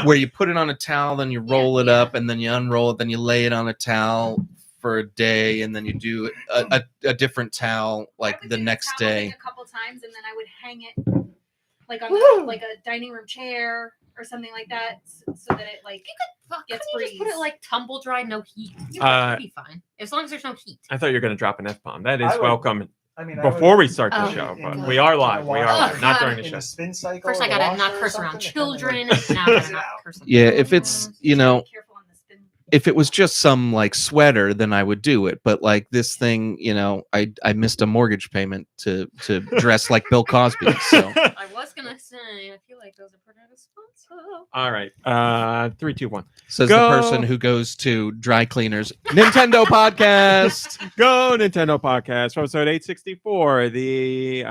where you put it on a towel, then you roll it up, and then you unroll it, then you lay it on a towel for a day, and then you do a different towel like the next day. Like a couple times, and then I would hang it like on like a dining room chair or something like that, so that it like gets breeze. Just put it like tumble dry, no heat. It'll be fine as long as there's no heat. I thought you were going to drop an F-bomb. That is welcome. I mean, before we start the show, but we are live. We are live, not during the show. Spin cycle, first, I gotta not curse around children. Now I gotta not curse. Yeah, if it's if it was just some like sweater, then I would do it. But like this thing, I missed a mortgage payment to dress like Bill Cosby. So I was gonna say, I feel like those are pretty responsible. All right, 3, 2, 1. Says the person who goes to dry cleaners. Nintendo podcast. Go Nintendo podcast. Episode 864. The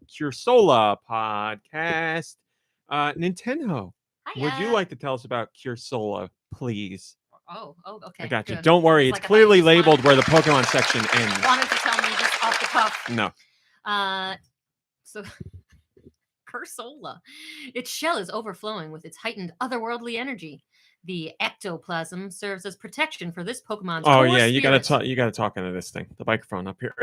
Cursola podcast. Nintendo. Hiya. Would you like to tell us about Cursola, please? Oh, okay. I got you. Good. Don't worry. It's clearly labeled where the Pokemon section ends. Wanted to tell me just off the cuff. No. So Cursola. Its shell is overflowing with its heightened otherworldly energy. The ectoplasm serves as protection for this Pokemon's Oh yeah, you gotta talk into this thing. The microphone up here.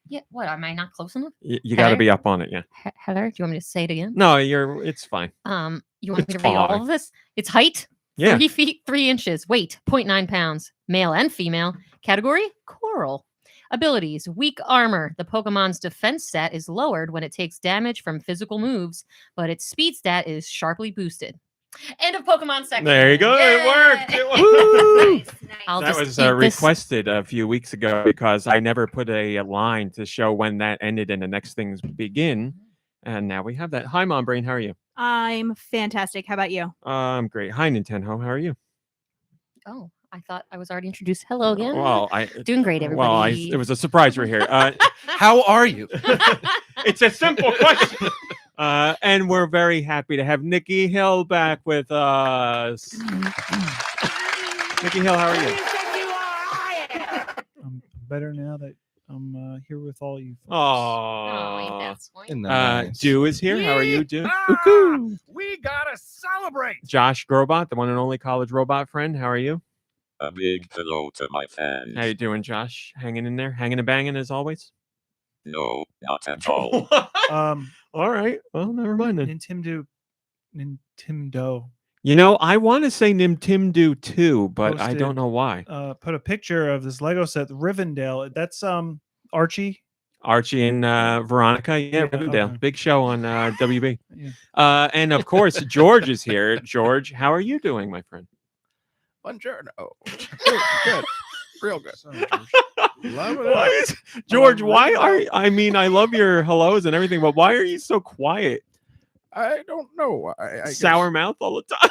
Yeah, what? Am I not close enough? You gotta be up on it, yeah. Heather, do you want me to say it again? No, it's fine. You want me to read all of this? Its height? Yeah. 3 feet 3 inches. Weight 0.9 pounds. Male and female. Category Coral. Abilities: weak armor. The Pokemon's defense stat is lowered when it takes damage from physical moves, but its speed stat is sharply boosted. End of Pokemon section. There you go. Yay! It worked. Nice. That was requested a few weeks ago because I never put a line to show when that ended and the next things begin. And now we have that. Hi, MomBrain. How are you? I'm fantastic. How about you? I'm great. Hi, Nintendo. How are you? Oh, I thought I was already introduced. Hello again. Well, doing great, everybody. Well, it was a surprise you're here. How are you? It's a simple question. And we're very happy to have Nicky Hill back with us. Nicky Hill, how are you? I'm better now that I'm here with all you folks. Oh, Nice. Deux is here. How are you, Deux? We gotta celebrate. Josh Grobot, the one and only college robot friend. How are you? A big hello to my fans. How you doing, Josh? Hanging in there? Hanging and banging as always? No, not at all. All right. Well, never mind then. Nintendo. I want to say Nintendo too, but I don't know why. Put a picture of this Lego set, Rivendell. That's Archie. Archie and Veronica. Yeah, Rivendell. Okay. Big show on WB. Yeah. And of course, George is here. George, how are you doing, my friend? Buongiorno. Good. Real good. Love it. George, why are I love your hellos and everything, but why are you so quiet? I don't know. I Sour mouth all the time.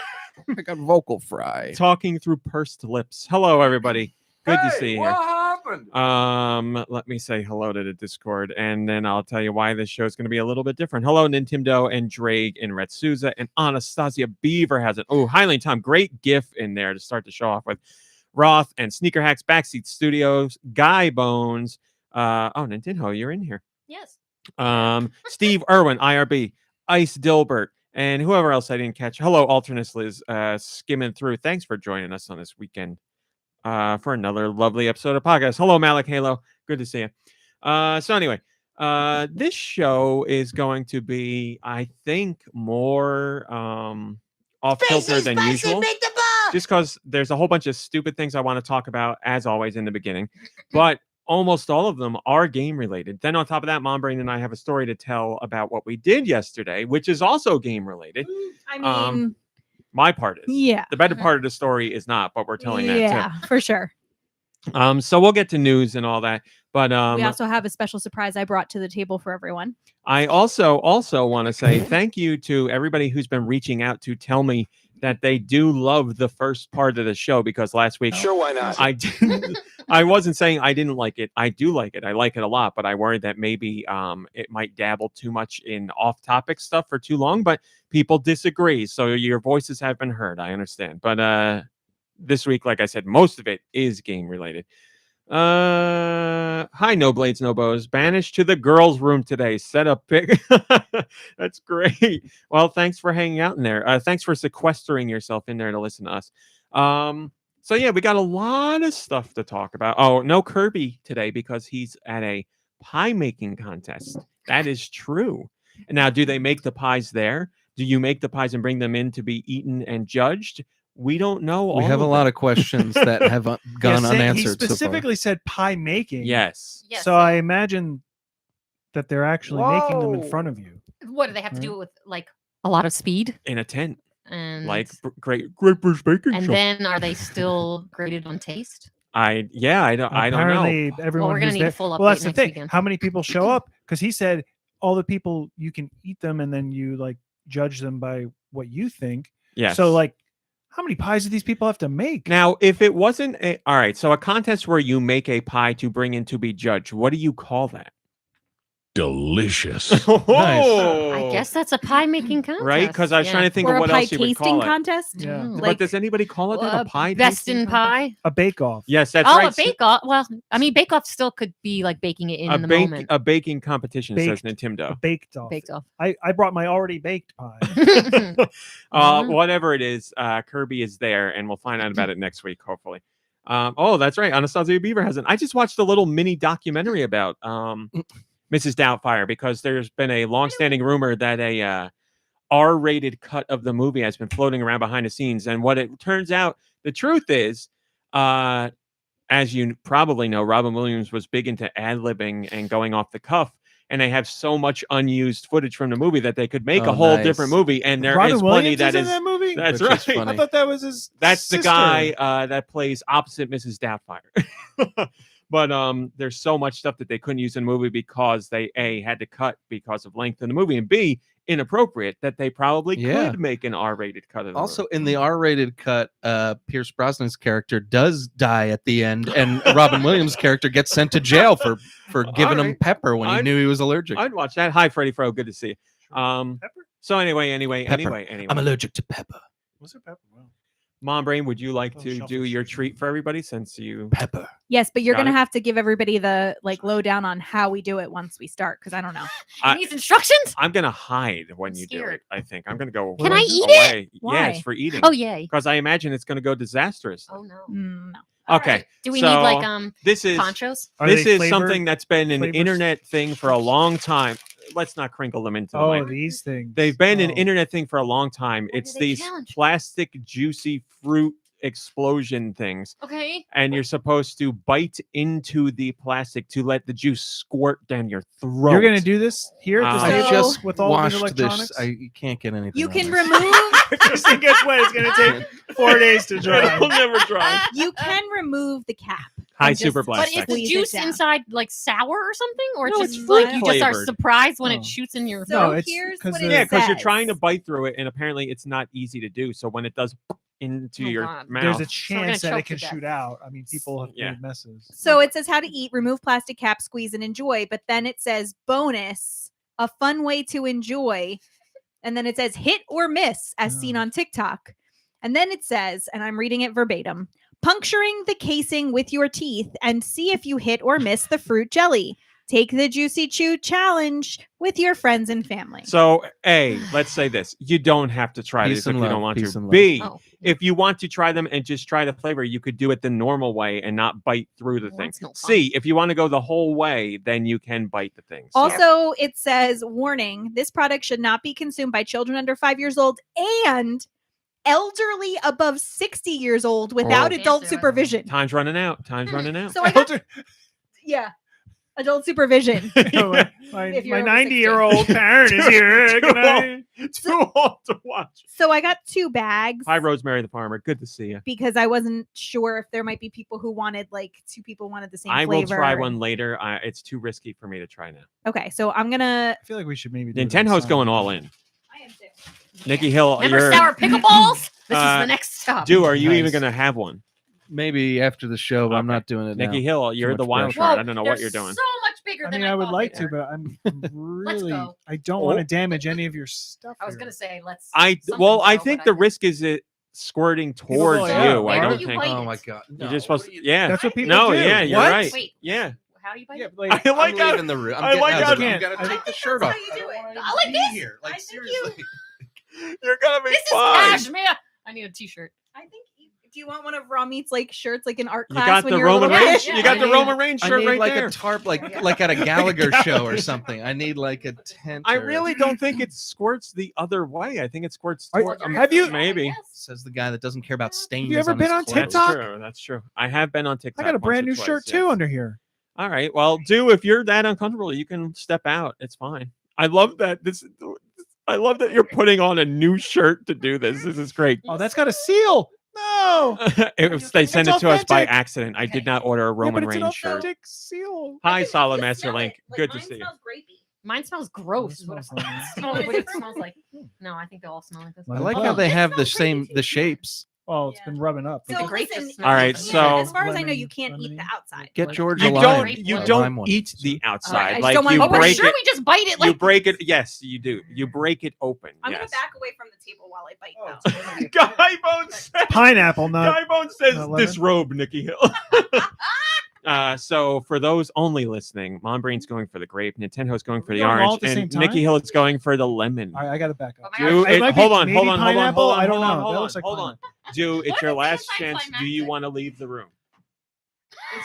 I got vocal fry. Talking through pursed lips. Hello, everybody. Good to see you here. What happened? Let me say hello to the Discord, and then I'll tell you why this show is going to be a little bit different. Hello, Nintendo and Drake and Red Souza and Anastasia Beaver has it. Oh, Highland Tom, great GIF in there to start the show off with. Roth and Sneaker Hacks, Backseat Studios, Guy Bones. Nintendo, you're in here. Yes. Steve Irwin, IRB, Ice Dilbert, and whoever else I didn't catch. Hello, Alternate Liz, skimming through. Thanks for joining us on this weekend for another lovely episode of podcast. Hello, Malik Halo. Good to see you. So anyway, this show is going to be, I think, more off kilter than usual. Just because there's a whole bunch of stupid things I want to talk about, as always, in the beginning. But almost all of them are game related. Then on top of that, MomBrain and I have a story to tell about what we did yesterday, which is also game related. I mean, my part is. Yeah. The better part of the story is not, but we're telling that too. Yeah, for sure. So we'll get to news and all that. But we also have a special surprise I brought to the table for everyone. I also want to say thank you to everybody who's been reaching out to tell me that they do love the first part of the show, because last week, Sure, why not? I wasn't saying I didn't like it. I do like it. I like it a lot, but I worried that maybe it might dabble too much in off-topic stuff for too long, but people disagree. So your voices have been heard. I understand. But this week, like I said, most of it is game related. Hi, no blades, no bows. Banished to the girls' room today. Set up pick. That's great. Well, thanks for hanging out in there. Thanks for sequestering yourself in there to listen to us. So yeah, we got a lot of stuff to talk about. Oh, no Kirby today because he's at a pie making contest. That is true. And now, do they make the pies there? Do you make the pies and bring them in to be eaten and judged? We don't know. We have a lot of questions that have gone He unanswered so far. specifically said pie making. Yes. Yes. So I imagine that they're actually making them in Whoa. front of you. What do they have to do it with like a lot of speed? In a tent, And like Great British Baking and Shop. then are they still graded on taste? I don't know. Apparently, everyone we're gonna who's need a there. full Well, that's update the next thing. weekend. How many people show up? Because he said all the people you can eat them, and then you like judge them by what you think. Yes. So, like, how many pies do these people have to make? Now, if it wasn't all right, so a contest where you make a pie to bring in to be judged, what do you call that? Delicious. I guess that's a pie making contest. Right? Because I was trying to think Or of a what pie else you would tasting call it. contest. Yeah. Mm, But like does anybody call it that? A pie best tasting in contest? pie. A bake off. Yes, that's Oh, right. a bake off. Well, I mean, bake off still could be like baking it in the moment. A baking competition, says A Nintendo. baked off. Baked off. I brought my already baked pie. Mhm. Whatever it is, Kirby is there, and we'll find out about it next week, hopefully. Oh, that's right. Anastasia Beaver hasn't. I just watched a little mini documentary about Mrs. Doubtfire because there's been a long-standing rumor that a R-rated cut of the movie has been floating around behind the scenes, and what it turns out, the truth is, as you probably know, Robin Williams was big into ad-libbing and going off the cuff. And they have so much unused footage from the movie that they could make a whole different movie. And there Robin is plenty Williams that is in is that movie. that's Which is right. funny. I thought that was his. That's the sister. guy that plays opposite Mrs. Doubtfire. But there's so much stuff that they couldn't use in the movie because they A, had to cut because of length in the movie, and B, inappropriate that they probably Yeah. could make an R-rated cut of the Also, movie. in the R-rated cut, Pierce Brosnan's character does die at the end, and Robin Williams' character gets sent to jail for giving him Alright. pepper when he I'd- knew he was allergic. I'd watch that. Hi, Freddie Fro. Good to see you. Pepper? So anyway. Pepper. I'm allergic to pepper. Was it pepper? Wow. MomBrain, would you like Oh, to shuffle do your shit. treat for everybody since you... Pepper. Yes, but you're Got gonna it. have to give everybody the like lowdown on how we do it once we start, because I don't know. I- These instructions? I'm gonna hide when you do it. scared. I think I'm gonna go. Can I eat away. Why? Yes, for eating. Oh yay. because I imagine it's gonna go disastrous. Oh no. No. Okay, Alright. Do we need like this is ponchos? Are this they is flavored? something that's been an flavors? internet thing for a long time. Let's not crinkle them into the Oh, mic. these things. They've been an Oh. internet thing for a long time. What do It's they these challenge? plastic juicy fruit explosion things, Okay. and you're supposed to bite into the plastic to let the juice squirt down your throat. You're gonna do this here at this I I table just with all these washed electronics. this. You can't get anything. You on can this. remove if this thing gets wet, it's gonna take 4 days to It'll dry. never dry. you can remove the cap. Hi, and just Super Blast. But is the squeeze it juice down. inside like sour or something? Or No, just it's like fruit you just are flavored. surprised when Oh. it shoots in your So No, throat? it's here's 'cause what the- it Yeah, because you're says. trying to bite through it, and apparently it's not easy to do. So when it does into Oh, your God. mouth, There's a we're gonna chance that choke it can to death. shoot out. I mean, people have Yeah. made messes. So it says how to eat, remove plastic cap, squeeze and enjoy, but then it says bonus, a fun way to enjoy. And then it says hit or miss as seen Oh. on TikTok. And then it says, and I'm reading it verbatim, puncturing the casing with your teeth and see if you hit or miss the fruit jelly. Take the Juicy Chew challenge with your friends and family. So A, let's say this: you don't have to try Peace this if and you don't love, want peace to. and love. B, Oh. if you want to try them and just try the flavor, you could do it the normal way and not bite through the Well, thing. that's no fun. C, if you want to go the whole way, then you can bite the thing. So- Also, it says, warning, this product should not be consumed by children under 5 years old and elderly above 60 years old without Oh. adult Fancy. supervision. time's running out. Time's running out. So I got, yeah, adult supervision. my If you're over 90-year-old parent is here. Can I? Too old to watch. So I got 2 bags Hi, Rosemary the farmer. Good to see you. because I wasn't sure if there might be people who wanted, like, 2 people wanted the same I flavor. will try one later. It's too risky for me to try now. Okay, so I'm gonna. I feel like we should maybe. do it on Nintendo's Sunday. going all in. I am too. Nikki Hill, Remember you're sour pickleballs? This is Uh, the next stop. do. Are you even Nice. going to have one? Maybe after the show, but I'm Okay. not doing it Nikki now. Hill, you're much the wild pressure. card. I don't know what they're you're doing. So much bigger I than mean, I would thought like they to, were. but I'm really. go. I don't Oh. want to damage any of your stuff. I was here. gonna say let's. I something well, I go, think but the think- risk is it squirting towards go, yeah, you. I why don't don't you think bite Oh it? my god. you're just supposed to. Yeah. That's what people No, do. yeah, you're What? right. Wait. Yeah. How do you bite Yeah, it? like, I like I'm how leaving the room. I'm I getting like out how of the room. can't- You gotta I take the think shirt that's off. how you do it. I Like be this? here. I Like think seriously. you're gonna be This is fine. cashmere. I need a t-shirt. I think. Do you want one of Ramit's like shirts, like in art You class got when the you're a Roman little Yeah, Reigns. kid? yeah. You got I the need- Roman Reigns I shirt need right like there. a tarp, like at a Gallagher show or something. I need like a tent. I or- really don't think it squirts the other way. I think it squirts Are- toward. have you- Maybe. Says the guy that doesn't care about stains. ever on been his on clothes. TikTok? That's true. That's true. I have been on TikTok. I got a once brand or new twice, shirt yes. too under here. All right. Well, if you're that uncomfortable, you can step out. It's fine. I love that. I love that you're putting on a new shirt to do this. This is great. Oh, that's got a seal. No. They sent it to us by authentic. accident. I did not order a Yeah, Roman but it's an Reigns shirt. authentic seal. Hi, I Solid can Master smell Link. it. Like, Good to mine see you. smells grapey. Mine smells gross. It What smells like- smell what it smells like? No, I think they all smell like this. I Lemon like pie. how they This have the smells same crazy too. shapes. Oh, it's been rubbing up. So grape listen, just smells All right, like- so- as far as I know, Lemon- you can't eat the lemony. outside. Get George You a don't- lime. grape you one. don't Lime one. eat the I outside. just Like don't want you to- Oh, we're break sure it. we just bite it You like break it. Yes, you do. You break it open. I'm Yes. gonna back away from the table while I bite Oh, though. it's gonna be Guy Bones says. pineapple, not. Guy Bones says not lemon? disrobe Nicky Hill. So for those only listening, MomBrain's going for the grape, Nintendo's going for the going all orange, at the same and time? Nicky Hill is going for the lemon. All right, I got to back up. Oh my Do gosh. It it, might be hold on, maybe hold on, hold on, pineapple. hold on, I don't hold on, know. hold That on, looks like hold on. pineapple. Do it's What your if it last is chance. anticlimactic? Do you want to leave the room?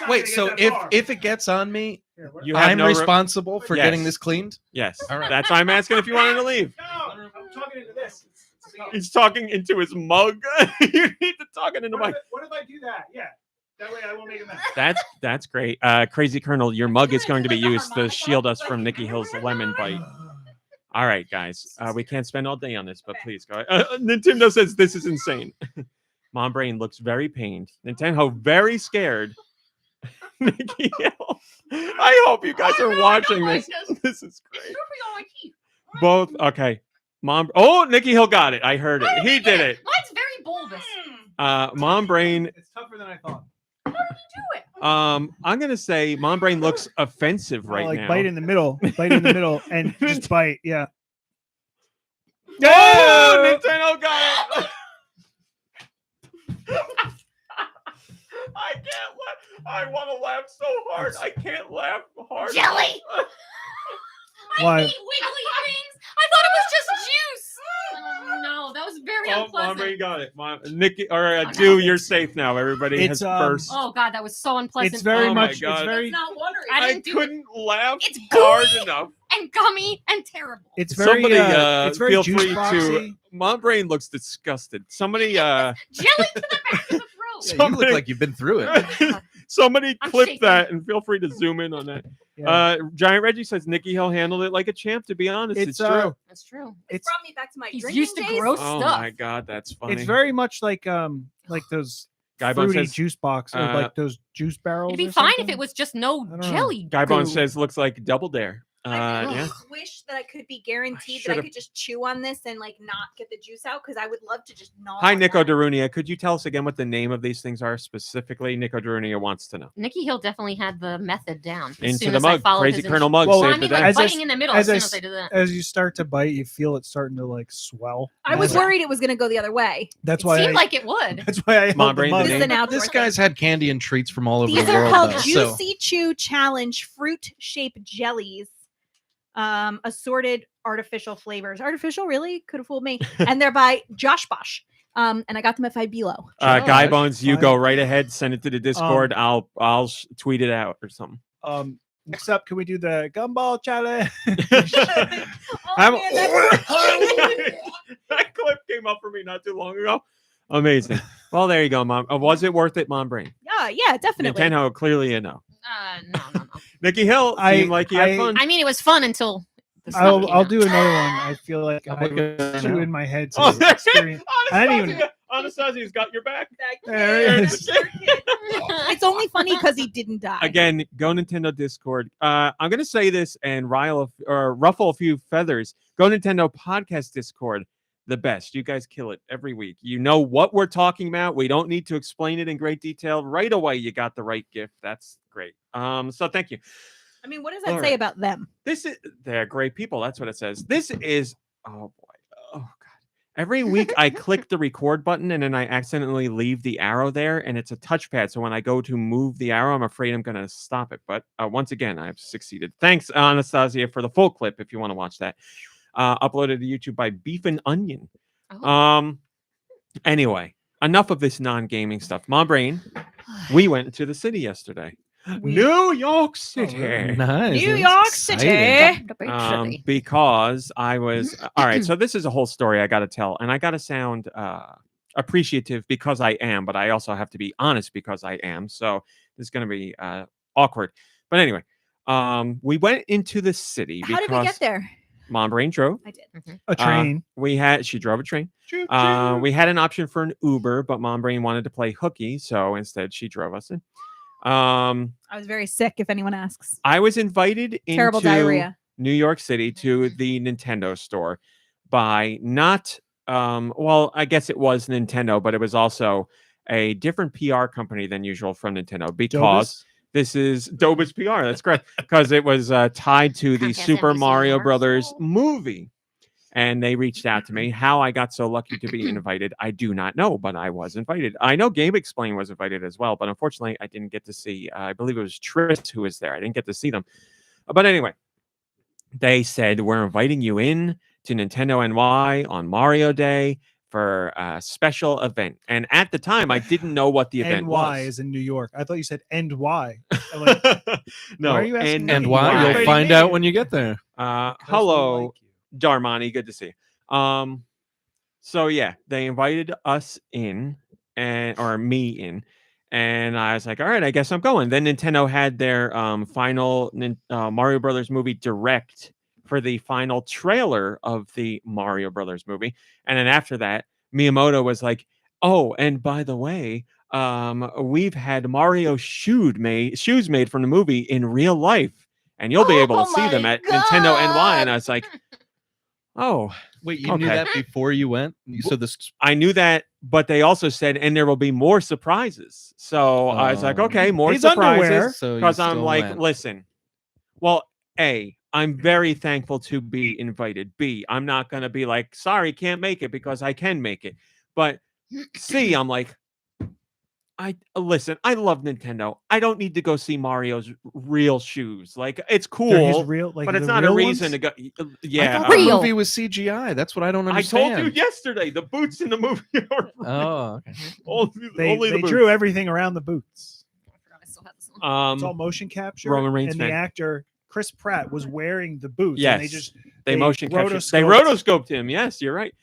Wait, so if it gets on me, You have I'm no responsible for Yes. getting this cleaned? Yes, All right. that's why I'm asking if you wanted to leave. No, I'm talking into this. He's talking into his mug. You need to talk it into my. What if I do that? Yeah, that way I won't make a mess. That's great. Crazy Colonel, your mug is going to be used to shield us from Nicky Hill's lemon bite. All right, guys. We can't spend all day on this, but please go ahead. Nintendo says this is insane. MomBrain looks very pained. Nintendo very scared. Nicky Hill. I hope you guys are watching this. This is great. Both okay. Oh, Nicky Hill got it. I heard it. He did it. Mine's very bulbous. MomBrain. It's tougher than I thought. How did you do it? I'm gonna say MomBrain looks offensive right like now. bite in the middle, and just bite. Yeah. Oh, Nintendo got it. I can't laugh. I want to laugh so hard. I can't laugh hard. Jelly! I Why? hate wiggly things. I thought it was just juice. Oh, no, that was very Oh, unpleasant. MomBrain got it. Nicky, all right, Deux, you're safe now. Everybody It's, has burst. Oh god, that was so unpleasant. It's very Oh my much. God. It's very. It's not watery. I I didn't do it. couldn't laugh It's hard gooey. enough. And gummy and terrible. It's very. Somebody, It's very feel juice free boxy. to. MomBrain looks disgusted. Somebody, Jelly to the back of the throat. Yeah, you Somebody- look like you've been through it. somebody I'm clip shaking. that and feel free to zoom in on that. Yeah. Giant Reggie says Nicky Hill handled it like a champ. To be honest, it's, It's, true. That's true. It's Brought me back to my He's drinking used to days. gross Oh stuff. my god, that's funny. it's very much like those Guy Bone fruity says juice box or like those juice barrels. It'd be or fine if something. it was just no I don't know. jelly. Guy Bone goo. says looks like Double Dare. I Yeah. wish that I could be guaranteed that I should've- could just chew on this and like not get the juice out because I would love to just gnaw. Hi, on Nico that. Darunia. Could you tell us again what the name of these things are specifically? Nico Darunia wants to know. Nicky Hill definitely had the method down. As Into soon the as I mug. followed Crazy his Colonel Mug Well, Well, I saved the mean, day. like As I biting in the middle as as I soon as I did that. As you start to bite, you feel it starting to like swell. I was That's- worried it was going to go the other way. That's It why. seemed I, like it would. that's why I held Mom, the brain, mug. the This is name. an outdoor This thing. guy's had candy and treats from all over These the are world. called though, so- Juicy Chew Challenge Fruit Shape Jellies. Assorted artificial flavors. Artificial, really? Could have fooled me. And they're by Josh Bosch. And I got them at Five Below. Guy Josh, Bones, you fine. go right ahead. Send it to the Discord. I'll tweet it out or something. Next up, can we do the gumball challenge? I'm- man, that's- that clip came up for me not too long ago. Amazing. Well, there you go, Mom. Was it worth it, MomBrain? yeah, definitely. Nintendo, clearly a no. No. Nicky Hill I- seemed like he had I- fun. I mean, it was fun until the stuff I'll came I'll out. do another one. I feel like I Okay. have two in my head to Oh, there- experience. I didn't even- Anastasia's got your back. There it is. It's only funny because he didn't die. Again, Go Nintendo Discord. I'm gonna say this and ruffle a few feathers. Go Nintendo Podcast Discord, the best. You guys kill it every week. You know what we're talking about. We don't need to explain it in great detail. Right away, you got the right gift. That's great. So thank you. I mean, what does that All say right. about them? They're great people. That's what it says. This is oh boy. Oh god. Every week I click the record button and then I accidentally leave the arrow there, and it's a touchpad. So when I go to move the arrow, I'm afraid I'm going to stop it. But once again, I've succeeded. Thanks, Anastasia, for the full clip if you want to watch that. Uploaded to YouTube by Beef and Onion. Oh. Anyway, enough of this non-gaming stuff. MomBrain, we went to the city yesterday. New York City. Nice. New That's York exciting. City. Because I was all right. So this is a whole story I got to tell, and I got to sound appreciative because I am, but I also have to be honest because I am. So this is going to be awkward. But anyway, we went into the city. How did we get there? MomBrain drove. I did. A train. She drove a train. We had an option for an Uber, but MomBrain wanted to play hooky, so instead she drove us in. I was very sick, if anyone asks. I was invited Terrible into diarrhea. New York City to the Nintendo store by not well, I guess it was Nintendo, but it was also a different PR company than usual from Nintendo because this is Dobus PR. That's correct. Because it was tied to the Comcast Super NBC Mario Universal. Brothers movie. And they reached out to me. How I got so lucky to be invited, I do not know, but I was invited. I know Gabe Explain was invited as well, but unfortunately, I didn't get to see. I believe it was Tris who was there. I didn't get to see them. But anyway, they said, we're inviting you in to Nintendo NY on Mario Day for a special event. And at the time, I didn't know what the event NY was. is in New York. I thought you said and why. I'm like, No, why are you asking me? And Why why? are you You'll inviting find me? out when you get there. hello. Like you. Darmani, good to see you. So yeah, they invited us in or me in, and I was like, all right, I guess I'm going. Then Nintendo had their final Mario Brothers movie direct for the final trailer of the Mario Brothers movie. And then after that, Miyamoto was like, oh, and by the way, we've had Mario shoes made from the movie in real life, and you'll be able to see them at Nintendo NY. And I was like, oh, Wait, you knew that before you went? So this. I knew that, but they also said, and there will be more surprises. So I was like, okay, more His underwear. surprises. So you Because I'm still like, went. listen, well, A, I'm very thankful to be invited. B, I'm not going to be like, sorry, can't make it because I can make it. But C, I'm like, listen, I love Nintendo. I don't need to go see Mario's real shoes. Like, it's They're his cool, real, like but it's the not a real reason ones? to go. I Yeah, thought the Real. movie was CGI. That's what I don't I understand. told you yesterday, the boots in the movie are real. Oh, okay. Only the They boots. drew everything around the boots. I forgot I still have this one. It's all motion capture. Roman Reigns and the fan. actor Chris Pratt was wearing the boots. Yes, and they just they motion captured. rotoscoped. They rotoscoped him. Yes, you're right.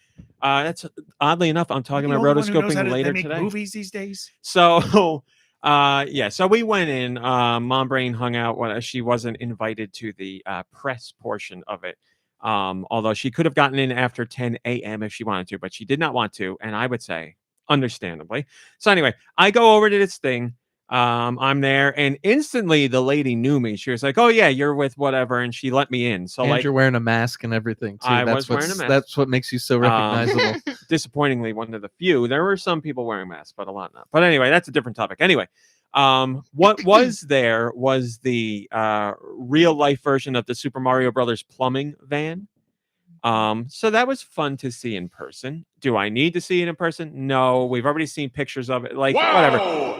That's oddly enough, I'm talking about rotoscoping later make today. movies these days. So, yeah. So we went in. MomBrain hung out. When she wasn't invited to the press portion of it. Although she could have gotten in after 10 a.m. if she wanted to, but she did not want to, and I would say, understandably. So anyway, I go over to this thing. I'm there, and instantly the lady knew me. She was like, "Oh yeah, you're with whatever," and she let me in. So And like, you're wearing a mask and everything too. I That's was wearing a what's- mask. That's what makes you so recognizable. disappointingly, one of the few. There were some people wearing masks, but a lot not. But anyway, that's a different topic. Anyway, what was there was the real life version of the Super Mario Brothers plumbing van. So that was fun to see in person. Do I need to see it in person? No, we've already seen pictures of it, like whatever.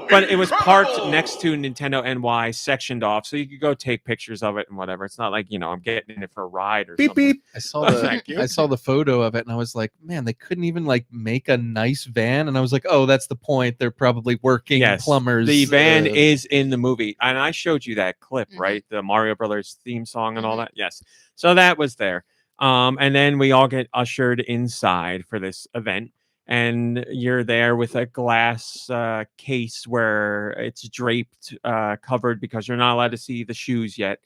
But it was parked next to Nintendo NY, sectioned off, so you could go take pictures of it and whatever. It's not like, I'm getting in it for a ride or Beep something. beep. I saw Thank you. the photo of it, and I was like, man, they couldn't even like make a nice van. And I was like, oh, that's the point. They're probably working Yes, plumbers. the van is in the movie, and I showed you that clip, Mhm. right? The Mario Brothers theme song and all that. Yes, so that was there. And then we all get ushered inside for this event, and you're there with a glass case where it's draped, covered because you're not allowed to see the shoes yet.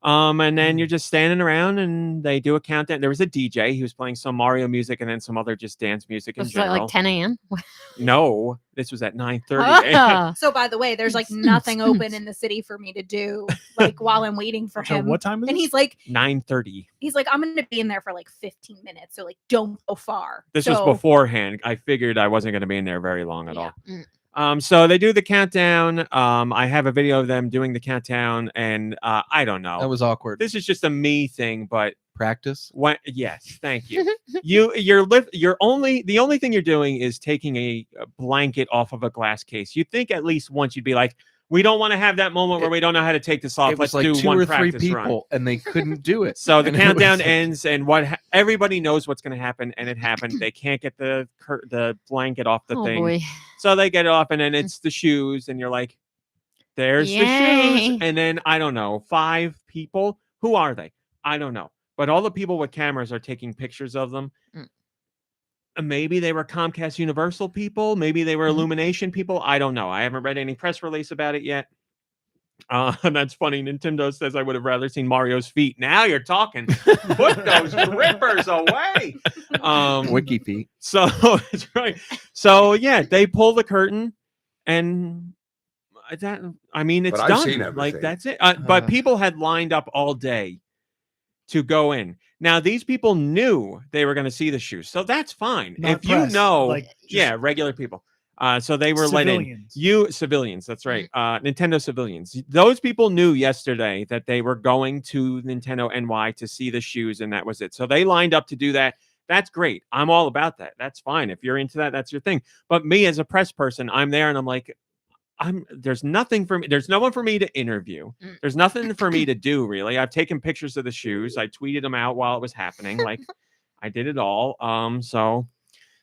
And then you're just standing around, and they do a countdown. There was a DJ. He was playing some Mario music and then some other just dance music in Was that general. like 10 a.m.? No, this was at 9:30. Ah. So, by the way, there's like nothing open in the city for me to do, like while I'm waiting for So him. what time is And it? he's like, 9:30. I'm gonna be in there for like 15 minutes, so like don't go far. This So, was beforehand. I figured I wasn't going to be in there very long at Yeah. all. So they do the countdown. I have a video of them doing the countdown, and I don't know. That was awkward. This is just a me thing, but Practice. yes, thank you. The only thing you're doing is taking a blanket off of a glass case. You'd think at least once you'd be like, we don't want to have that moment where we don't know how to take this off. It Let's was like do 2 one or 3 practice people, run. and they couldn't do it. So the And it was countdown like- ends, and everybody knows what's going to happen, and it happened. They can't get the blanket off the Oh thing, boy. so they get it off, and then it's the shoes, and you're like, "There's the Yay. shoes," and then I don't know, 5 people. Who are they? I don't know, but all the people with cameras are taking pictures of them. Mm. Maybe they were Comcast Universal people. Maybe they were Illumination people. I don't know. I haven't read any press release about it yet. That's funny. Nintendo says I would have rather seen Mario's feet. Now you're talking. Put those grippers away. Wiki feet. So that's right. So yeah, they pull the curtain, and it's But I've done. seen Like everything. that's it. But people had lined up all day to go in. Now these people knew they were going to see the shoes, so that's fine. Not If you press, know, like, just yeah, regular people. So they were let in. civilians. Civilians, that's right. Nintendo civilians. Those people knew yesterday that they were going to Nintendo NY to see the shoes, and that was it. So they lined up to do that. That's great. I'm all about that. That's fine. If you're into that, that's your thing. But me as a press person, I'm there and I'm like, there's nothing for me. There's no one for me to interview. There's nothing for me to do, really. I've taken pictures of the shoes. I tweeted them out while it was happening. Like I did it all. So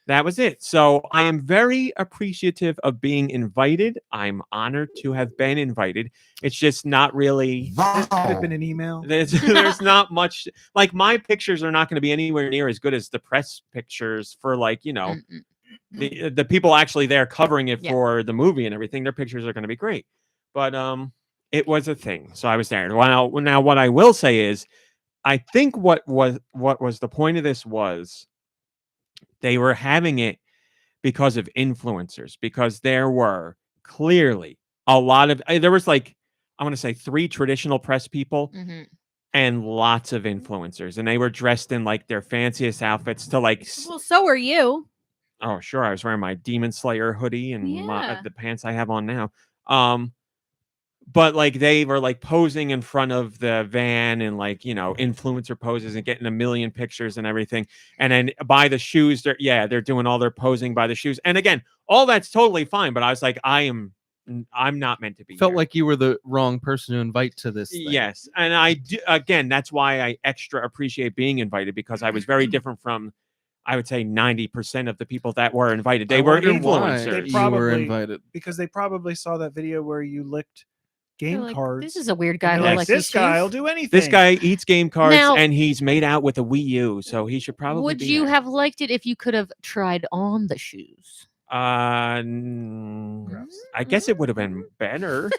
that was it. So I am very appreciative of being invited. I'm honored to have been invited. It's just not really. This could have been an email. There's not much. Like my pictures are not going to be anywhere near as good as the press pictures for the people actually there covering it for the movie and everything. Their pictures are going to be great. But it was a thing. So I was there. Now what I will say is, I think what was the point of this was, they were having it because of influencers, because there were clearly a lot of, there was like, I want to say 3 traditional press people and lots of influencers. And they were dressed in like their fanciest outfits to like, Well, so are you. oh, sure. I was wearing my Demon Slayer hoodie and the pants I have on now. But like they were like posing in front of the van and like, influencer poses and getting a million pictures and everything. And then by the shoes, they're doing all their posing by the shoes. And again, all that's totally fine. But I was like, I'm not meant to be. Felt here. like you were the wrong person to invite to this thing. Yes. And I do, again, that's why I extra appreciate being invited, because I was very different from, I would say 90% of the people that were invited. They were wonder why influencers. you were Probably- invited. Because they probably saw that video where you licked game Like, cards. this is a weird and guy they're who like, likes this these guy shoes. will do anything. This guy eats game cards Now- and he's made out with a Wii U, so he should probably Would be you there. have liked it if you could have tried on the shoes? I guess it would have been better.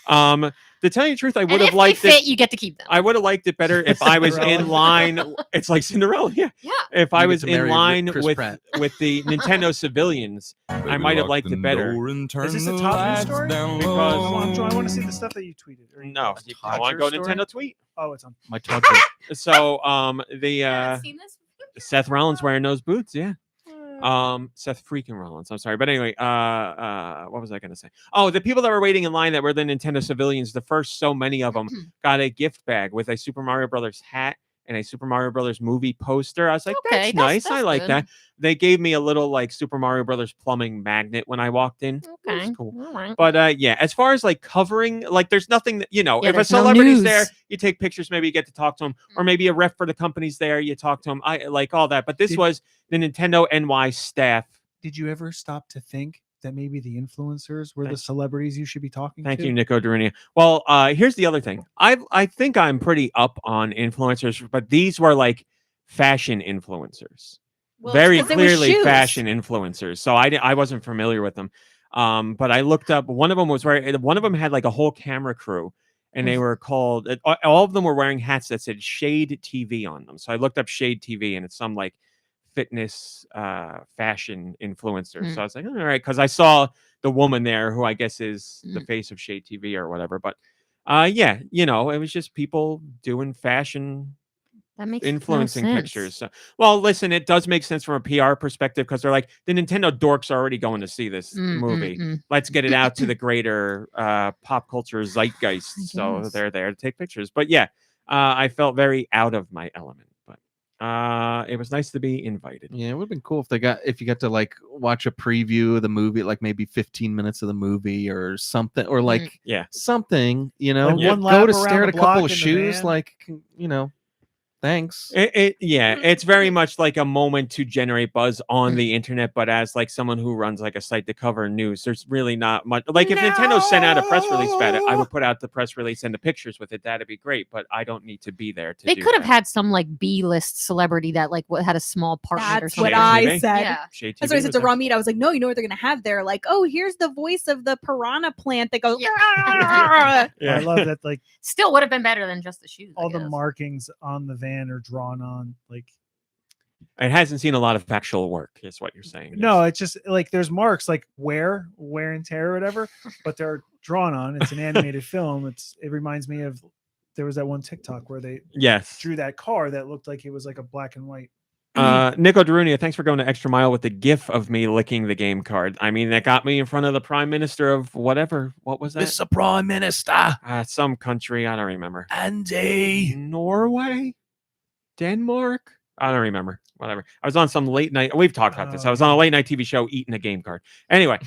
To tell you the truth, I would And have if liked they fit, it. you get to keep them. I would have liked it better if I was in Cinderella. line. It's like Cinderella, yeah. Yeah. If I You get was to in marry line Chris with Pratt. the Nintendo civilians, I might have liked it better. Is this a top news story? Because- I want to see the stuff that you tweeted. Or No, you Todger want to go story? Nintendo tweet? Oh, it's on. My Todger. So I haven't seen this. Seth Rollins wearing those boots, yeah. Seth freaking Rollins. I'm sorry, but anyway, what was I going to say? Oh, the people that were waiting in line that were the Nintendo civilians, the first so many of them got a gift bag with a Super Mario Brothers hat and a Super Mario Brothers movie poster. I was like, Okay, that's nice. I that's like good. that. They gave me a little like Super Mario Brothers plumbing magnet when I walked in. It was Okay. cool. All right. But yeah, as far as like covering, like there's nothing that, Yeah, if a there's no celebrity's there, news. you take pictures, maybe you get to talk to them, or maybe a rep for the company's there, you talk to them. I like all that. But this Did- was the Nintendo NY staff. Did you ever stop to think that maybe the influencers were the Thank- celebrities you should be talking Thank to? you, Nico Durini. Well, here's the other thing. I think I'm pretty up on influencers, but these were like fashion influencers. Well, Very because they were clearly shoes. fashion influencers. So I wasn't familiar with them. But I looked up, one of them had like a whole camera crew, and they were called, all of them were wearing hats that said Shade TV on them. So I looked up Shade TV, and it's some like fitness fashion influencer. So I was like, all right, because I saw the woman there who I guess is the face of Shade TV or whatever. But yeah, it was just people doing fashion That makes influencing no sense. pictures. So, well, listen, it does make sense from a PR perspective because they're like, the Nintendo dorks are already going to see this movie. Let's get it out to the greater pop culture zeitgeist. So guess. they're there to take pictures. But yeah, I felt very out of my element. But it was nice to be invited. Yeah, it would have been cool if you got to like watch a preview of the movie, like maybe 15 minutes of the movie or something, or like Yeah. something, you know, Like one go lap to around stare the at a couple block of in the shoes, van. like, you know, thanks. It's very much like a moment to generate buzz on the internet, but as like someone who runs like a site to cover news, there's really not much. Like if Nintendo sent out a press release about it, I would put out the press release and the pictures with it. That'd be great, but I don't need to be there to. They do could have that. had some like B-list celebrity that like had a small partner or That's something. what I TV. said. Yeah. Shade That's what I TV said was to there. Ramit. I was like, no, you know what they're gonna have there? Like, oh, here's the voice of the piranha plant that goes. I love that. Like Still would have been better than just the shoes. I all the guess. markings on the van are drawn on. Like It hasn't seen a lot of actual work, is what you're saying. no, it's just like there's marks like wear and tear or whatever, but they're drawn on. It's an animated film. It reminds me of there was that one TikTok where they Yes. drew that car that looked like it was like a black and white. Nico Darunia, thanks for going to extra mile with the gif of me licking the game card. I mean, that got me in front of the prime minister of whatever. What was that? Mr. Prime Minister, Some country. I don't remember. Andy. Norway? Denmark? I don't remember. Whatever. I was on some late night. We've talked about this. I was on a late night TV show eating a game card. Anyway,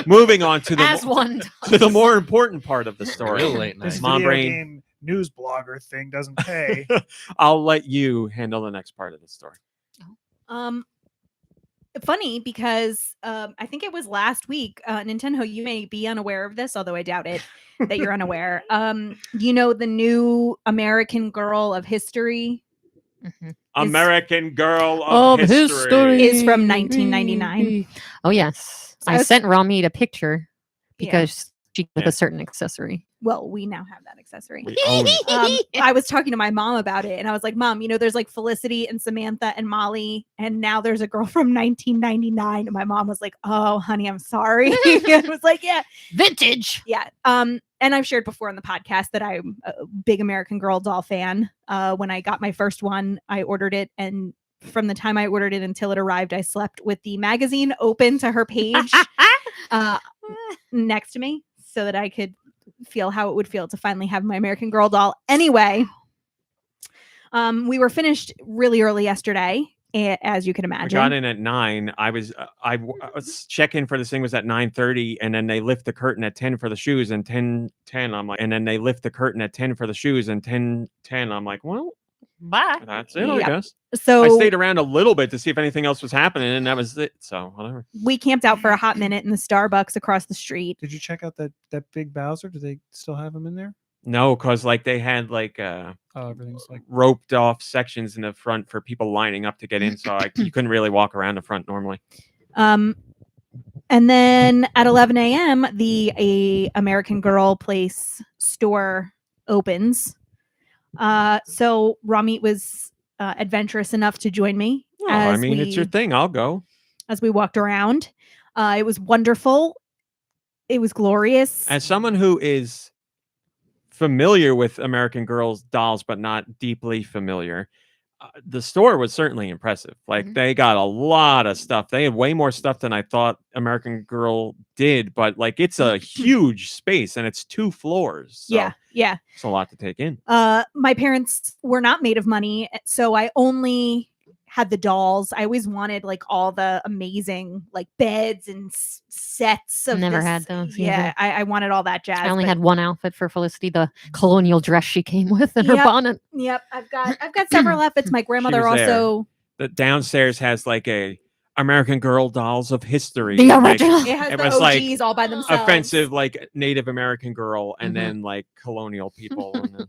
moving on to As one to the more important part of the story. Real late night. This Mom video Brain. game news blogger thing doesn't pay. I'll let you handle the next part of the story. Funny because I think it was last week. Nintendo, you may be unaware of this, although I doubt it that you're unaware. You know the new American Girl of History American Girl of History. is from 1999. Oh yes, So I sent Ramit a picture because she with Yeah. a certain accessory. Well, we now have that accessory. We own it. I was talking to my mom about it, and I was like, "Mom, you know, there's like Felicity and Samantha and Molly, and now there's a girl from 1999." And my mom was like, "Oh, honey, I'm sorry." I was like, "Yeah, Vintage. yeah." And I've shared before on the podcast that I'm a big American Girl doll fan. When I got my first one, I ordered it, and from the time I ordered it until it arrived, I slept with the magazine open to her page next to me, so that I could feel how it would feel to finally have my American Girl doll. Anyway, we were finished really early yesterday, as you can We imagine. got in at 9. I was check-in for this thing was at 9:30, and then they lift the curtain at 10 for the shoes, and 10:10 I'm like, and then they lift the curtain at 10 for the shoes, and 10:10 I'm like, well, Bye. that's it, I Yep. guess. So I stayed around a little bit to see if anything else was happening, and that was it. So whatever. we camped out for a hot minute in the Starbucks across the street. Did you check out that big Bowser? Do they still have him in there? No, because like they had like Oh, everything's like roped off sections in the front for people lining up to get in, so you couldn't really walk around the front normally. And then at 11 a.m., the American Girl Place store opens. So Ramit was adventurous enough to join me. Oh, I mean, it's your thing. I'll go. As we walked around. It was wonderful. It was glorious. As someone who is familiar with American Girls dolls, but not deeply familiar, the store was certainly impressive. Like they got a lot of stuff. They had way more stuff than I thought American Girl did, but like it's a huge space and it's 2 floors. So Yeah. it's a lot to take in. My parents were not made of money, so I only had the dolls. I always wanted like all the amazing like beds and sets of Never this- had those Yeah, either. I wanted all that jazz. I only but- had one outfit for Felicity, the colonial dress she came with and her Yep. bonnet. Yep, I've got several outfits. My grandmother was there. also. The downstairs has like a American Girl dolls of history. The like, original. It has It the was, OGs like, all by themselves. offensive like Native American Girl and Mhm. then like colonial people. And then...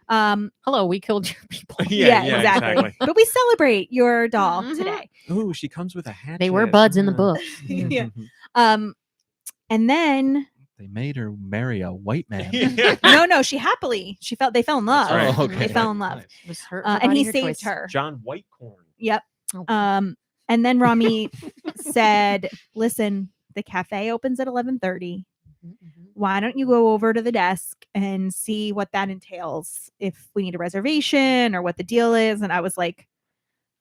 Hello, we killed your people. Yeah, exactly. But we celebrate your doll Mhm. today. Ooh, she comes with a hat. They were buds in the book. Yeah. And then They made her marry a white man. no, she they fell in love. That's right. Oh, okay. They fell in love. Nice. It was her, And body, he her saved choice. her. John Whitecorn. Yep. Oh. And then Rami said, "Listen, the cafe opens at 11:30. why don't you go over to the desk and see what that entails, if we need a reservation or what the deal is? And I was like,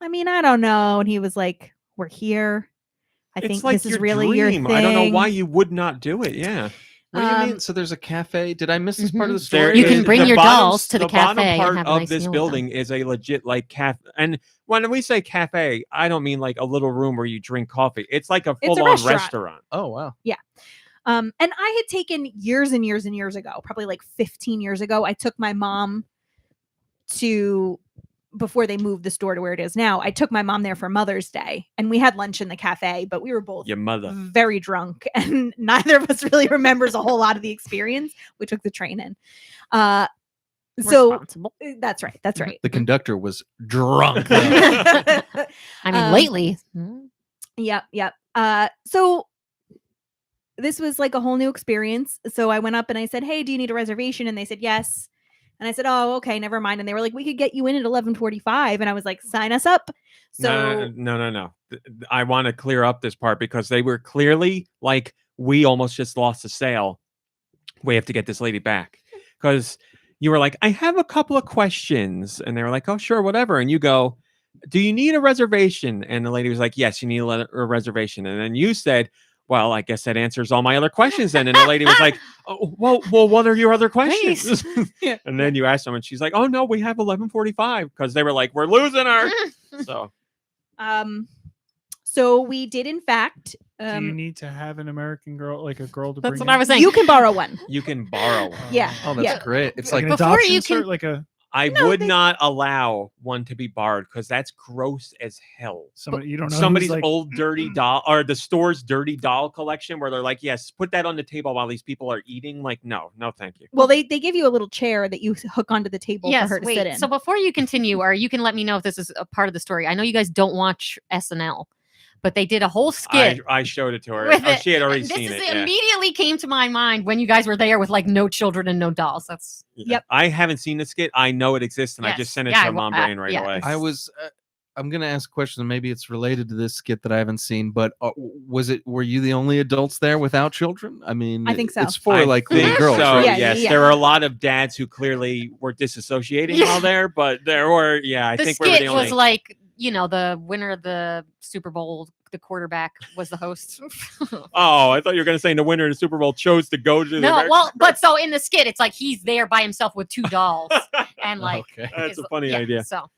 I mean, I don't know. And he was like, we're here. I It's think like this is your really your dream. thing. I don't know why you would not do it. Yeah. What do you mean? So there's a cafe? Did I miss this part of the Mhm. story? You can is- bring the your bottom- dolls to the bottom cafe and part have a of nice this meal with them. building is a legit like cafe. And when we say cafe, I don't mean like a little room where you drink coffee. It's like a It's a full-on restaurant. restaurant. Oh wow. And I had taken years and years and years ago, probably like 15 years ago, I took my mom to, before they moved the store to where it is now, I took my mom there for Mother's Day, and we had lunch in the cafe, but we were both Your mother. very drunk, and neither of us really remembers a whole lot of the experience. We took the train in. So Responsible. that's right. That's right. The conductor was drunk. I mean, Um, lately. Yep. So this was like a whole new experience. So I went up and I said, "Hey, do you need a reservation?" And they said yes. And I said, "Oh, okay, never mind." And they were like, "We could get you in at 11:45." And I was like, "Sign us up." So No. I want to clear up this part because they were clearly like, we almost just lost a sale. We have to get this lady back. Because you were like, I have a couple of questions. And they were like, oh, sure, whatever. And you go, do you need a reservation? And the lady was like, yes, you need a reservation. And then you said, well, I guess that answers all my other questions then. And the lady was like, oh, well, what are your other questions? Yeah. And then you asked them, and she's like, oh, no, we have 11:45, because they were like, we're losing her. So we did, in fact. Do you need to have an American girl, like a girl to That's bring what I in? was saying. You can borrow one. You can borrow one. Yeah. Oh, that's Yeah. great. It's Like like an Before adoption you sort, can- like a I No, would they- not allow one to be borrowed because that's gross as hell. somebody you don't know. Somebody's who's like, old dirty doll, or the store's dirty doll collection, where they're like, yes, put that on the table while these people are eating. Like, no, thank you. Well, they give you a little chair that you hook onto the table Yes, for her to wait. sit in. So before you continue, or you can let me know if this is a part of the story. I know you guys don't watch SNL, but they did a whole skit. I showed it to her. with Oh, it. she had already And seen this it. is Yeah. immediately came to my mind when you guys were there with like no children and no dolls. That's Yeah. Yep. I haven't seen the skit. I know it exists, and I Yes. just sent it Yeah, to MomBrain right yeah. away. I was. I'm gonna ask a question. Maybe it's related to this skit that I haven't seen. But were you the only adults there without children? I mean, I think so. It's for I like think little girls, so, right? Yeah, yes, yeah. there were a lot of dads who clearly were disassociating while there, but there were, I the think we were skit the only. was like, the winner of the Super Bowl, the quarterback was the host. Oh, I thought you were going to say the winner of the Super Bowl chose to go to the No, American- well, but so in the skit, it's like he's there by himself with two dolls, and like Okay. That's a is- funny yeah, idea. So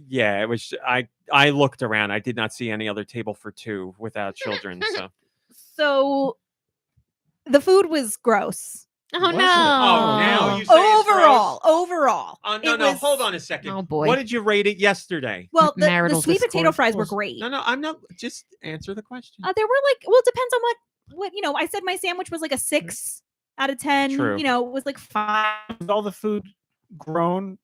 Yeah, it was. I looked around. I did not see any other table for two without children. So So the food was gross. oh Was it? no, Oh, now you say it's Overall, no, it no. was- Hold on a second. Oh, boy. What did you rate it yesterday? Well, the Marital sweet potato discord. fries were great. No, I'm not. Just answer the question. There were like, well, it depends on what I said. My sandwich was like a 6 out of 10. True. It was like 5. was all the food grown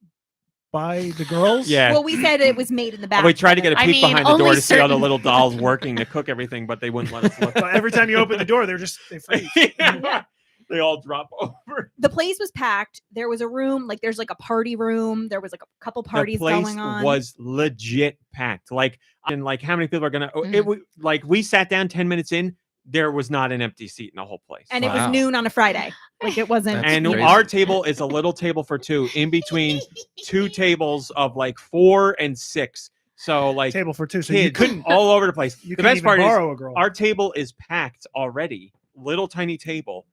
by the girls? Yeah. Well, we said it was made in the back. We tried to get a I peek mean, behind the door only to see all the certain- little dolls working to cook everything, but they wouldn't let us look. But every time you open the door, they freeze. Yeah. They all drop over. The place was packed. There was a room, like there's like a party room. There was like a couple parties the place going on. was legit packed. Like, and like, how many people are gonna? Mhm. It would like we sat down 10 minutes in. There was not an empty seat in the whole place. And it was Wow. noon on a Friday. Like it wasn't. That's And crazy. our table is a little table for two, in between two tables of like 4 and 6. So like Table for two. So you kids couldn't. all over the place. You The couldn't best even part is borrow a girl. our table is packed already, little tiny table,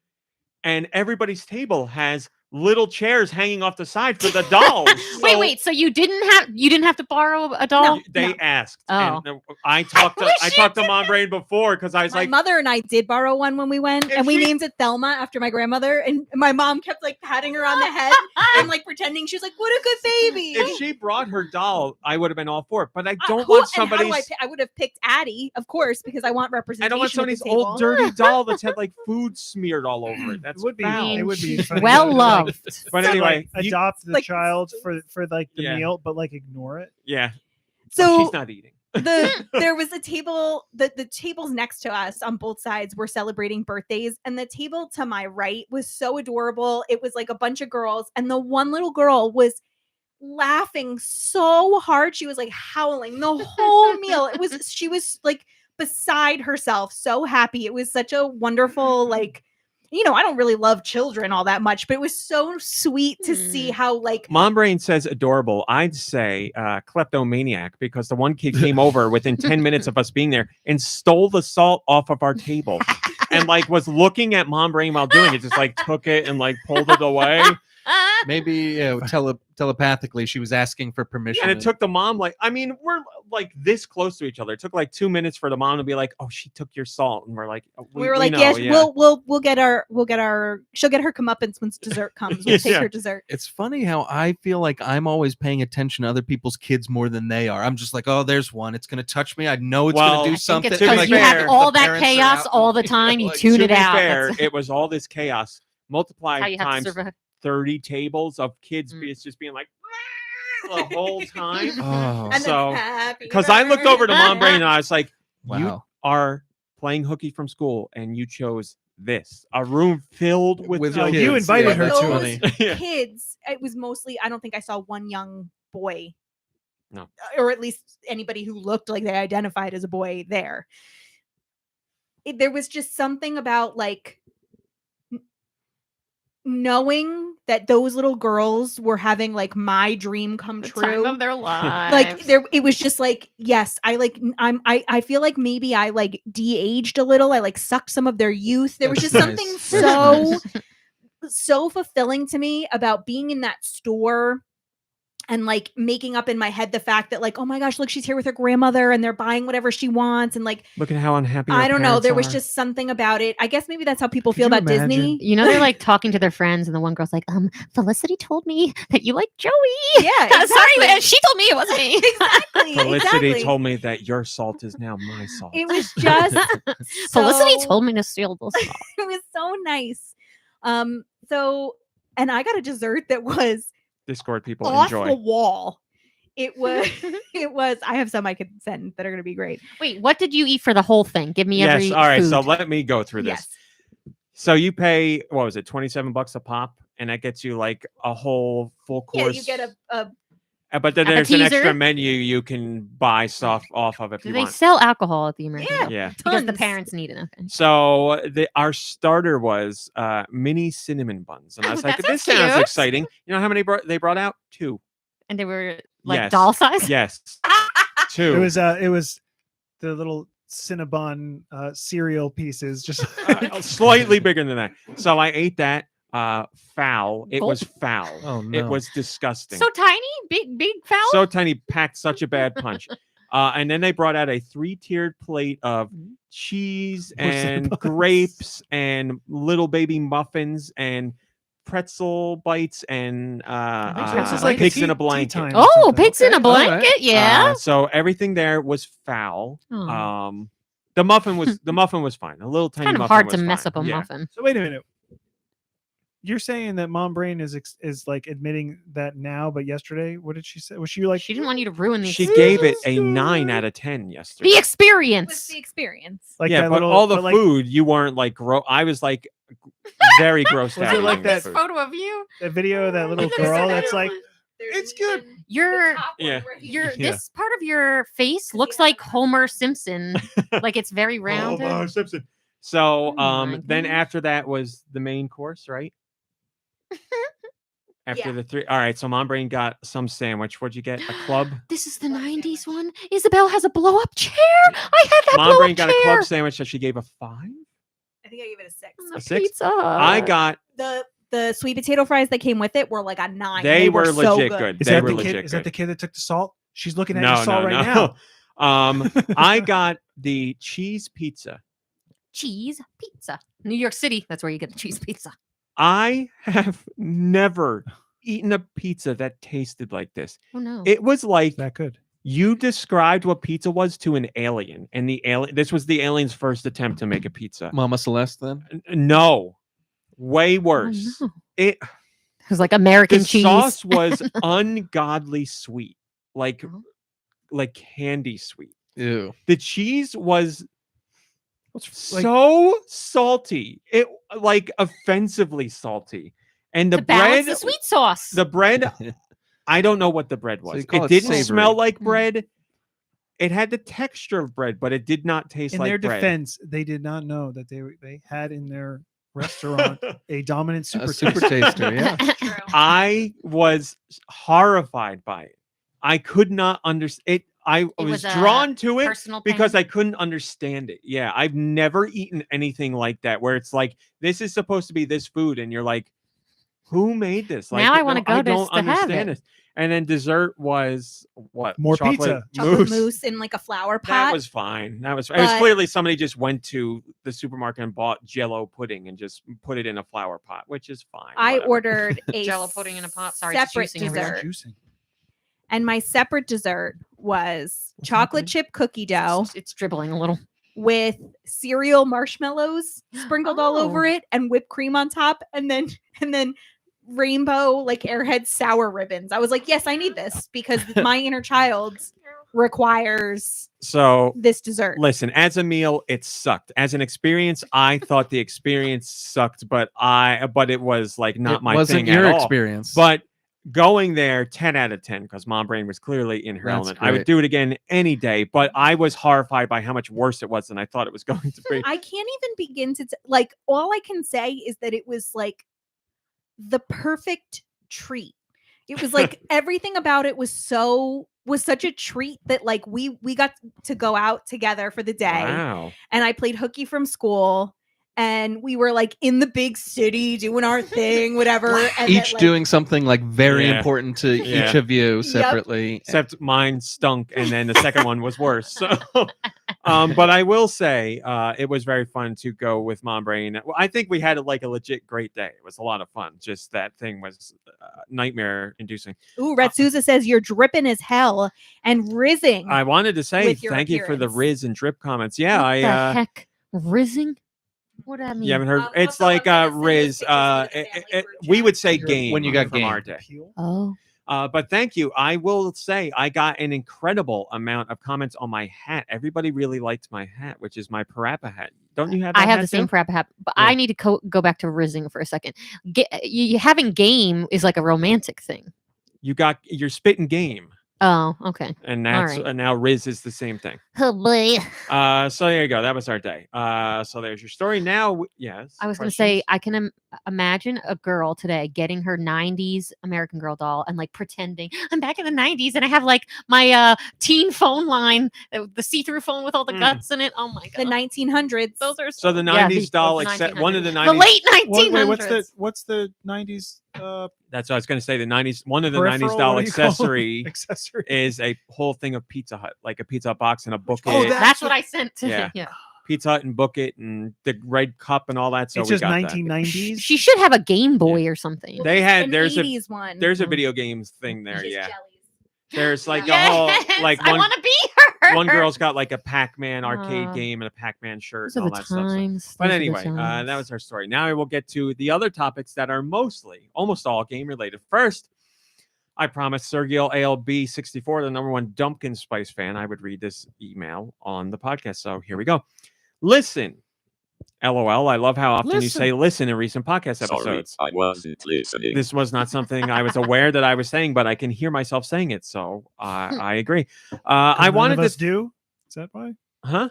and everybody's table has little chairs hanging off the side for the dolls. wait. So you didn't have to borrow a doll? They asked. Oh. And I talked to Well, I she talked to MomBrain before because I was My like, mother and I did borrow one when we went, If and we she- named it Thelma after my grandmother. And my mom kept like patting her on the head and like pretending she was like, "What a good baby." if she brought her doll, I would have been all for it. But I don't Who- want and how do somebody's. I would have picked Addie, of course, because I want representation. I don't want at the somebody's table. old dirty doll that's had like food smeared all over it. That's it would be. foul. It would be funny Well to, like, loved. But to, anyway, like, you- adopt the like- child for like the Yeah. meal, but like ignore it. yeah. So She's not eating. there was a table, the tables next to us on both sides were celebrating birthdays, and the table to my right was so adorable. It was like a bunch of girls, and the one little girl was laughing so hard she was like howling the whole meal. She was like beside herself, so happy. It was such a wonderful like you know, I don't really love children all that much, but it was so sweet to see how like MomBrain says adorable. I'd say kleptomaniac, because the one kid came over within 10 minutes of us being there and stole the salt off of our table and like was looking at MomBrain while doing it, just like took it and like pulled it away. Maybe telepathically she was asking for permission. And it took the mom like, I mean, we're like this close to each other. It took like 2 minutes for the mom to be like, "Oh, she took your salt," and we're like, we were like, know, yes, yeah. we'll get our she'll get her comeuppance once dessert comes. We'll take her dessert. It's funny how I feel like I'm always paying attention to other people's kids more than they are. I'm just like, oh, there's one. It's gonna touch me. I know it's gonna do something. It's because like, you have the all that parents are chaos out. all the time. You Like, tune To it be out. fair, That's it was all this chaos how multiplied you have to times survive. 30 tables of kids it's just being like the whole time. Oh, And So, then happy because I looked over to MomBrain and I was like, "You wow. are playing hooky from school, and you chose this, a room filled with With children." you kids. invited Yeah, her that's to funny. it. Yeah. kids. It was mostly. I don't think I saw one young boy. No. Or at least anybody who looked like they identified as a boy there. There was just something about like knowing that those little girls were having like my dream come The true. time of their lives. Like it was just like, yes, I feel like maybe I like de-aged a little. I like sucked some of their youth. There was That's just nice. something That's so nice. so fulfilling to me about being in that store and like making up in my head the fact that like, oh my gosh, look, she's here with her grandmother and they're buying whatever she wants. And like, Look at how unhappy. I don't know. parents There was are. just something about it. I guess maybe that's how people Could feel you about Disney. imagine? You know, they're like talking to their friends, and the one girl's like, Felicity told me that you like Joey. Yeah, exactly. Sorry, man. She told me it wasn't me. Exactly. Felicity exactly. told me that your salt is now my salt. It was just Felicity so- told me to steal the salt. It was so nice. So, and I got a dessert that was Discord people off enjoy. the wall. It was. I have some I could send that are going to be great. Wait, what did you eat for the whole thing? Give me Yes. every All right. So food. let me go through this. Yes. So you pay, what was it, $27 a pop, and that gets you like a whole full Yeah, course. you get a But then there's an extra appetizer. menu you can buy stuff off of if Do you they want. sell alcohol at the American? Yeah. Girl? Yeah. Because the tons. parents need it. Okay. So our starter was mini cinnamon buns, and I Oh, was like, that "This sounds sounds cute. exciting." You know how many they brought out? 2. And they were like Yes. doll size. Yes, 2. It was the little Cinnabon cereal pieces, just Slightly bigger than that. So I ate that. Foul. It was foul. Oh, It no. was disgusting. So tiny, big foul. So tiny, packed such a bad punch. And then they brought out a 3-tiered plate of cheese More and Cinnabons. grapes and little baby muffins and pretzel bites and pretzels like pigs a in a tea blanket. time or Oh, something. pigs in a Okay, all right. blanket. Yeah. So everything there was foul. Oh. The muffin was fine. A little tiny Kind of muffin hard to was mess fine. up a Yeah. muffin. So wait a minute. You're saying that MomBrain is like admitting that now, but yesterday, what did she say? Was she like? She didn't want you to ruin the She experience. gave it a 9 out of 10 yesterday. The was experience. the experience. like Yeah, that but little, all the but like, food you weren't like I was like very grossed Was out. it like eating that- food. photo of you. that video of that little Look at girl that that's like, It's good. Your Yeah. your Yeah. this part of your face looks the like other Homer Simpson. Like it's very rounded. Oh, Simpson. So Oh my then goodness. after that was the main course, right? After Yeah. the 3. All right, so MomBrain got some sandwich. What'd you get? A club? This is the 90s one. Isabel has a blow up chair. I had that blow MomBrain up got chair. a club sandwich that she gave a 5. I think I gave it a 6. And the A 6? pizza. I got The sweet potato fries that came with it were like a 9. they were so legit good. good. is They that were the legit kid? Is that good. the kid that took the salt? She's looking at No, your salt no, right no. now. I got the cheese pizza. cheese pizza. New York City. That's where you get the cheese pizza. I have never eaten a pizza that tasted like this. Oh no. It was like That good. you described what pizza was to an alien, and this was the alien's first attempt to make a pizza. Mama Celeste then? No, way Oh, worse. no. It It was like American the cheese. sauce was ungodly sweet, like Oh. candy sweet. Ew. The cheese was Like- so salty, it like offensively salty, and the to balance bread, the sweet sauce. the bread. I don't know what the bread So was. you call It it didn't savory. smell like Mm. bread. It had the texture of bread, but it did not taste In like their bread. defense, they did not know that they had in their restaurant a dominant A super super taster. taster. Yeah. True. I was horrified by it. I could not understand it. I was was a drawn to it Personal because pain. I couldn't understand it. Yeah, I've never eaten anything like that where it's like this is supposed to be this food, and you're like, who made this? Like, Now I wanna go I just don't to have understand it. this. And then dessert was what? More Chocolate pizza. Chocolate mousse in like a flower pot. That was fine. It was clearly somebody just went to the supermarket and bought Jello pudding and just put it in a flower pot, which is fine. I whatever. ordered a Jello pudding in a pot. Sorry, it's separate juicing everywhere. dessert, Juicing. and my separate dessert was What's chocolate happening? chip cookie dough It's dribbling a little. with cereal marshmallows sprinkled all over Oh. it and whipped cream on top, and then rainbow like Airhead sour ribbons. I was like, yes, I need this because my inner child requires So this dessert. listen, as a meal, it sucked. As an experience, I thought the experience sucked, but it was like not It my wasn't thing your at all. experience. But going there, 10 out of 10, because MomBrain was clearly in her That's element. I would great. do it again any day, but I was horrified by how much worse it was than I thought it was going to be. I can't even begin to like all I can say is that it was like the perfect treat. It was like everything about it was such a treat that like we got to go out together for the day, Wow. and I played hooky from school, and we were like in the big city doing our thing, whatever. And Each like, doing something like very Yeah. important to Yeah. each of you separately. Except mine stunk, and then the second one was worse. So, but I will say it was very fun to go with MomBrain. I think we had like a legit great day. It was a lot of fun. Just that thing was nightmare inducing. ooh, Red Souza says you're dripping as hell and rizzing. I wanted to say With your thank you for the appearance. Riz and Drip comments. Yeah, What the I heck? Rizzing? What do I mean? you haven't heard. What's It's the one like that sent Riz. us pictures of the family group We chat? would say When game you got from our game. day. Peel? Oh, But thank you. I will say I got an incredible amount of comments on my hat. Everybody really liked my hat, which is my Parappa hat. Don't you have that I have hat the same too? prep hat, but Yeah. I need to go back to rizzing for a second. Having game is like a romantic thing. You're spitting game. Oh, okay. And that's right. and now Riz is the same thing. Oh boy. So there you go. That was our day. So there's your story. Now, yes. I was going to say, questions? I can imagine a girl today getting her 90s American Girl doll and like pretending I'm back in the 90s and I have like my teen phone line, the see-through phone with all the Mm. guts in it. Oh my the god. 1900s. Those are So the yeah, 90s doll, the except one of the 1900s. 90s. The late 1900s. Wait, what's the 90s That's what I was going to say. The 90s. One of the peripheral? 90s doll What do you call it? accessory accessory? is a whole thing of Pizza Hut, like a Pizza Hut box and a booklet. Oh, That's what I sent to Yeah. yeah. Pizza Hut and Book It and the red cup and all that. So It's we just got that. 1990s. She should have a Game Boy or something. They had An there's a 80s one. there's a video games thing there. Just Yeah, jellies. there's like Yes, a whole like I one want to be her. one girl's got like a Pac-Man arcade Aw. game and a Pac-Man shirt Those and are all the that stuff. So- times. But Those are the anyway, that times. was our story. Now I will get to the other topics that are mostly, almost all game related. First, I promised Sergio ALB64, the number one Dumpkin Spice fan, I would read this email on the podcast. So here we go. Listen, LOL. I love how often you say listen in recent podcast Sorry, episodes. I wasn't listening. This was not something I was aware that I was saying, but I can hear myself saying it. So I agree. I None wanted of us to, do. Is that why? huh?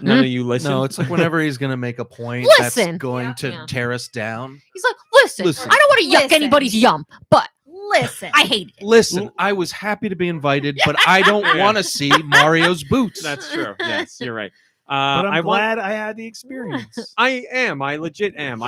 None of you listen. No, it's like whenever he's going to make a point Listen. that's going Yeah. to Yeah. tear us down. He's like, listen, Listen. I don't want to yuck Listen. anybody's yum, but Listen. I hate it. Listen, I was happy to be invited, but I don't Yeah. want to see Mario's boots. That's true. Yes, you're right. But I'm I want. glad I had the experience. I am. I legit am.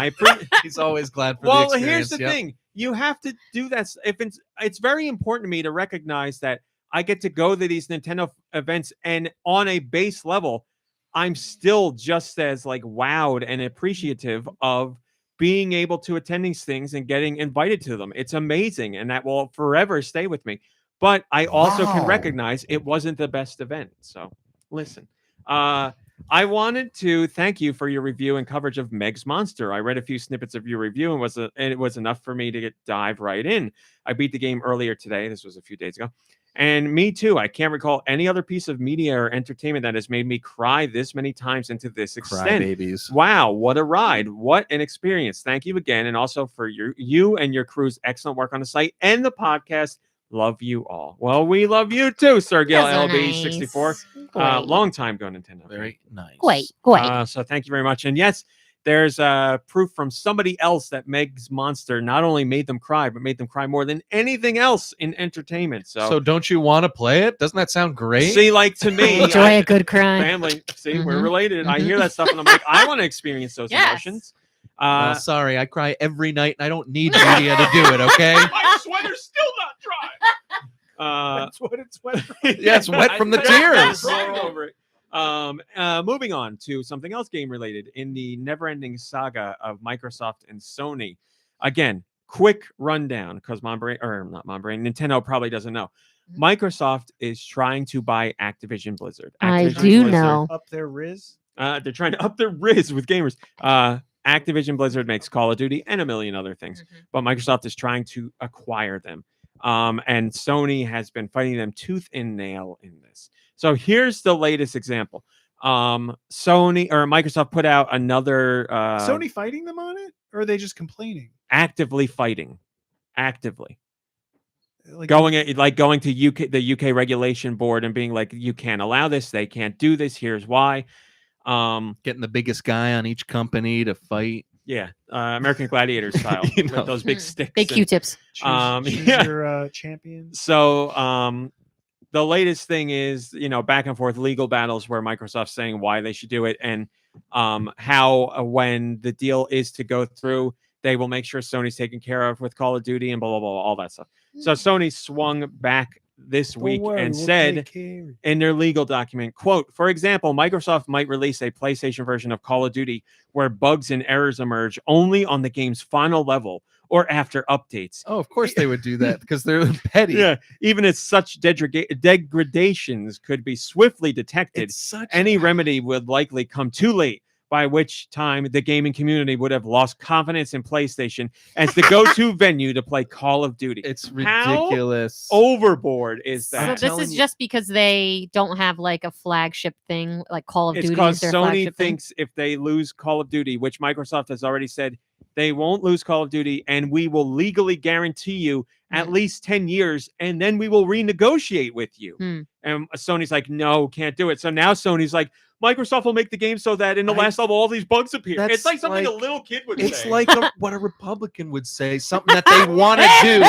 He's always glad for Well, the here's experience. the yep. thing. You have to do that. If it's very important to me to recognize that I get to go to these Nintendo events, and on a base level, I'm still just as like wowed and appreciative of being able to attend these things and getting invited to them. It's amazing, and that will forever stay with me. But I also can Wow. recognize it wasn't the best event. So listen. I wanted to thank you for your review and coverage of Meg's Monster. I read a few snippets of your review and it was enough for me to dive right in. I beat the game earlier today. This was a few days ago. And me too. I can't recall any other piece of media or entertainment that has made me cry this many times and to this Cry extent. babies. Wow, what a ride. What an experience. Thank you again. And also for you and your crew's excellent work on the site and the podcast. Love you all. Well, we love you too, Sergio Those are LB64. nice. Great. Long time ago, Nintendo. Very nice. Great. So thank you very much. And yes, There's proof from somebody else that Meg's monster not only made them cry, but made them cry more than anything else in entertainment. So don't you want to play it? Doesn't that sound great? See, like to me, Enjoy a good cry. family. See, we're Mhm. related. I hear Mhm. that stuff, and I'm like, I want to experience those Yes. emotions. Well, sorry, I cry every night, and I don't need media to do it. Okay? My sweater's still not dry. That's what it's wet. Yeah, it's wet from the tears. Over it. Moving on to something else game related in the never-ending saga of Microsoft and Sony. Again, quick rundown because Nintendo probably doesn't know. Microsoft is trying to buy Activision Blizzard. I Activision do Blizzard, know. Up their Riz. they're trying to up their riz with gamers. Activision Blizzard makes Call of Duty and a million other things, but Microsoft is trying to acquire them. And Sony has been fighting them tooth and nail in this. So here's the latest example. Microsoft put out another Sony fighting them on it, or are they just complaining? actively fighting. Actively. Like Going to the UK regulation board and being like, you can't allow this, they can't do this, here's why. Getting the biggest guy on each company to fight. Yeah, American Gladiator style You with know. those big sticks. Big and- Q-tips. choose yeah. your champions. So the latest thing is, back and forth legal battles where Microsoft's saying why they should do it, and how when the deal is to go through, they will make sure Sony's taken care of with Call of Duty and blah, blah, blah, all that stuff. So Sony swung back this week and said in their legal document, quote, for example, Microsoft might release a PlayStation version of Call of Duty where bugs and errors emerge only on the game's final level or after updates. Oh, of course they would do that because they're petty. Yeah, even if such degradations could be swiftly detected, It's such any remedy would likely come too late, by which time the gaming community would have lost confidence in PlayStation as the go-to venue to play Call of Duty. It's How ridiculous. overboard is So that? this is just because they don't have like a flagship thing, like Call of It's Duty because is their Sony flagship thing. thinks if they lose Call of Duty, which Microsoft has already said they won't lose Call of Duty, and we will legally guarantee you at least 10 years, and then we will renegotiate with you. And Sony's like, no, can't do it. So now Sony's like, Microsoft will make the game so that in the last level, all these bugs appear. That's It's like something a like- little kid would It's say. like what a Republican would say, something that they want to do,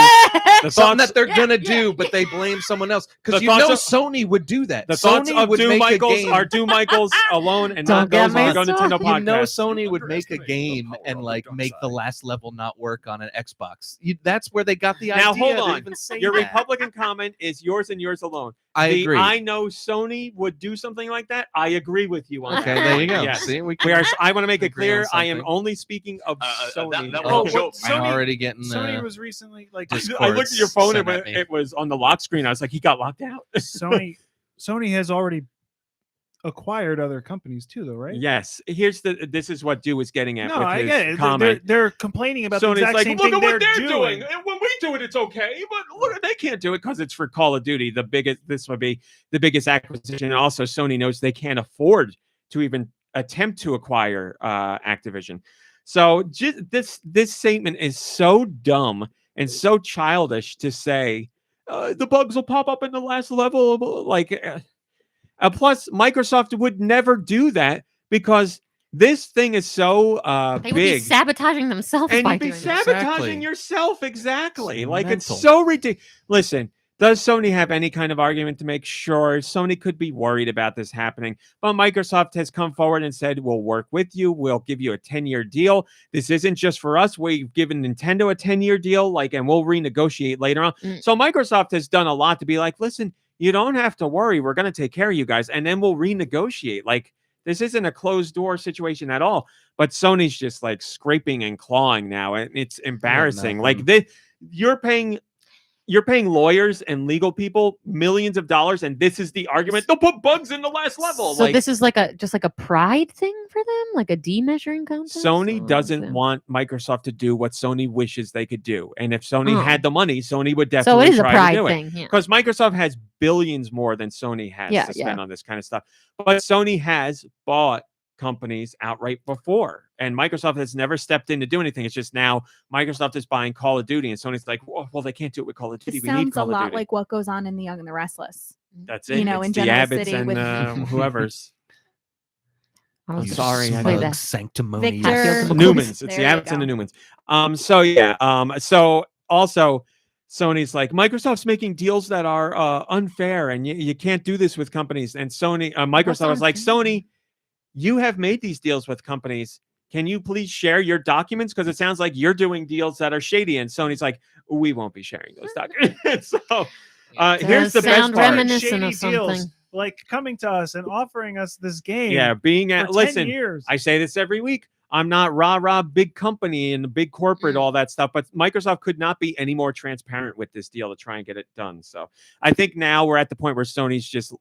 the something thoughts, that they're gonna do, but they blame someone else. Because The you know thoughts Sony would do that. the thoughts Sony of would Deux make a Michaels game. are Deux Michaels alone and Don't not get those on the me GoNintendo podcast. You know Sony would make a game and like make the last level not work on an Xbox. That's where they got the Now, idea. hold to on. even say Your that. Republican comment is yours and yours alone. I agree. I know Sony would do something like that. I agree with you on Okay, that. there you go. Yes. See, we We are, I want to make it agree on clear. I am something. only speaking of Sony. that Oh, was a joke. I'm already getting. Sony was recently like I looked at your phone and sent at me. it was on the lock screen. I was like, he got locked out. Sony has already acquired other companies too, though, right? Yes. This is what Deux is getting at No, with I his get it. comment. They're complaining about the Sony's exact like, same look thing at what they're they're doing. And when we do it, it's okay. But look, they can't do it because it's for Call of Duty. This would be the biggest acquisition. And also, Sony knows they can't afford to even attempt to acquire Activision. So this statement is so dumb and so childish to say the bugs will pop up in the last level. Plus, Microsoft would never do that because this thing is so They would be big. sabotaging themselves And by you'd be doing that. sabotaging Exactly. yourself. Exactly. It's Like, it's mental. so ridiculous. Listen, does Sony have any kind of argument to make? Sure, Sony could be worried about this happening, but Microsoft has come forward and said, we'll work with you. We'll give you a 10-year deal. This isn't just for us. We've given Nintendo a 10-year deal, and we'll renegotiate later on. So Microsoft has done a lot to be like, listen, you don't have to worry. We're going to take care of you guys, and then we'll renegotiate. This isn't a closed door situation at all. But Sony's just scraping and clawing now, and it's embarrassing. nothing. You're paying lawyers and legal people millions of dollars, and this is the argument. They'll put bugs in the last level. So this is just like a pride thing for them, like a demeasuring contest. Sony Or doesn't is it- want Microsoft to do what Sony wishes they could do, and if Sony Oh. had the money, Sony would So definitely it is a try to pride do it. thing. Yeah. Because Microsoft has billions more than Sony has Yeah, to spend on this kind of stuff. But Sony has bought companies outright before, and Microsoft has never stepped in to do anything. It's just now Microsoft is buying Call of Duty, and Sony's like, well, they can't do it with Call of Duty. It We need sounds a Call of lot Duty. like what goes on in The Young and the Restless. That's it. know, It's in the General Abbotts City and with- whoever's. I I'm was sorry, I play know. that. Sanctimonious. Victor. Newmans. It's There the you Abbots and go. the Newmans. So yeah. So also Sony's like, Microsoft's making deals that are unfair, and you can't do this with companies. And Microsoft was like, unfair? Sony, you have made these deals with companies. Can you please share your documents? Because it sounds like you're doing deals that are shady. And Sony's like, we won't be sharing those documents. So here's the Does best sound part. reminiscent Shady of something. deals, like coming to us and offering us this game. Yeah, being for at 10 listen, years. I say this every week. I'm not rah big company and the big corporate, all that stuff. But Microsoft could not be any more transparent with this deal to try and get it done. So I think now we're at the point where Sony's just,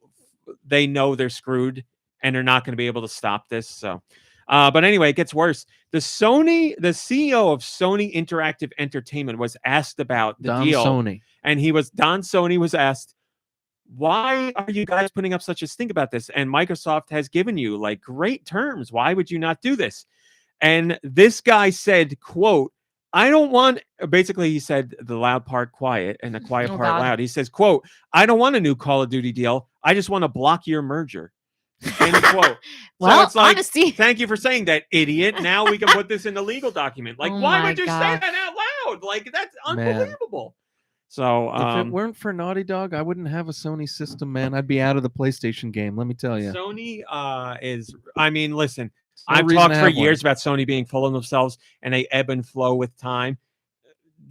they know they're screwed and they're not going to be able to stop this. So, but anyway, it gets worse. The CEO of Sony Interactive Entertainment was asked about the Don deal. Sony. And Don Sony was asked, why are you guys putting up such a stink about this? And Microsoft has given you like great terms. Why would you not do this? And this guy said, quote, I don't want, basically he said the loud part quiet and the quiet Oh, part God. loud. He says, quote, I don't want a new Call of Duty deal. I just want to block your merger. End quote. Well, so it's like, honesty. thank you for saying that, idiot. Now we can put this in the legal document. Like, Oh why my would you say gosh. that out loud? Like, that's Man. unbelievable. So If it weren't for Naughty Dog, I wouldn't have a Sony system, man. I'd be out of the PlayStation game. Let me tell you. Sony is, I mean, listen, No I've reason talked to for have one. years about Sony being full of themselves and they ebb and flow with time.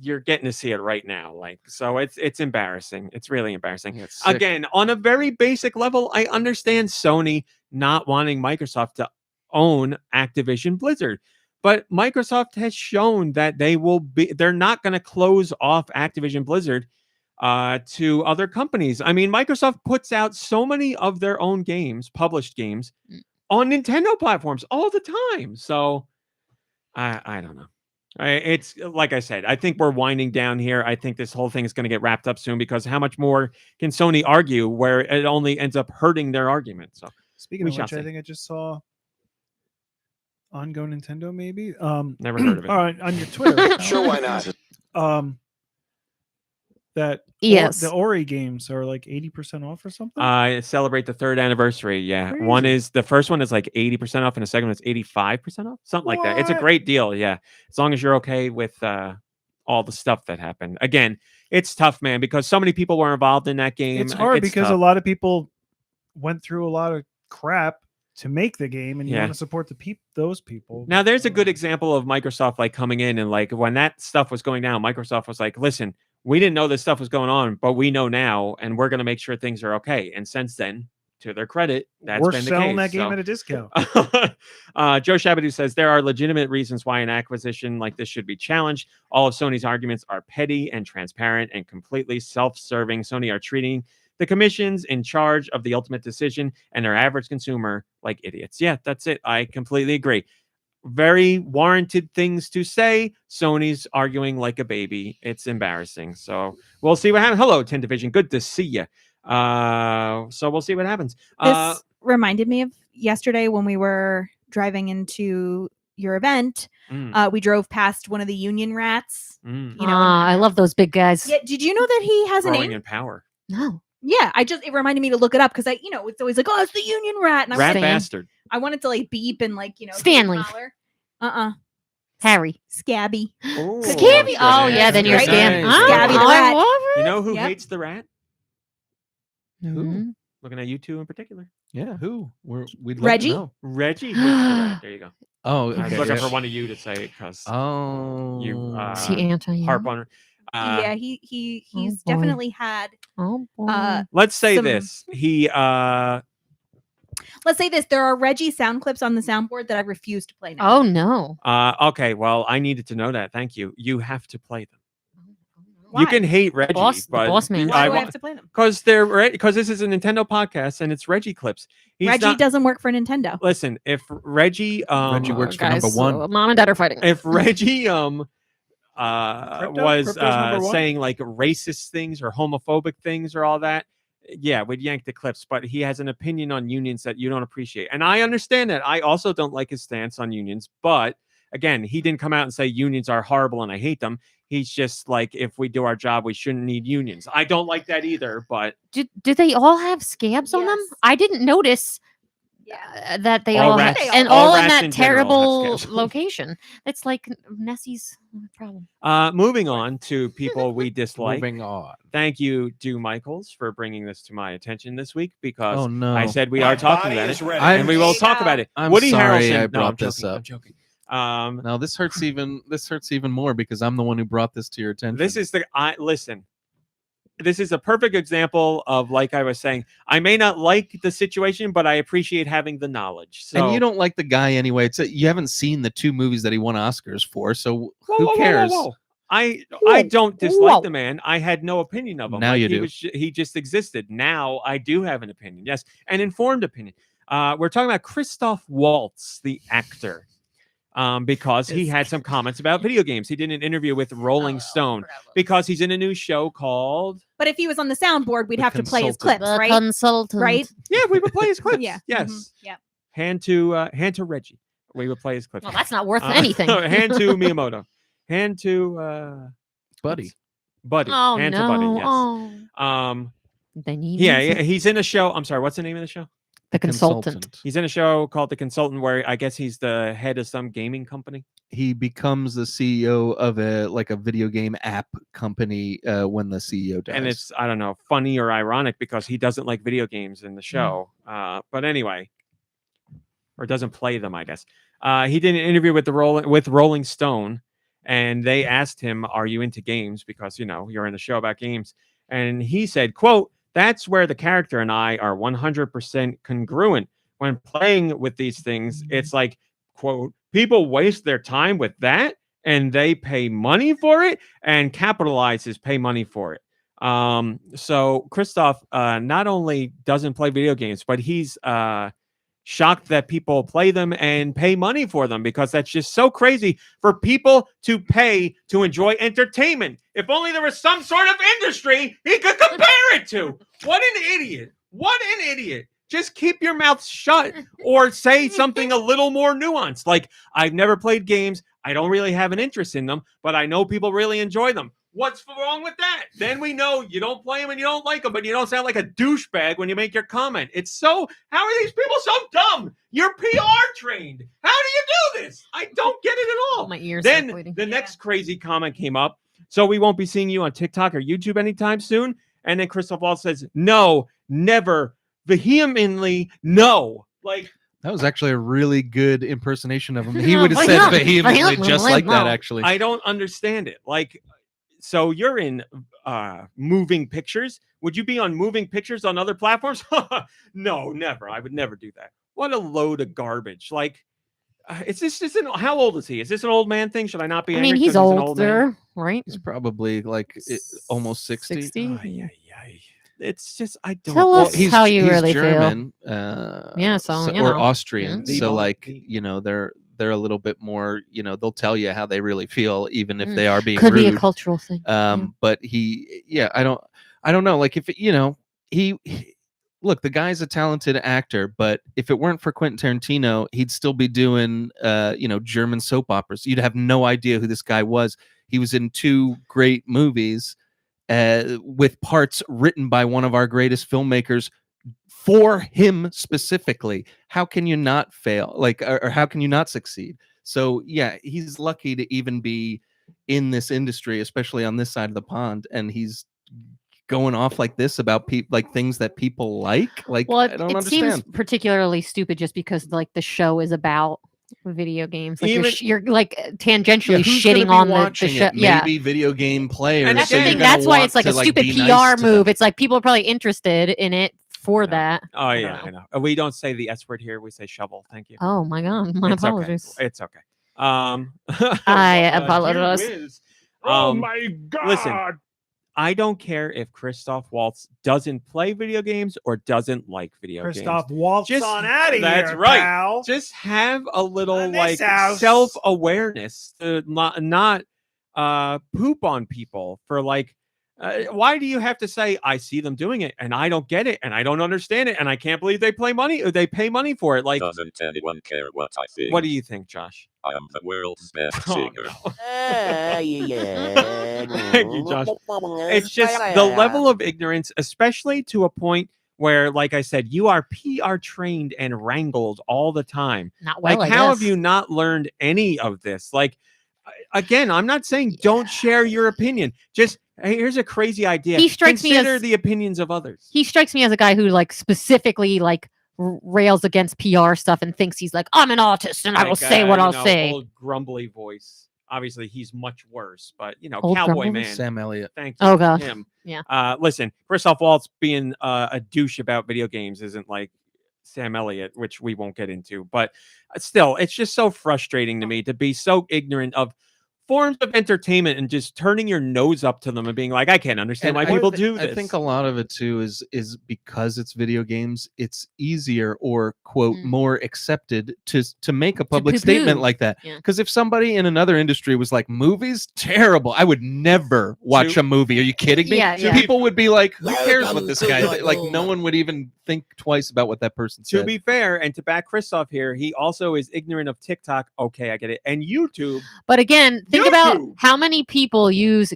You're getting to see it right now. Like, so it's embarrassing. It's really embarrassing. Yeah, it's sick. Again, on a very basic level, I understand Sony not wanting Microsoft to own Activision Blizzard. But Microsoft has shown that they're not going to close off Activision Blizzard to other companies. I mean, Microsoft puts out so many of their own games, published games, on Nintendo platforms all the time. So I don't know. It's like I said, I think we're winding down here. I think this whole thing is going to get wrapped up soon because how much more can Sony argue where it only ends up hurting their argument? So Speaking we of shall which, I see. think I just saw on GoNintendo maybe. Never heard of it. All right, on your Twitter. Sure, why not? That Yes. the Ori games are like 80% off or something. Celebrate the 3rd anniversary. Yeah. Crazy. The first one is like 80% off and the second one is 85% off. Something like that. It's a What? great deal. Yeah. As long as you're okay with all the stuff that happened. Again, it's tough, man, because so many people were involved in that game. It's hard because tough. a lot of people went through a lot of crap to make the game, and you Yeah. want to support those people. Now, there's a good example of Microsoft like coming in and like when that stuff was going down, Microsoft was like, listen, we didn't know this stuff was going on, but we know now, and we're going to make sure things are okay. And since then, to their credit, that's We're been the selling case. that game So- at a discount. Joe Shabadoo says there are legitimate reasons why an acquisition like this should be challenged. All of Sony's arguments are petty and transparent and completely self-serving. Sony are treating the commissions in charge of the ultimate decision and their average consumer like idiots. Yeah, that's it. I completely agree. Very warranted things to say. Sony's arguing like a baby. It's embarrassing. So we'll see what happens. Hello, 10 Division. Good to see you. So we'll see what happens. This reminded me of yesterday when we were driving into your event. We drove past one of the union rats. You know, I love those big guys. Yeah, did you know that he has a growing name? in power. No. Yeah, it reminded me to look it up because it's always like, oh, it's the union rat, and Rat Stan. bastard. I wanted to like beep and like Stanley. Harry. Scabby. Oh, Scabby. Oh, nice. yeah, then you're Right? Stan. Nice. Scabby the I rat. love You it. know who Yep. hates the rat? Mhm. Looking at you two in particular. Yeah, who? We'd love to Reggie? know. Reggie hates the rat. There you go. Oh, I was okay. looking yeah. for one of you to say it because Oh, you Is he anti? harp on. Yeah, he's boy. definitely had. Oh, boy. Let's say some- this. Let's say this: there are Reggie sound clips on the soundboard that I refuse to play now. Oh, no. Okay, well, I needed to know that. Thank you. You have to play them. Why? You can hate Reggie, boss- the but boss man. Why do I have to play them? because this is a Nintendo podcast and it's Reggie clips. Reggie doesn't work for Nintendo. Listen, if Reggie Reggie works for Guys, number one. Mom and Dad are fighting. if Reggie Crypto's number one? saying like racist things or homophobic things or all that, yeah, we'd yank the clips. But he has an opinion on unions that you don't appreciate, and I understand that. I also don't like his stance on unions, but again, he didn't come out and say unions are horrible and I hate them. He's just like, if we do our job, we shouldn't need unions. I don't like that either, but Do they all have scabs on them? Yes. I didn't notice. that they All all rats- and all all in rats that in general have terrible scales. location. It's like Nessie's problem. Moving on to people we dislike. Moving on. Thank you, Do Michaels, for bringing this to my attention this week because Oh no! I said we are talking about it, I'm- and we will talk about it. I'm Woody sorry Harrelson. I No, brought I'm this joking, up. I'm joking. No, this hurts even more because I'm the one who brought this to your attention. This is listen. This is a perfect example of, like I was saying, I may not like the situation, but I appreciate having the knowledge. So, and you don't like the guy anyway. You haven't seen the 2 movies that he won Oscars for, so who cares? I don't dislike the man. I had no opinion of him. Now you he do. He just existed. Now I do have an opinion. Yes, an informed opinion. We're talking about Christoph Waltz, the actor. Because he had some comments about video games. He did an interview with Rolling Stone because he's in a new show called. But if he was on the soundboard, we'd The have to play his Consultant. clips, The right? consultant. Right? Yeah, we would play his clips. Yeah. Yes. Mhm. Yeah. Hand to Reggie. We would play his clips. Well, that's not worth anything. Hand to Miyamoto. Hand to Buddy. Buddy. Oh Hand no! to Buddy. Yes. Oh. They need Yeah, music. he's in a show. I'm sorry. What's the name of the show? The consultant. He's in a show called The Consultant, where I guess he's the head of some gaming company. He becomes the CEO of a video game app company when the CEO dies. And it's, I don't know, funny or ironic because he doesn't like video games in the show. But anyway, or doesn't play them, I guess. He did an interview with Rolling Stone, and they asked him, "Are you into games?" Because you're in a show about games, and he said, "Quote, that's where the character and I are 100% congruent. When playing with these things, it's like, quote, people waste their time with that and they pay money for it, and capitalizes pay money for it." So Christoph not only doesn't play video games, but he's shocked that people play them and pay money for them, because that's just so crazy for people to pay to enjoy entertainment. If only there was some sort of industry he could compare it to. What an idiot. What an idiot. Just keep your mouth shut or say something a little more nuanced. Like, I've never played games. I don't really have an interest in them, but I know people really enjoy them. What's wrong with that? Then we know you don't play them and you don't like them, but you don't sound like a douchebag when you make your comment. It's so, how are these people so dumb? You're PR trained. How do you do this? I don't get it at all. My ears. Then the next crazy comment came up. So we won't be seeing you on TikTok or YouTube anytime soon. And then Christoph Waltz says, no, never, vehemently, no. Like, that was actually a really good impersonation of him. He would have said vehemently just like that, actually. I don't understand it. Like, so you're in moving pictures. Would you be on moving pictures on other platforms? No, never. I would never do that. What a load of garbage. Like, how old is he? Is this an old man thing? Should I not be angry? He's 'cause an old man? older, right? He's probably like almost 60. 60? It's just, I don't. Tell us He's, how you he's really German, Yeah, so, you or know. Austrian. Yeah. So like, they're a little bit more, they'll tell you how they really feel, even if they are being Could rude. be a cultural thing. But I don't know. Like, if he look, the guy's a talented actor, but if it weren't for Quentin Tarantino, he'd still be doing German soap operas. You'd have no idea who this guy was. He was in 2 great movies with parts written by one of our greatest filmmakers for him specifically. How can you not fail? Like, or how can you not succeed? So yeah, he's lucky to even be in this industry, especially on this side of the pond, and he's going off like this about like things that people like. Well, I it don't understand. seems particularly stupid just because like the show is about video games. Like Even- you're like tangentially who's gonna shitting be on the watching show. it? Yeah. Maybe video game players. And That's so the you're thing. gonna That's why want it's like a to, stupid be PR nice to them. move. It's like people are probably interested in it for that. Oh, I yeah, don't know. I know. We don't say the S word here. We say shovel. Thank you. Oh my god, my It's apologies. Okay. It's okay. I apologize. My God. Listen, I don't care if Christoph Waltz doesn't play video games or doesn't like video Christoph games. Waltz Just- on out of that's here, right. pal. Just have a little On this like house. self-awareness to not poop on people for like. Why do you have to say I see them doing it and I don't get it and I don't understand it and I can't believe they pay money for it? Like, Doesn't anyone care what I think? what do you think, Josh? I am the world's best Oh, singer. no. Thank you, Josh. It's just the level of ignorance, especially to a point where, like I said, you are PR trained and wrangled all the time. Not well, Like, I how guess. have you not learned any of this? Like, again, I'm not saying don't share your opinion. Just hey, here's a crazy idea. He strikes me Consider as- the opinions of others. He strikes me as a guy who like specifically like rails against PR stuff and thinks he's like, I'm an artist and I will Like, say what you I'll know, say. Old grumbly voice. Obviously, he's much worse, but Old cowboy grumbly? man. Sam Elliott. Thank you. Oh, gosh. Him. Yeah. Listen, Christoph Waltz being a douche about video games isn't like Sam Elliott, which we won't get into. But still, it's just so frustrating to me to be so ignorant of forms of entertainment and just turning your nose up to them and being like, I can't understand why people do this. I think a lot of it too is because it's video games. It's easier or quote more accepted to make a public statement poo-poo. like that. Yeah. Because if somebody in another industry was like, movies terrible, I would never watch a movie. Are you kidding me? Yeah, yeah. People would be like, who cares what this guy? Like no one would even think twice about what that person To said. be fair, and to back Christoph here, he also is ignorant of TikTok. Okay, I get it. And YouTube. But again, think about YouTube. how many people use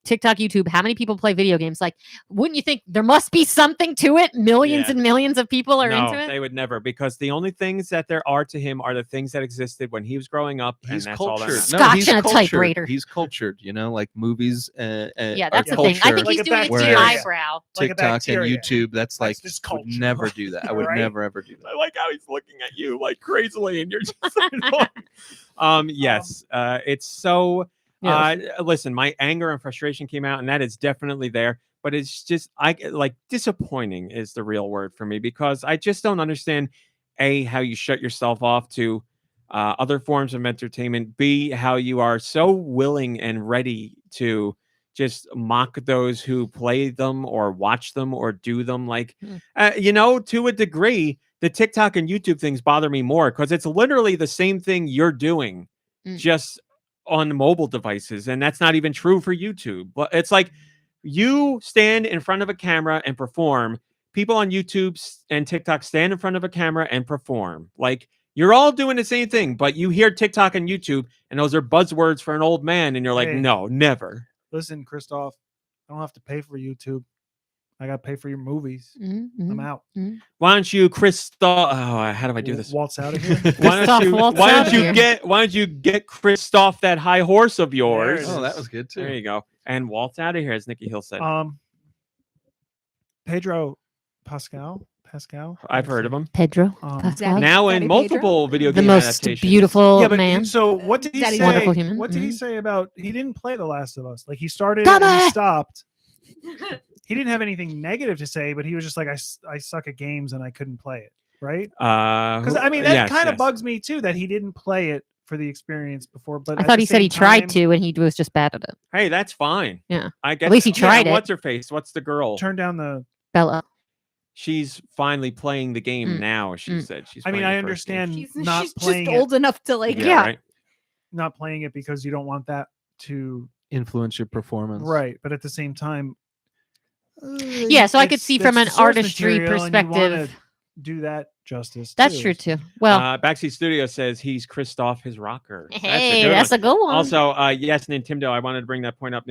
TikTok, YouTube, how many people play video games. Like, wouldn't you think there must be something to it? Millions Yeah. and millions of people are No, into it. they would never, because the only things that there are to him are the things that existed when he was growing up. He's and that's all that cultured. matters. Scotch he's and a cultured. typewriter. He's cultured, like movies. Yeah, are that's the thing. I culture. think Like he's a doing it to bacteria. eyebrow. Like a TikTok and bacteria. YouTube. That's like just would culture. never do that. I would Right? never ever do that. I like how he's looking at you like crazily, and you're just yes, it's so. Listen, my anger and frustration came out, and that is definitely there. But it's just disappointing is the real word for me, because I just don't understand how you shut yourself off to other forms of entertainment. B, how you are so willing and ready to just mock those who play them or watch them or do them. Like, to a degree, the TikTok and YouTube things bother me more because it's literally the same thing you're doing, just on mobile devices. And that's not even true for YouTube. But it's like you stand in front of a camera and perform. People on YouTube and TikTok stand in front of a camera and perform. Like, you're all doing the same thing, but you hear TikTok and YouTube, and those are buzzwords for an old man, and you're like, Hey. no, never. Listen, Christoph, I don't have to pay for YouTube. I got to pay for your movies. I'm out. Why don't you, Christoph? Oh, how do I do this? Waltz out of here. Why Christoph, don't waltz you? Why out don't you here. get? Why don't you get Christoph that high horse of yours? There it Oh, that is. was good too. There you go. And waltz out of here, as Nicky Hill said. Pedro Pascal. I've heard of him. Pedro Um, Pascal. Now in Daddy multiple video the game most adaptations. beautiful Yeah, but man. so what did he Daddy say? Wonderful human. What did he Mhm. say about he didn't play The Last of Us? Like he started and Dummy! he stopped. He didn't have anything negative to say, but he was just like, I suck at games and I couldn't play it. Right? Because I mean, that kind of bugs me too that he didn't play it for the experience before. But I at thought the he said he same tried time, to and he was just bad at it. Hey, that's fine. Yeah. I get. At least he that. tried it. What's her face? What's the girl? turn down the. Bella. She's finally playing the game Mm. now. She Mm. said she's. I mean, playing I the first game. understand She's not just playing it, old enough to like, Yeah. Right? not playing it because you don't want that to Influence your performance. right, but at the same time. Yeah, so I could see from that's an source artistry material and you wanna perspective. do that justice. That's too. true too. Well, Backseat Studio says he's Christoph his rocker. hey, that's a good one. Also, yes, Nintendo. I wanted to bring that point up.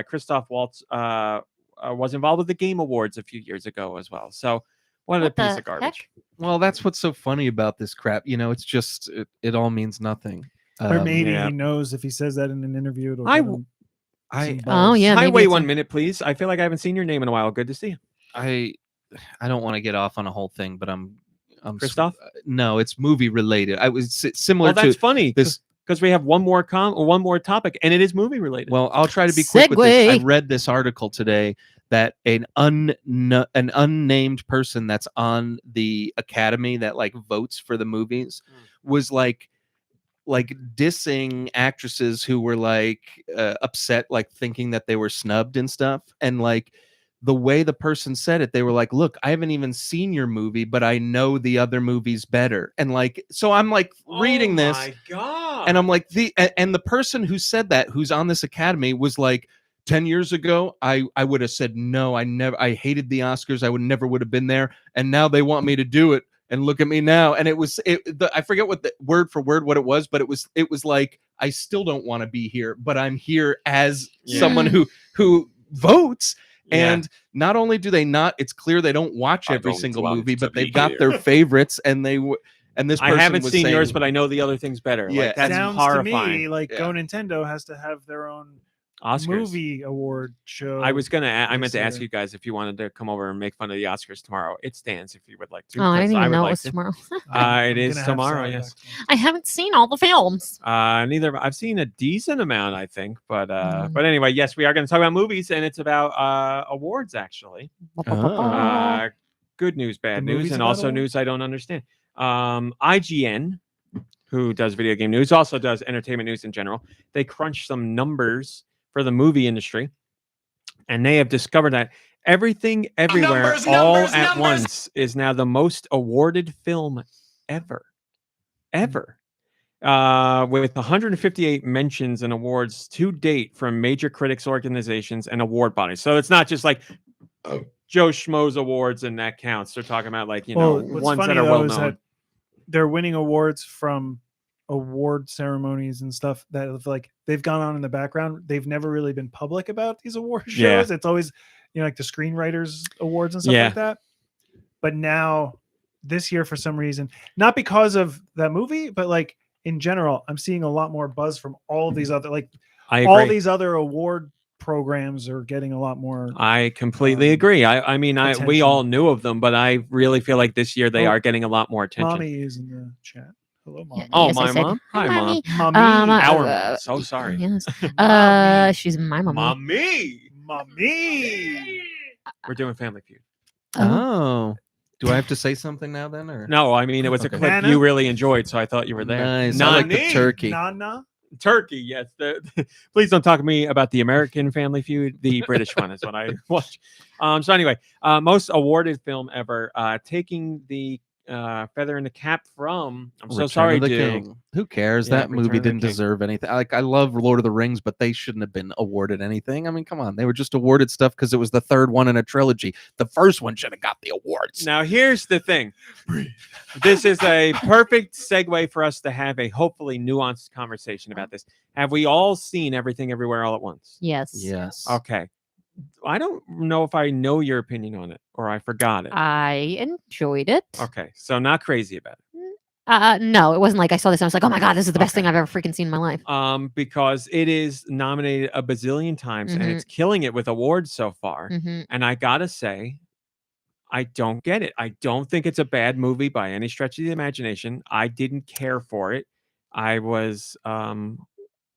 Christoph Waltz was involved with the Game Awards a few years ago as well. So, what a What piece the of garbage. Well, that's what's so funny about this crap. It's just it all means nothing. Or maybe yeah. he knows if he says that in an interview, it'll I give w- him I some Oh, buzz. yeah. maybe Highway it's 1 a- minute, please. I feel like I haven't seen your name in a while. Good to see you. I don't want to get off on a whole thing, but I'm Christoph? No, it's movie related. I was similar Well, that's to funny this. because we have one more topic, and it is movie related. Well, I'll try to be quick with this. I Segue. read this article today that an unnamed person that's on the Academy that like votes for the movies was like dissing actresses who were like upset, like thinking that they were snubbed and stuff. And like the way the person said it, they were like, look, I haven't even seen your movie, but I know the other movies better. And like, so I'm like reading this my God. and I'm like, the person who said that, who's on this Academy, was like, 10 years ago, I would have said no. I hated the Oscars. I would have been there. And now they want me to do it. And look at me now. And I forget what the word for word what it was, but it was like, I still don't want to be here, but I'm here as someone who votes. And not only do they not, it's clear they don't watch every single movie, but they've got their favorites, and this person I haven't was seen saying, yours, but I know the other thing's better. Yeah, like, that's sounds horrifying. to me like GoNintendo has to have their own Oscars movie award show. I meant to ask year. you guys if you wanted to come over and make fun of the Oscars tomorrow. It stands if you would like to. Oh, I didn't even know it like was tomorrow. It is tomorrow. Yes. I haven't seen all the films. Neither. I've seen a decent amount, I think. But anyway, yes, we are going to talk about movies, and it's about awards actually. Good news, bad news, and also news I don't understand. IGN, who does video game news, also does entertainment news in general. They crunch some numbers for the movie industry, and they have discovered that Everything Everywhere All at Once is now the most awarded film ever. With 158 mentions and awards to date from major critics organizations and award bodies. So it's not just like Joe Schmo's awards and that counts. They're talking about like, ones that are well known. They're winning awards from award ceremonies and stuff that have, like, they've gone on in the background. They've never really been public about these award shows. It's always like the screenwriters awards and stuff like that. But now this year, for some reason, not because of that movie, but like in general, I'm seeing a lot more buzz from all of these other, like all these other award programs are getting a lot more. I completely agree. I mean, we all knew of them, but I really feel like this year they are getting a my attention. Mommy is in the chat. Hello, Mom. Oh, yes, my mom. Hi, Mommy. Mom. Our mom. So sorry. Yes. She's my mommy. Mommy. We're doing Family Feud. Oh. Do I have to say something now then? Or no, I mean, it was a clip Nana? you really enjoyed, so I thought you were there. Nice. I like the turkey. Nana? Turkey, yes. Please don't talk to me about the American Family Feud. The British one is what I watch. So anyway, most awarded film ever, taking the feather in the cap from Return of the King. Who cares? That movie didn't deserve anything. Like, I love Lord of the Rings, but they shouldn't have been awarded anything. I mean, come on. They were just awarded stuff because it was the third one in a trilogy. The first one should have got the awards. Now, here's the thing. This is a perfect segue for us to have a hopefully nuanced conversation about this. Have we all seen Everything Everywhere All at Once? Yes. Yes. Okay. I don't know if I know your opinion on it or I forgot it. I enjoyed it. Okay. So not crazy about it. No, it wasn't like I saw this and I was like, oh my God, this is the best thing I've ever freaking seen in my life. Because it is nominated a bazillion times and it's killing it with awards so far. And I gotta say, I don't get it. I don't think it's a bad movie by any stretch of the imagination. I didn't care for it. I was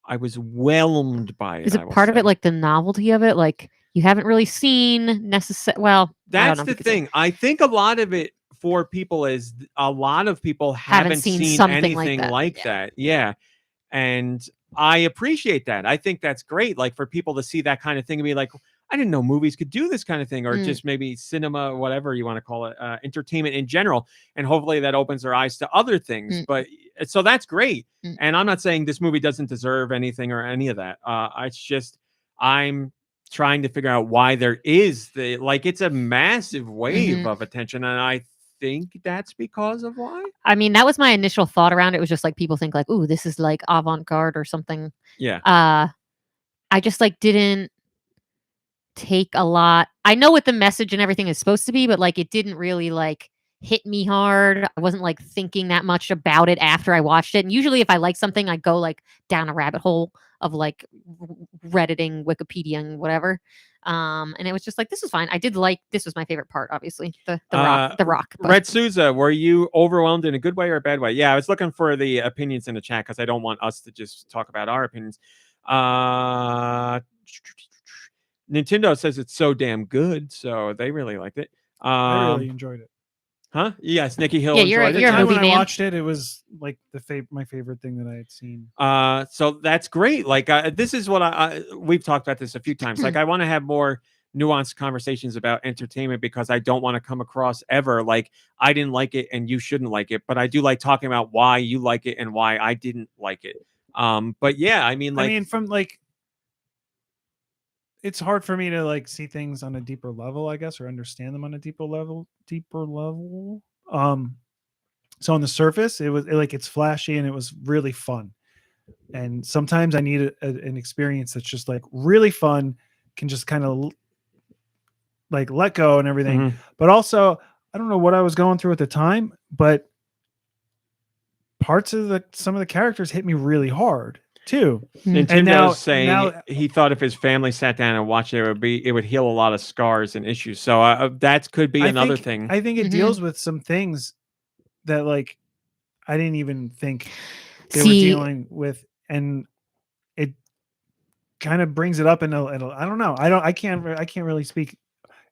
whelmed by it. Is it part of it, like the novelty of it? Like, you haven't really seen necessarily. Well, that's the thing. I think a lot of it for people is a lot of people haven't seen anything like that. Yeah. And I appreciate that. I think that's great. Like, for people to see that kind of thing and be like, I didn't know movies could do this kind of thing, or just maybe cinema, whatever you want to call it, entertainment in general. And hopefully that opens their eyes to other things. But so that's great. And I'm not saying this movie doesn't deserve anything or any of that. It's just, I'm trying to figure out why there is it's a massive wave of attention. And I think that's because of why. I mean, that was my initial thought around it. Was just like, people think like, ooh, this is like avant-garde or something. Yeah. I just like didn't take a lot. I know what the message and everything is supposed to be, but like, it didn't really like hit me hard. I wasn't like thinking that much about it after I watched it. And usually if I like something, I go like down a rabbit hole of like Redditing, Wikipedia and whatever. And it was just like, this is fine. I did like, this was my favorite part, obviously. The rock. But. Red Souza, were you overwhelmed in a good way or a bad way? Yeah, I was looking for the opinions in the chat because I don't want us to just talk about our opinions. Nintendo says it's so damn good, so they really liked it. I really enjoyed it. Huh? Yes, Nicky Hill. Yeah, you're a movie when man. I watched it, it was like my favorite thing that I had seen. So that's great. Like, this is what we've talked about this a few times. Like, I want to have more nuanced conversations about entertainment because I don't want to come across ever like I didn't like it and you shouldn't like it. But I do like talking about why you like it and why I didn't like it. But yeah, I mean, from like, it's hard for me to like see things on a deeper level, I guess, or understand them on a deeper level. So on the surface, it was like, it's flashy and it was really fun. And sometimes I need an experience that's just like really fun, can just kind of like let go and everything. Mhm. But also, I don't know what I was going through at the time, but parts of some of the characters hit me really hard too. And And Nintendo's saying he thought if his family sat down and watched it, it would heal a lot of scars and issues. So that could be another thing. I think it deals with some things that like I didn't even think they were dealing with, and it kind of brings it up in a I don't know. I can't really speak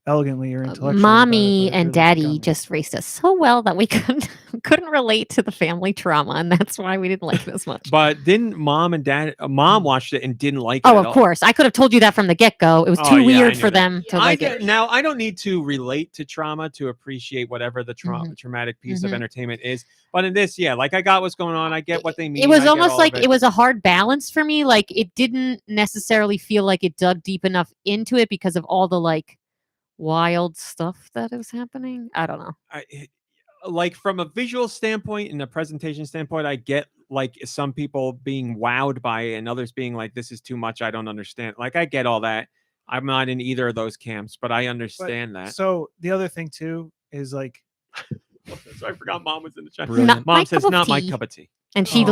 elegantly or intellectually. Mommy and Daddy just raised us so well that we couldn't relate to the family trauma, and that's why we didn't like it as much. But didn't Mom and Dad? Mom watched it and didn't like it. Oh, of course. I could have told you that from the get-go. It was too weird for them to like it. Now, I don't need to relate to trauma to appreciate whatever the traumatic piece of entertainment is. But in this, like I got what's going on. I get what they mean. It was almost like it was a hard balance for me. Like it didn't necessarily feel like it dug deep enough into it because of all the like wild stuff that was happening. I don't know. Like from a visual standpoint and a presentation standpoint, I get like some people being wowed by it and others being like, this is too much. I don't understand. Like I get all that. I'm not in either of those camps, but I understand that. So the other thing too is like, so I forgot Mom was in the chat. Mom says not my cup of tea. And she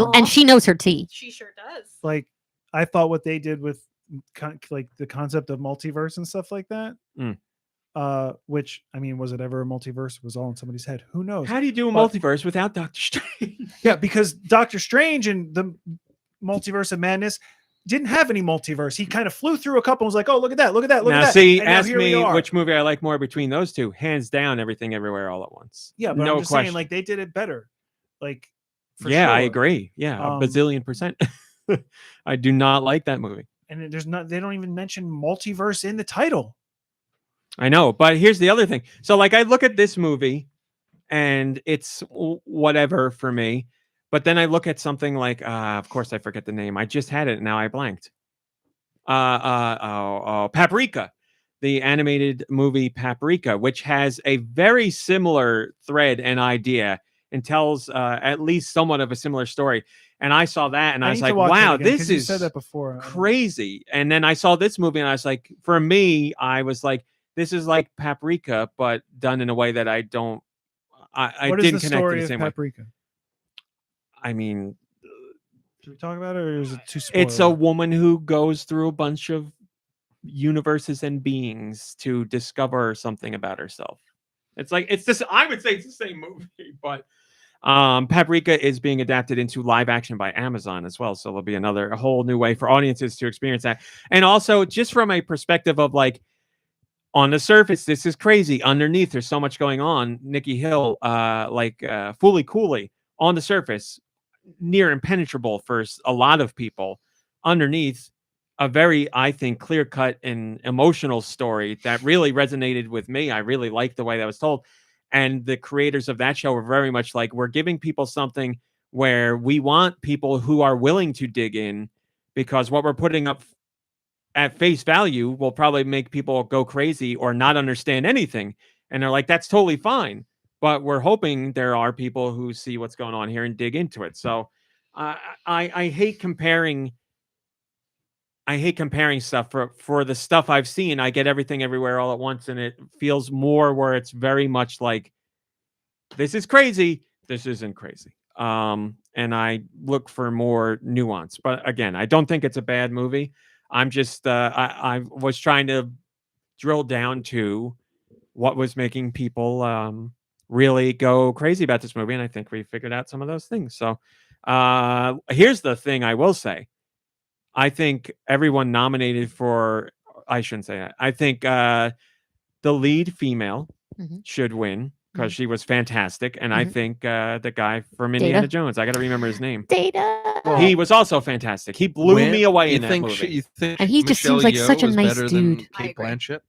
knows her tea. She sure does. Like I thought what they did with like the concept of multiverse and stuff like that. Which I mean, was it ever a multiverse? It was all in somebody's head. Who knows? How do you do a multiverse without Doctor Strange? Yeah, because Doctor Strange and the Multiverse of Madness didn't have any multiverse. He kind of flew through a couple and was like, "Oh, look at that! Look at that! Look at that!" See, ask me which movie I like more between those two. Hands down, Everything Everywhere All at Once. Yeah, but no I'm just question. saying, like they did it better. Like, I agree. Yeah, a bazillion percent. I do not like that movie. And they don't even mention multiverse in the title. I know, but here's the other thing. So like I look at this movie and it's whatever for me, but then I look at something like of course I forget the name. I just had it, now I blanked. Paprika, the animated movie Paprika, which has a very similar thread and idea and tells at least somewhat of a similar story. And I saw that and I was like, wow, this is said that before. Crazy. And then I saw this movie and I was like, for me, I was like, this is like Paprika, but done in a way that I didn't connect to the same Paprika? way. I mean, should we talk about it, or is it too spoiler? It's a woman who goes through a bunch of universes and beings to discover something about herself. It's like it's this. I would say it's the same movie, but Paprika is being adapted into live action by Amazon as well. So there'll be a whole new way for audiences to experience that, and also just from a perspective of like. On the surface, this is crazy. Underneath, there's so much going on. Nicky Hill, Fully Cooley. On the surface, near impenetrable for a lot of people. Underneath, a very, I think, clear-cut and emotional story that really resonated with me. I really liked the way that was told. And the creators of that show were very much like, we're giving people something where we want people who are willing to dig in, because what we're putting up at face value will probably make people go crazy or not understand anything. And they're like, that's totally fine. But we're hoping there are people who see what's going on here and dig into it. So I hate comparing. I hate comparing stuff for the stuff I've seen. I get Everything Everywhere All at Once, and it feels more where it's very much like, this is crazy. This isn't crazy. And I look for more nuance. But again, I don't think it's a bad movie. I'm just, I was trying to drill down to what was making people really go crazy about this movie. And I think we figured out some of those things. So here's the thing I will say. I think everyone nominated for, I shouldn't say that. I think the lead female should win because she was fantastic. And I think the guy from Indiana Jones, I got to remember his name. Data. He was also fantastic. He blew me away in that movie. You think and he just Michelle seems like Yeoh such a was nice better dude. than Kate Blanchett?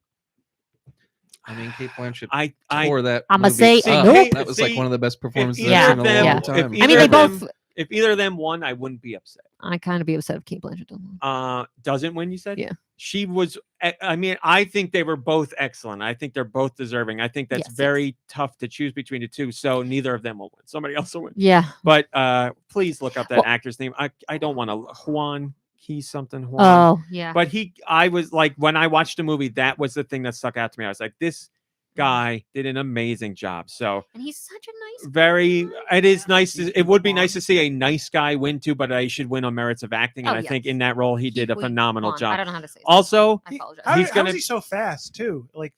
I mean, Kate Blanchett I tore that. I'ma movie say up. nope. That was like one of the best performances Yeah, I've seen in a long time. I mean, they both. If either of them won, I wouldn't be upset. I kind of be upset if Kate Blanchett doesn't win. You said, yeah. She was. I mean, I think they were both excellent. I think they're both deserving. I think that's very tough to choose between the two. So neither of them will win. Somebody else will win. Yeah. But please look up that actor's name. I don't want to Juan Key something Huang. Oh, yeah. But I was like, when I watched the movie, that was the thing that stuck out to me. I was like, this guy did an amazing job. So and he's such a nice it is nice. It would be nice to see a nice guy win too, but he should win on merits of acting. And I think in that role, he did a phenomenal job. I don't know how to say that. Also, I apologize. How is he so fast too? Like,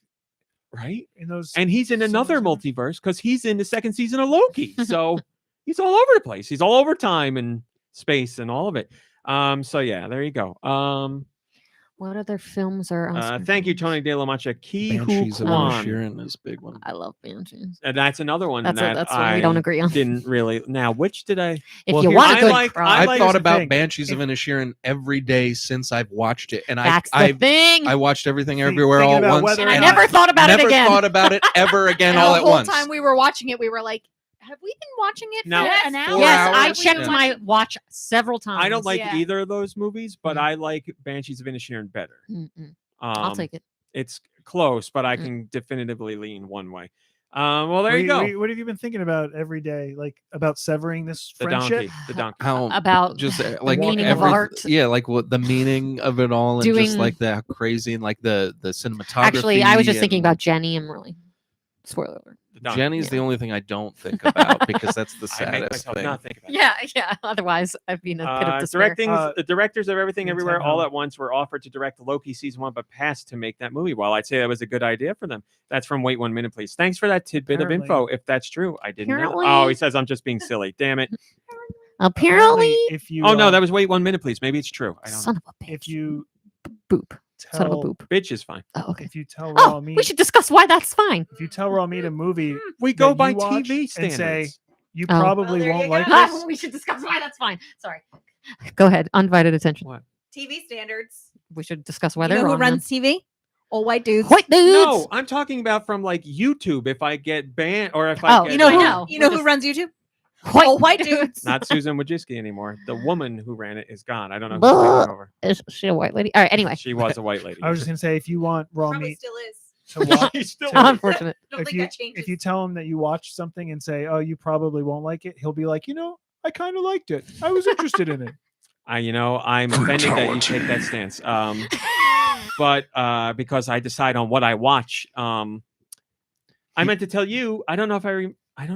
right? In those, and he's in another multiverse because he's in the second season of Loki. So he's all over the place. He's all over time and space and all of it. So yeah, there you go. What other films are? Thank you, Tony De La Mancha. Banshees of Inisherin is a big one. I love Banshees. And that's another one that's one we don't agree on. Didn't really. Now, which did I? If you want a good cry, I've thought about Banshees of Inisherin every day since I've watched it, and that's the thing. I watched Everything Everywhere all at once, and I never thought about it again. Never thought about it ever again all at once. The whole time we were watching it, we were like, have we been watching it now, for an hour? Yes, I checked my watch several times. I don't like either of those movies, but I like Banshees of Inisherin better. I'll take it. It's close, but I can definitively lean one way. Well, there you go. What have you been thinking about every day? Like about severing this friendship? The donkey. How about just like meaning of art? Yeah, like what the meaning of it all, and just like the crazy and like the cinematography. Actually, I was just thinking about Jenny. I'm really spoiler alert. Jenny's the only thing I don't think about because that's the saddest thing. Not think about yeah. Otherwise, I'd be in a pit of despair. The directors of Everything Everywhere All at Once were offered to direct Loki season 1, but passed to make that movie. Well, I'd say that was a good idea for them. That's from Wait 1 Minute, Please. Thanks for that tidbit of info. If that's true, I didn't know. Oh, he says I'm just being silly. Damn it. Apparently, if you. Oh no, that was Wait 1 Minute, Please. Maybe it's true. I don't know. Son of a bitch. If you. Boop. Son of a boop. Bitch is fine. Oh, okay. If you tell Raw Meat, we should discuss why that's fine. If you tell Raw Meat a movie, we go by TV standards. And say you probably won't like this. We should discuss why that's fine. Sorry. Go ahead. Undivided attention. What? TV standards. We should discuss whether you know who runs TV? Old white dudes. White dudes. No, I'm talking about from like YouTube. If I get banned or if I get, you know who runs YouTube? White dudes. Not Susan Wojcicki anymore. The woman who ran it is gone. I don't know who's taking over. Is she a white lady? All right. Anyway, she was a white lady. I was just gonna say, if you want Raw Probably Meat, still is. to watch, unfortunate. If you tell him that you watched something and say, "Oh, you probably won't like it," he'll be like, I kind of liked it. I was interested in it. I'm offended that you take that stance. But because I decide on what I watch. I meant to tell you. I don't know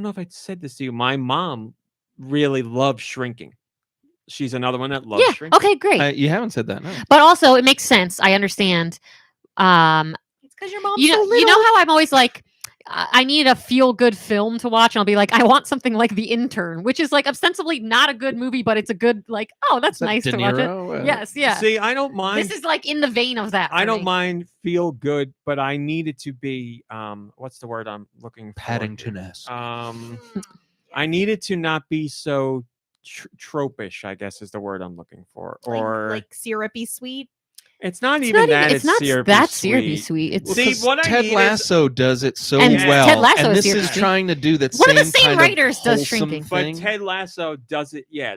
if I said this to you. My mom really loves Shrinking. She's another one that loves Shrinking. Okay, great. You haven't said that, no. But also, it makes sense. I understand. It's because your mom's so little. You know how I'm always like, I need a feel-good film to watch. And I'll be like, I want something like The Intern, which is like ostensibly not a good movie, but it's a good that's nice to watch it. Yes, yeah. See, I don't mind. This is like in the vein of that. I don't mind feel good, but I need it to be what's the word I'm looking for? Paddington-esque. I need it to not be so tropish, I guess is the word I'm looking for, or like syrupy sweet. It's not even that. It's not that syrupy sweet. It's Ted Lasso does it so well. Ted Lasso and is this is trying to do that. One of the same kind writers of does Shrinking, thing. But Ted Lasso does it. Yeah,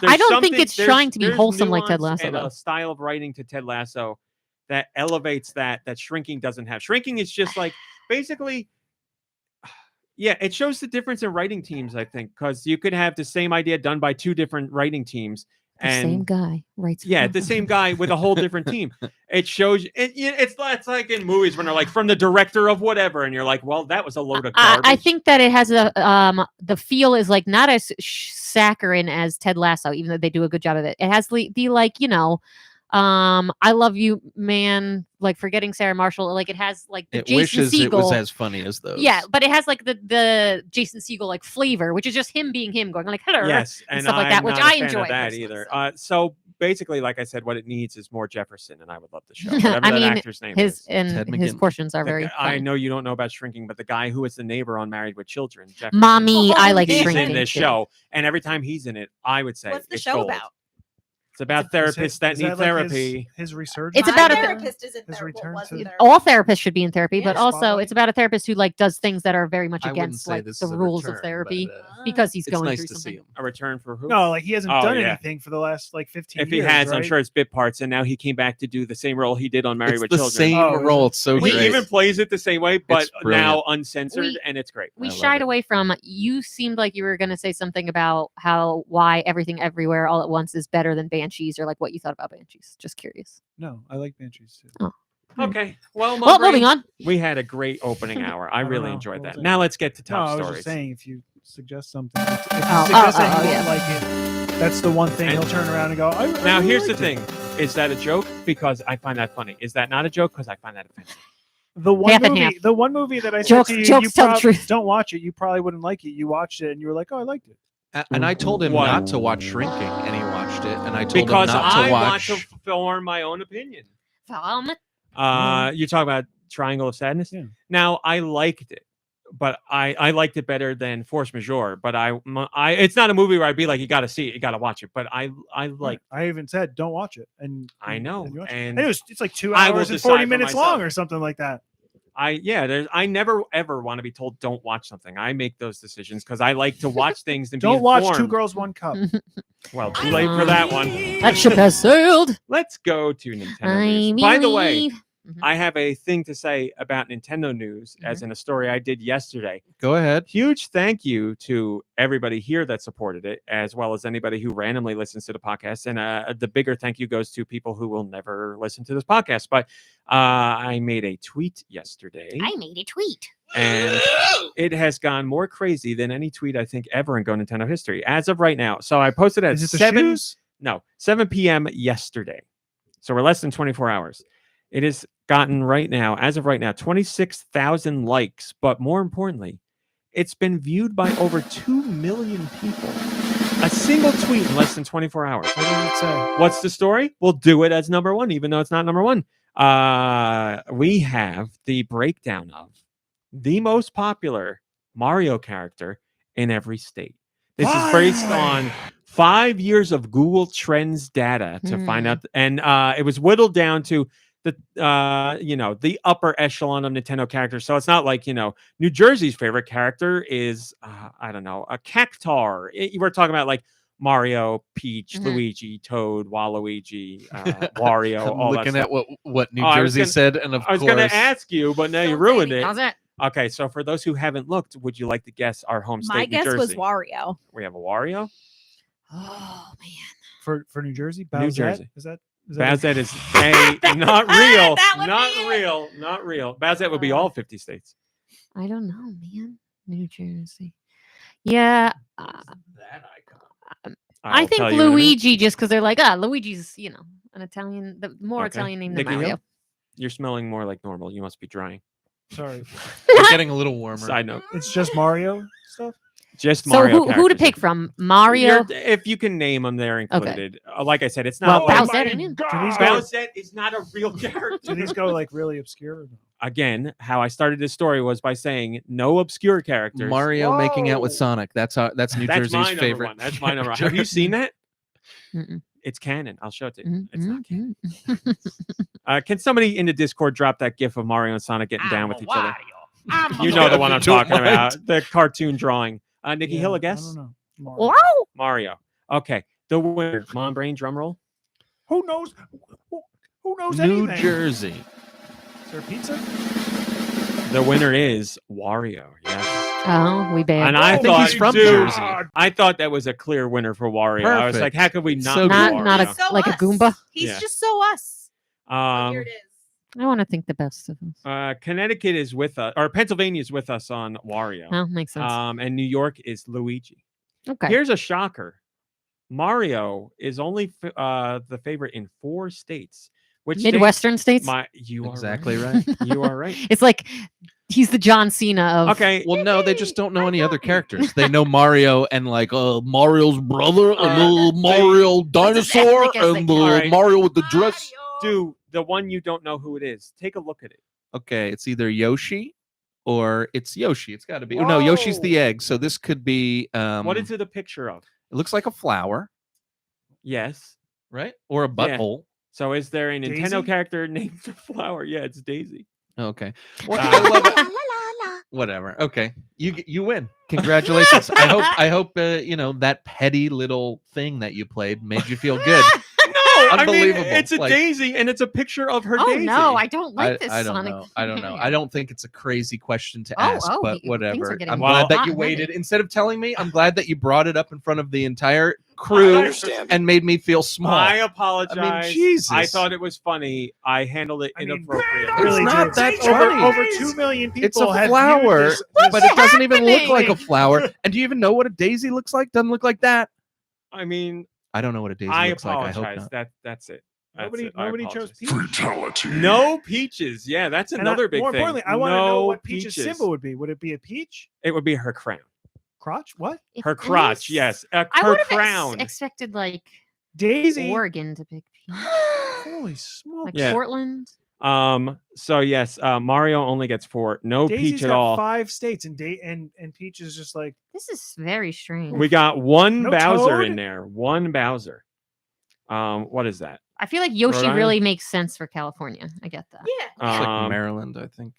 I don't think it's trying to be wholesome like Ted Lasso. And though. A style of writing to Ted Lasso that elevates that Shrinking doesn't have. Shrinking is just like basically. Yeah, it shows the difference in writing teams, I think, because you could have the same idea done by two different writing teams. The same guy writes. Yeah, the same guy with a whole different team. It shows it's like in movies when they're like from the director of whatever, and you're like, well, that was a load of garbage. I think that it has the feel is like not as saccharine as Ted Lasso, even though they do a good job of it. It has the like I love you, man. Like Forgetting Sarah Marshall. Like it has like the Jason Segel. It was as funny as those. Yeah, but it has like the Jason Segel like flavor, which is just him being him, going like hello, yes, and stuff like that, which I enjoy. That either. So basically, like I said, what it needs is more Jefferson, and I would love the show. Whatever that actor's name is. And his portions are very. I know you don't know about Shrinking, but the guy who is the neighbor on Married with Children, Jefferson, Mommy, I like he's Shrinking. in this show, and every time he's in it, I would say, what's the it's show gold. about? It's about therapists that need therapy. His resurgence. It's about a therapist. Isn't his there? return to all therapists should be in therapy, but also Spotlight. it's about a therapist who like does things that are very much I wouldn't against say like this the is a rules return, of therapy but, because he's it's going nice through to something. see him. A return for who? No, like he hasn't done yeah. anything for the last like 15 years. If he has, right? I'm sure it's bit parts, and now he came back to do the same role he did on Married It's with the Children. same role. It's so He great. even plays it the same way, but It's brilliant. now uncensored, and it's great. We I love shied it. away from. You seemed like you were going to say something about why Everything Everywhere All at Once is better than Banshees or like what you thought about Banshees. Just curious. No, I like Banshees too. Oh. Okay. Well, Moving on. We had a great opening hour. I don't really know. enjoyed What that. was it? Now let's get to No, top I was stories. just saying if you suggest something, if you Oh, suggest that you yeah. won't like it, that's the one thing And- he'll turn around and go. I Now, really here's the liked it." thing. Is that a joke? Because I find that funny. Is that not a joke? Because I find that offensive. The one Half and movie, half. the one movie that I Jokes- said to you, jokes you tell the truth. don't watch it. You probably wouldn't like it. You watched it and you were like, oh, I liked it. And I told him What? not to watch Shrinking, and he watched it. And I told Because him not I to want watch. to form my own opinion. Mm-hmm. You talk about Triangle of Sadness. Yeah. Now, I liked it, but I liked it better than Force Majeure. But I it's not a movie where I'd be like, you got to see it, you got to watch it. But I like. I even said don't watch it, and I know, you watched it. and And it's like 2 I will hours and decide 40 for minutes myself. long or something like that. I never ever want to be told don't watch something. I make those decisions because I like to watch things and Don't be watch informed. Two Girls, One Cup. Well, too late for that one. That ship has sailed. Let's go to Nintendo I news. By the way, believe- I have a thing to say about Nintendo news, as in a story I did yesterday. Go ahead. Huge thank you to everybody here that supported it, as well as anybody who randomly listens to the podcast. And the bigger thank you goes to people who will never listen to this podcast. But I made a tweet yesterday. I made a tweet. And it has gone more crazy than any tweet I think ever in Go Nintendo history as of right now. So I posted at Is it the 7 p.m. yesterday. So we're less than 24 hours. It has gotten right now, as of right now, 26,000 likes. But more importantly, it's been viewed by over 2 million people. A single tweet in less than 24 hours. What does it say? What's the story? We'll do it as number one, even though it's not number one. We have the breakdown of the most popular Mario character in every state. This is based on 5 years of Google Trends data to find out, and it was whittled down to the the upper echelon of Nintendo characters. So it's not like New Jersey's favorite character is I don't know, a Cactar. We're talking about like Mario, Peach, Luigi, Toad, Waluigi, Wario. I'm all looking that at stuff. what New Jersey said, and I was going to ask you, but now you ruined it. How's that? Okay, so for those who haven't looked, would you like to guess our home state? My New guess Jersey? was Wario. We have a Wario. Oh man. For New Jersey? New Bowsette? Jersey. Is that Bowsette is not real. That would Not be it. real. Not real. Bowsette would be all 50 states. I don't know, man. New Jersey. Yeah. That icon. I think Luigi, just because they're like, Luigi's, an Italian, the more Okay. Italian name Nicky than Mario. Hill? You're smelling more like normal. You must be drying. Sorry. It's getting a little warmer. Side note. It's just Mario stuff? Just So Mario who to characters. pick from? Mario. If you can name them, they're Okay. included. Like I said, it's Well, not. Bowsette in it. Do these go, Bowsette is not a real character. do these go like really obscure? Or no? Again, how I started this story was by saying no obscure characters. Mario making out with Whoa. Sonic. That's New That's my Jersey's number favorite. one. That's my number one. Have you seen that? Mm-mm. It's canon. I'll show it to you. Mhm, It's not canon. mhm. Can somebody in the Discord drop that gif of Mario and Sonic getting down with each other? I'm You know the one I'm Don't talking mind. about. The cartoon drawing. Nikki Yeah, Hill, a I guess? don't know. Mario. Wow. Mario. Okay. The winner. MomBrain drum roll. Who knows? Who knows New anything? Jersey. Is there pizza? The winner is Wario. Yes. Oh, we banned. And I think thought he's from dude, Jersey. I thought that was a clear winner for Wario. I was Perfect. like, how could we not? So do good. Not a- Wario? So like a us. Goomba? He's Yeah. just so us. Here it is. I want to think the best of us. Connecticut is with us, or Pennsylvania is with us on Wario. Oh, makes sense. And New York is Luigi. Okay. Here's a shocker. Mario is only the favorite in 4 states. Which states? Midwestern states. You are Exactly right. right. You are right. It's like he's the John Cena of. Okay. Well, no, they just don't know any other characters. They know Mario and like Mario's brother and Mario dinosaur ethnic as they and can. Alright. Mario with the dress. Do the one you don't know who it is. Take a look at it. Okay, it's either Yoshi or it's Yoshi. It's got to be. No, Yoshi's the egg. So this could be. What is it a picture of? It looks like a flower, Yes. right? Or a Yeah. butthole. So is there a Nintendo Daisy? character named the flower? Yeah, it's Daisy. Okay. Well, Ah. I love it. Whatever. Okay, you win. Congratulations. I hope that petty little thing that you played made you feel good. No, Unbelievable. I mean, it's a Like- Daisy, and it's a picture of her Oh Daisy. no, I don't like this I don't Sonic. know. I don't know. I don't think it's a crazy question to Oh, ask, oh, but things are whatever. getting I'm wild. glad that hot you and heavy. waited. Instead of telling me, I'm glad that you brought it up in front of the entire crude and made me feel small. I apologize. I mean, Jesus. I thought it was funny. I handled it inappropriately. Really It's not did. that funny. Over 2 million people It's a have flower, viewed but it doesn't even look like a flower. And do you even know what a daisy looks like? Doesn't look like that. I mean, I don't know what a daisy I looks like. I hope apologize. not. That's it. Nobody chose peach. Fatality. No peaches. Yeah, that's another big more thing. importantly, I want to know No what Peach's symbol would be. Would it be a peach? It would be her crown. Crotch? What? If Her crotch, this- yes. I Her would have crown. expected like Daisy. Oregon to pick peach. Holy smoke. Like Yeah. Portland. So yes, Mario only gets 4. No Daisy's peach at got all. 5 states, and Peach is just like This is very strange. We got one No Bowser Toad? in there. One Bowser. What is that? I feel like Yoshi Rhode really makes sense for California. I get that. Yeah. It's like Um, Maryland, I think.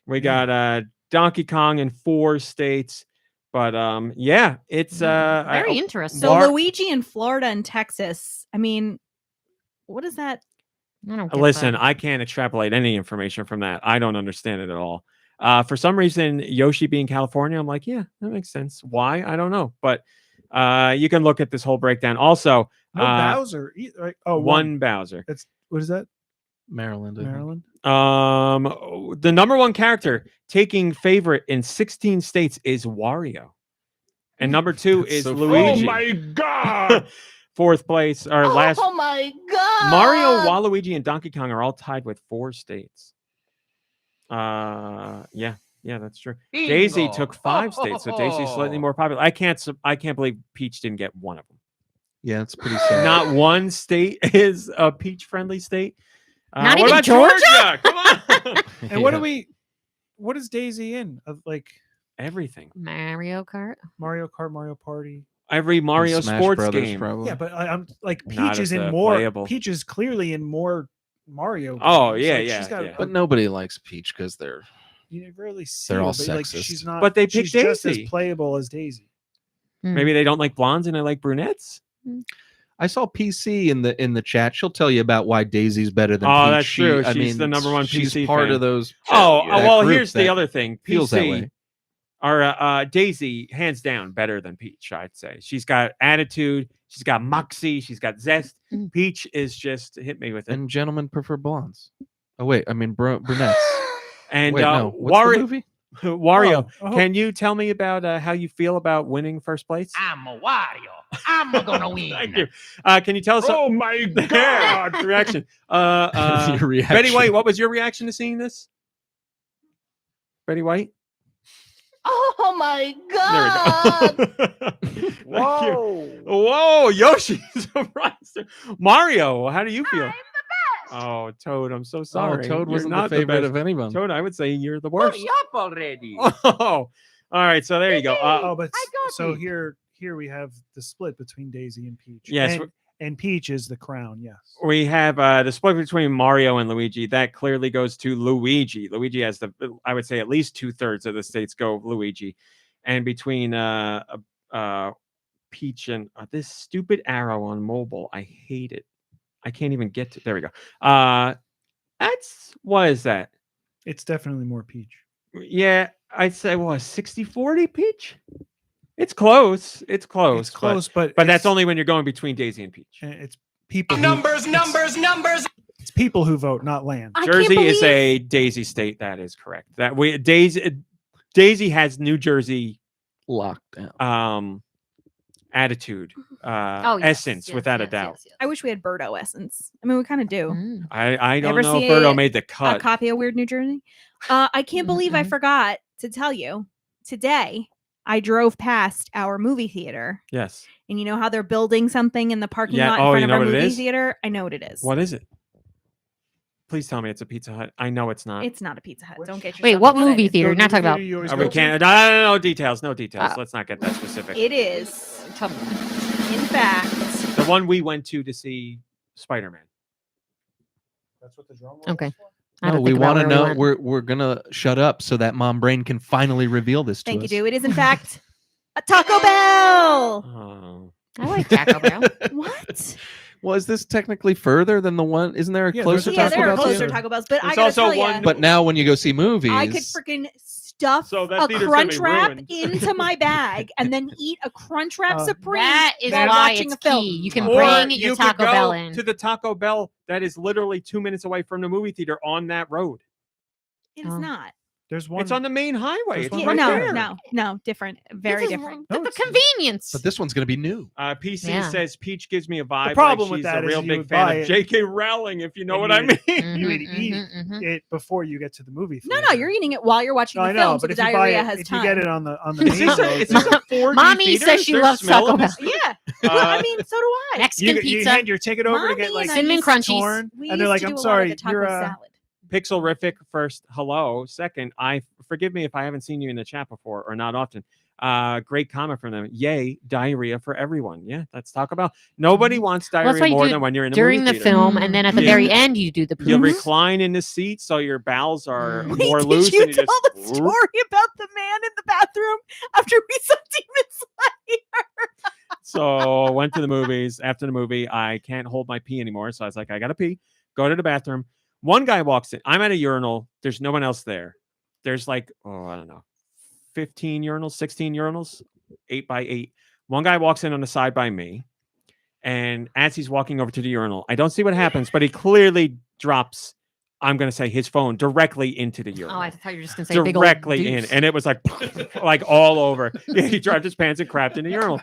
we got Donkey Kong in 4 states. But yeah, it's Very interesting. So Lar- Luigi in Florida and Texas. I mean, what is that? I don't get Listen, that. I can't extrapolate any information from that. I don't understand it at all. For some reason, Yoshi being California, I'm like, yeah, that makes sense. Why? I don't know. But you can look at this whole breakdown. Also, no Bowser. Right? Oh, one Bowser. That's what is that? Maryland. I think. Maryland. The number one character taking favorite in 16 states is Wario. And number 2 That's is so funny. Luigi. Oh my God! 4th place or last. Oh my god! Mario, Waluigi, and Donkey Kong are all tied with 4 states. Yeah, that's true. Daisy took 5 states, so Daisy's slightly more popular. I can't believe Peach didn't get one of them. Yeah, it's pretty sad. Not one state is a peach-friendly state. Not what even about Georgia? Come on, And what is Daisy in? Like everything. Mario Kart. Mario Kart, Mario Party. Every Mario Smash sports Brothers, game. probably. Yeah, but I'm like Not Peach is as, in more. playable. Peach is clearly in more Mario. Oh, games. yeah, Like, yeah, she's got yeah. But nobody likes Peach because they're you rarely see They're her, all but, like, sexist. she's not. But they picked she's just as Daisy. playable as Daisy. Maybe they don't like blondes and they like brunettes. I saw PC in the chat. She'll tell you about why Daisy's better than Oh, Peach. that's true. I She's mean, the number one she's PC part fan. of those. Oh, that well, group here's the that other thing. feels that PC, way. or Daisy, hands down, better than Peach, I'd say. She's got attitude. She's got moxie. She's got zest. Mm. Peach is just hit me with it. And gentlemen prefer blondes. Oh wait, I mean brunettes. And Wait, no. What's the movie? Wario, Oh. can you tell me about how you feel about winning first place? I'm a Wario. I'm gonna win. Thank you. Can you tell us? Oh my God! the reaction. Your reaction. Betty White, what was your reaction to seeing this? Betty White? Oh my There we go. Thank you. Whoa, Yoshi surprised her. Mario, how do you feel? Oh, Toad, I'm so sorry. Toad You're wasn't not the favorite best. of anyone. Toad, I would say you're the worst. Hurry up already. Oh, all right. So there you go. Oh, but I got so you. here we have the split between Daisy and Peach. Yes, and Peach is the crown. Yes. we have the split between Mario and Luigi. That clearly goes to Luigi. Luigi has I would say at least 2/3 of the states go Luigi. And between Peach and this stupid arrow on mobile, I hate it. I can't even get to. There we go. What is that? It's definitely more Peach. Yeah, I'd say 60-40 Peach. It's close. It's close. It's close, but But that's it's- only when you're going between Daisy and Peach. It's people. Numbers. It's people who vote, not land. I can't Jersey is believe- a Daisy state. That is correct. Daisy has New Jersey Lockdown. attitude, Oh, yes, essence, yes, without a yes, doubt. yes, yes. I wish we had Birdo essence. I mean, we kind of do. Mm. I don't Ever know if see Birdo a- made the A cut. copy of Weird New Jersey. I can't believe I Mhm. forgot to tell you today. I drove past our movie theater, Yes. and you know how they're building something in the parking Yeah, lot oh, in front you of know our what it movie is? theater. I know what it is. What is it? Please tell me it's a Pizza Hut. I know it's not. It's not a Pizza Hut. Don't get yourself Wait, what excited. movie theater? Not talking about. You always Oh, go we to? can't. No details. No details. Let's not get that specific. It is, Tell me. in fact, The one we went to see Spider-Man. That's what the drum roll Okay. is for? I No, don't we think about want to where we know. went. We're gonna shut up so that MomBrain can finally reveal this to thank you, us. do. It is in fact a Taco Bell. Oh. I like Taco Bell. What? Well, is this technically further than the one? Isn't there a Yeah, closer there's a Yeah, Taco there are Bell? closer theater? Taco Bells, but There's I gotta also tell one- you, But now when you go see movies, I could freaking stuff So that a theater's gonna be crunch wrap ruined. into my bag and then eat a crunch wrap Supreme That is while why watching it's a film. key. You can Or bring you your could Taco go Bell in. to the Taco Bell that is literally 2 minutes away from the movie theater on that road. It is Oh. not. There's one. It's on the main highway. There's It's one Yeah, right right no, there. no, different. Very This is different. No, the it's- convenience. But this one's going to be new. PC Yeah. says Peach gives me a vibe. problem like with she's that a is real you big would fan buy of it- J.K. Rowling, if you know and what you I would- mean. You would Mhm, eat mhm, mhm. it before you get to the movie No, theater. you're eating it while you're watching No, the I know, film, so but the if you buy diarrhea it, has if time. you get it on the Is main this road, is this a 4D Mommy theater? says Is she there loves smell Taco of Bell. this? Yeah. Well, I mean, so do I. Mexican you pizza. hand your ticket over to Mommy get like and I Cinnamon used to- crunchies. torn, We and they're used like, to "I'm do a lot of sorry, the taco you're salad. Pixelrific first, hello. Second, forgive me if I haven't seen you in the chat before or not often. Great comment from them. Yay, diarrhea for everyone. Yeah, let's talk about. Nobody wants Well, that's diarrhea why you more do than when you're in the during movie the theater. film, and then at the Yeah. very end, you do the You poops. recline in the seat so your bowels are Mm. more Wait, loose. did you and tell just, the story about the man in the bathroom after we saw Demon Slayer? So I went to the movies. After the movie, I can't hold my pee anymore. So I was like, I got to pee. Go to the bathroom. One guy walks in. I'm at a urinal. There's no one else there. There's like, I don't know, 15 urinals, 16 urinals, 8 by 8. One guy walks in on the side by me. And as he's walking over to the urinal, I don't see what happens, but he clearly drops, I'm going to say, his phone directly into the urinal. Oh, I thought you were just gonna say big old Directly in, deuce. and it was like like all over. Yeah, he dropped his pants and crapped in the urinal.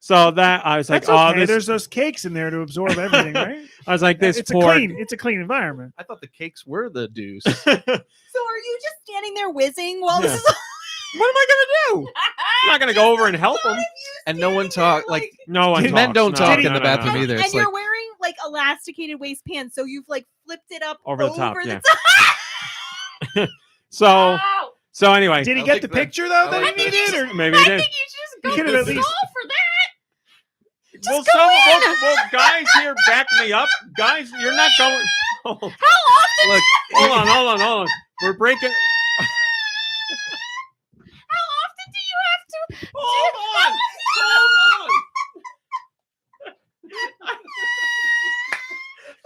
So that I was like, That's okay. this. There's those cakes in there to absorb everything, right? I was like, this It's poor. it's a clean environment. I thought the cakes were the deuce. So are you just standing there whizzing while Yeah. this is What am I gonna do? I'm not gonna go over and help him. And no one talk like No one. men talks. don't No, talk no, in the no, bathroom no. either. and It's you're like wearing like elasticated waistbands, so you've like flipped it up Over the top, yeah. top. So anyway, Did he I get think the that- picture though I that think he he needed? Or maybe he I did. think you just You go could to have the at least- stall for that. Will, go in. will guys here back me up? Guys, you're not going. How often? look, Hold on. We're breaking. How often do you have to? Hold on.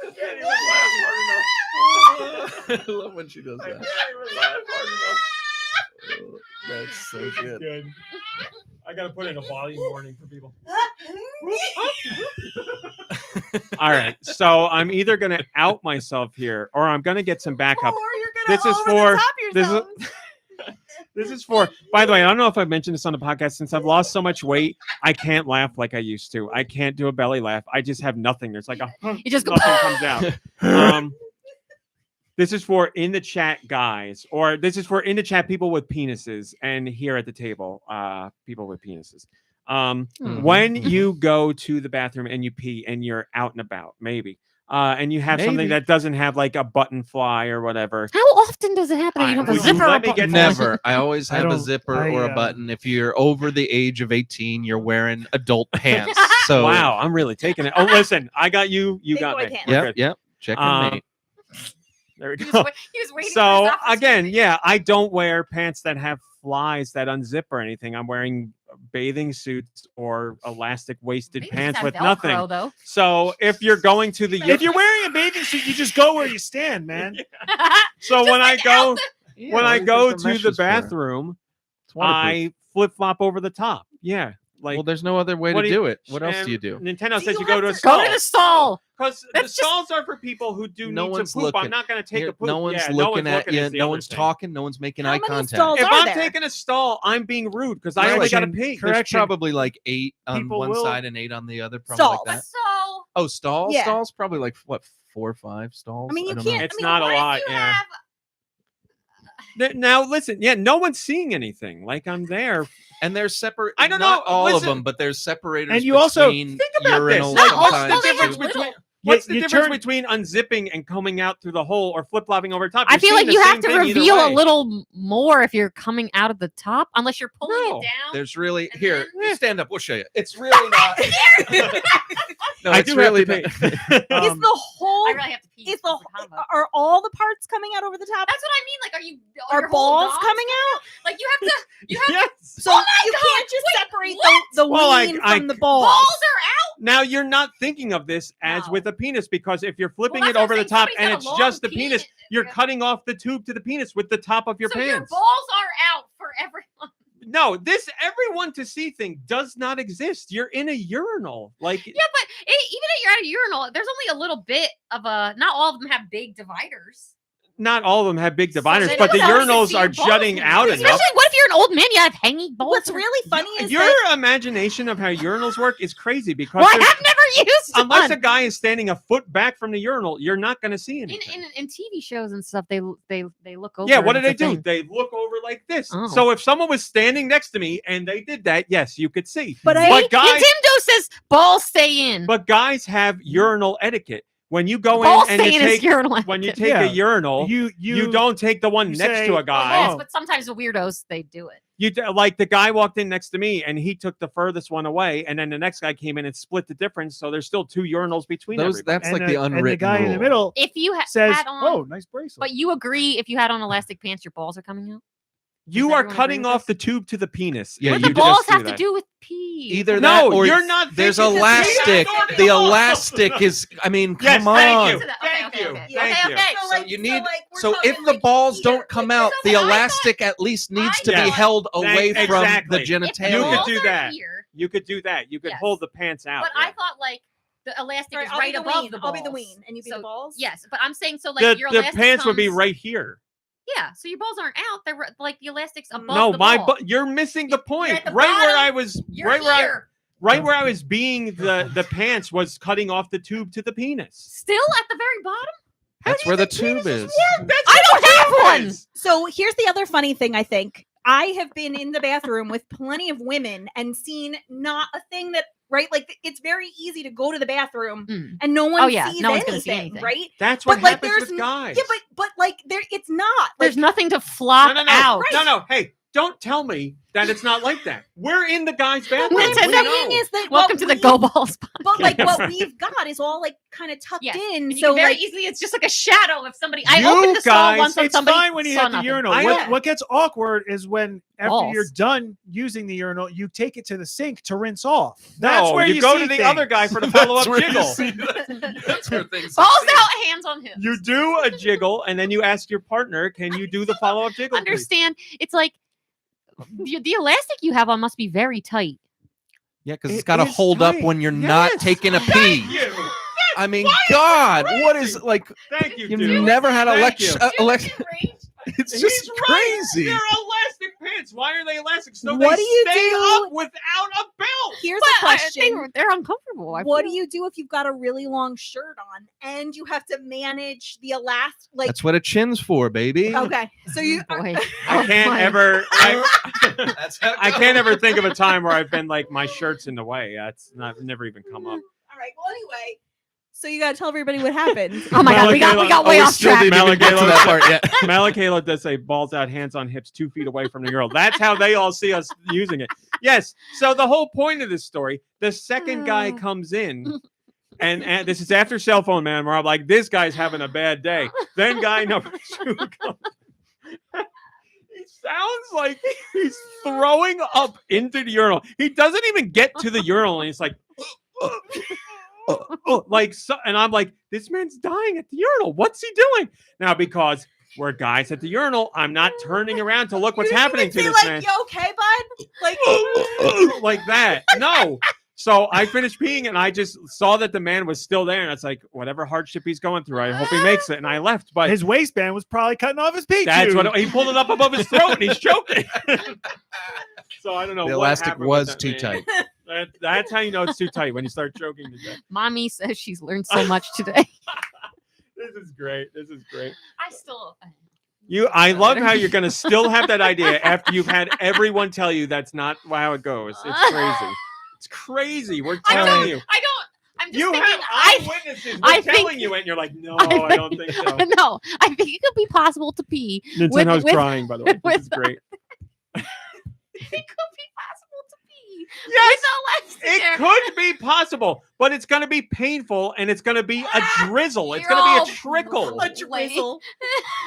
I can't even laugh hard enough. I love when she does I can't that. even laugh hard enough. Oh, that's so good. Good. I gotta put in a volume warning for people. All right, so I'm either gonna out myself here, or I'm gonna get some backup. Or you're gonna This is over for- the top this is- yourselves. This is for. By the way, I don't know if I've mentioned this on the podcast. Since I've lost so much weight, I can't laugh like I used to. I can't do a belly laugh. I just have nothing. There's like a You just go. nothing comes out. This is for in the chat guys, or this is for in the chat people with penises, and here at the table, people with penises. When you go to the bathroom and you pee and you're out and about, maybe, and you have something Maybe. that doesn't have like a button fly or whatever. How often does it happen? that You don't have a Would you zipper. or let me a get button? Never. I always I have a don't- zipper or a I, button. If you're over the age of 18, you're wearing adult pants. So Wow, I'm really taking it. Oh, listen, I got you. You Big got boy me. pants. We're Yep, good. yep. Check Um, mate. There we He was go. he was waiting for So his office to again, be- yeah, I don't wear pants that have flies that unzip or anything. I'm wearing bathing suits or elastic waisted Maybe just pants have with Velcro, nothing. Though. So if you're going to the If you're wearing a bathing suit, you just go where you stand, man. so when I go Yeah, when what I do you go think the to mesh the is for? bathroom, It's waterproof. I flip flop over the top. Yeah, like well, there's no other way what to do you- do it. What else do you do? Nintendo Do says you you go to a have to- stall. Go to the stall. Because the That's just- stalls are for people who do No need one's to poop. I'm looking. not going to take Here, a poop. no one's Yeah, looking at is you. the No other one's thing. talking. No one's making How eye many contact. stalls If are I'm there? taking a stall, I'm being rude because I only got to Correction. pee. There's Correction. probably like 8 on People one will- side and 8 on the other. Probably Stalls. like that. So Oh, stalls? Yeah. Stalls? Probably like, what, 4 or 5 stalls? I mean, you don't can't. know. It's I mean, not a what if lot, you yeah. have- Now listen, yeah, no one's seeing anything. Like I'm there. And there's separate. I don't not know, all listen. of them, but there's separators. And you also- between Think about this. urinals Like, what's sometimes. the difference too. between Little. what's the You difference turn- between unzipping and coming out through the hole or flip flopping over top? I You're feel seeing like the you have same to thing either reveal a way. little more if you're coming out of the top, unless you're pulling No. it down. There's really And here. then- Stand up. We'll show you. It's really not. No, I it's do really have to not. pee. Is the whole hole? I really have to pee. Is It's a combo. are all the parts coming out over the top? That's what I mean. Like, Are your whole balls dog's coming out? Like, you have to. Yes. So Oh my you God, can't just wait, separate what? the Well, ween from the balls. Balls are out. Now you're not thinking of this as No. with a penis, because if you're flipping Well, it that's what over I'm the saying. top Somebody's and got it's a long just the penis, penis. you're Yeah. cutting off the tube to the penis with the top of your So pants. your balls are out for everyone. No, this everyone to see thing does not exist. You're in a urinal. Like, Yeah, but even if you're at a urinal, there's only a little bit of a. Not all of them have big dividers. not all of them have big dividers, then but the you don't urinals see are your balls jutting anymore. out enough. Especially, what if you're an old man? You have hanging balls. What's really funny is Your that imagination of how urinals work is crazy, because Well, I there's- have never used unless one. a guy is standing a foot back from the urinal, you're not going to see anything. In TV shows and stuff, they look over. Yeah, what do and they it's a do? thing. They look over like this. Oh. So if someone was standing next to me and they did that, yes, you could see. But See? guys, Nintendo says balls stay in. but guys have urinal etiquette. When you go balls in and stay you in is take urinal. when you etiquette. take Yeah. a urinal, you don't take the one you next say, to a Well, guy. yes, Oh. but sometimes the weirdos they do it. Like the guy walked in next to me and he took the furthest one away, and then the next guy came in and split the difference. So there's still 2 urinals between Those everybody. that's like the unwritten and the guy rule. in the middle If you says, had on, "Oh, nice bracelet." but you agree if you had on elastic pants, your balls are coming out. You Does are everyone cutting agree with off the tube to the penis. Yeah, What and do you the just balls do have that. to do with pee? Either No, that or you're not there's thinking elastic. the The balls. elastic is. I mean, Yes, come thank on. you. Okay, Thank okay, you. okay. Thank Okay, you. okay. So you need. we're So if talking, the like, balls either- don't come out, the because I thought- elastic at least needs to Yes. be held away Thank- from exactly. the If the genitalia. You could balls do are that. here, You could do that. You could Yes. hold the pants out. but yeah. I thought like the elastic Sorry, is I'll be right the above ween. the balls. I'll be the ween, and you be So, the balls. Yes, but I'm saying so like your the elastic pants would be comes- right here. Yeah, so your balls aren't out. They're like the elastic's above No, the my ball. you're missing the point. at the Right where bottom, I was, You're right here. where I was being the pants was cutting off the tube to the penis. Still at the very bottom. That's where the tube is. I don't have one. So here's the other funny thing. I think I have been in the bathroom with plenty of women and seen not a thing that like it's very easy to go to the bathroom Mm. and no one Oh, yeah, sees no one's anything, gonna see anything. right? That's what But, like, happens there's with guys. Yeah, but like there, it's not. There's Like, nothing to flop no. out. No. Hey, don't tell me that it's not like that. We're in the guy's bathroom. what I'm Nintendo- We saying know. is that Welcome what to the we- Go Balls. But like Yeah, what right. we've got is all like kind of tucked Yes. in. And you So can very like easily, it's just like a shadow of somebody. I You opened the stall guys- once on it's somebody. fine when you saw hit the nothing. urinal. I What, know. what gets awkward is when after Balls. you're done using the urinal, you take it to the sink to rinse off. That's No, where you go see to the things. other guy for the follow-up That's where you jiggle. see That's where things. Balls succeed. out, hands on hips. You do a jiggle, and then you ask your partner, "Can you do the follow-up jiggle?" please?" Understand? It's like the elastic you have on must be very tight. Yeah, because It it's got to is hold up tight. when you're not Yes. taking a Thank pee. you. I mean, God, what is like? Thank you, You've dude. never had Thank you. It's He's just right. crazy. They're elastic pants. Why are they elastic? So What they do you stay do? up without a belt. here's But a question. they're uncomfortable. What do you do if you've got a really long shirt on and you have to manage the elastic? Like, That's what a chin's for, baby. okay, so you Boy. I can't my. ever. That's how it I can't goes. ever think of a time where I've been like my shirt's in the way. That's not never even come up. all right. Well, anyway, so you got to tell everybody what happened. Oh my god, we got Oh, way we off still track. didn't even get to Malagalo. that part yet. Malakayla does say balls out, hands on hips, 2 feet away from the girl. That's how they all see us using it. Yes. So the whole point of this story, the second guy comes in, and this is after cell phone man, where I'm like, this guy's having a bad day. Then guy number 2 comes. He sounds like he's throwing up into the urinal. He doesn't even get to the urinal, and he's like, like, so, and I'm like, this man's dying at the urinal. What's he doing now? Because we're guys at the urinal, I'm not turning around to look what's You didn't happening even to say, this like, man. You okay, bud? Like, Like that. No. So I finished peeing and I just saw that the man was still there. And it's like, whatever hardship he's going through, I hope he makes it. And I left. But His waistband was probably cutting off his pee that's tube. what he pulled it up above his throat and he's choking. So I don't know. The what elastic happened with was that too man. tight. That's how you know it's too tight, when you start choking to death. Mommy says she's learned so much today. This is great. This is great. I still. I love how you're going to still have that idea after you've had everyone tell you that's not how it goes. It's crazy. It's crazy. We're telling you. I don't. I'm just You thinking. have eyewitnesses. We're I think- telling you, and you're like, no, I don't think so. No, I think it could be possible to pee. Nintendo's with- crying, by the way. This is great. It could be possible to pee Yes, with elastic it hair. could be possible, but it's going to be painful and it's going to be a drizzle. It's going to be a trickle. A drizzle.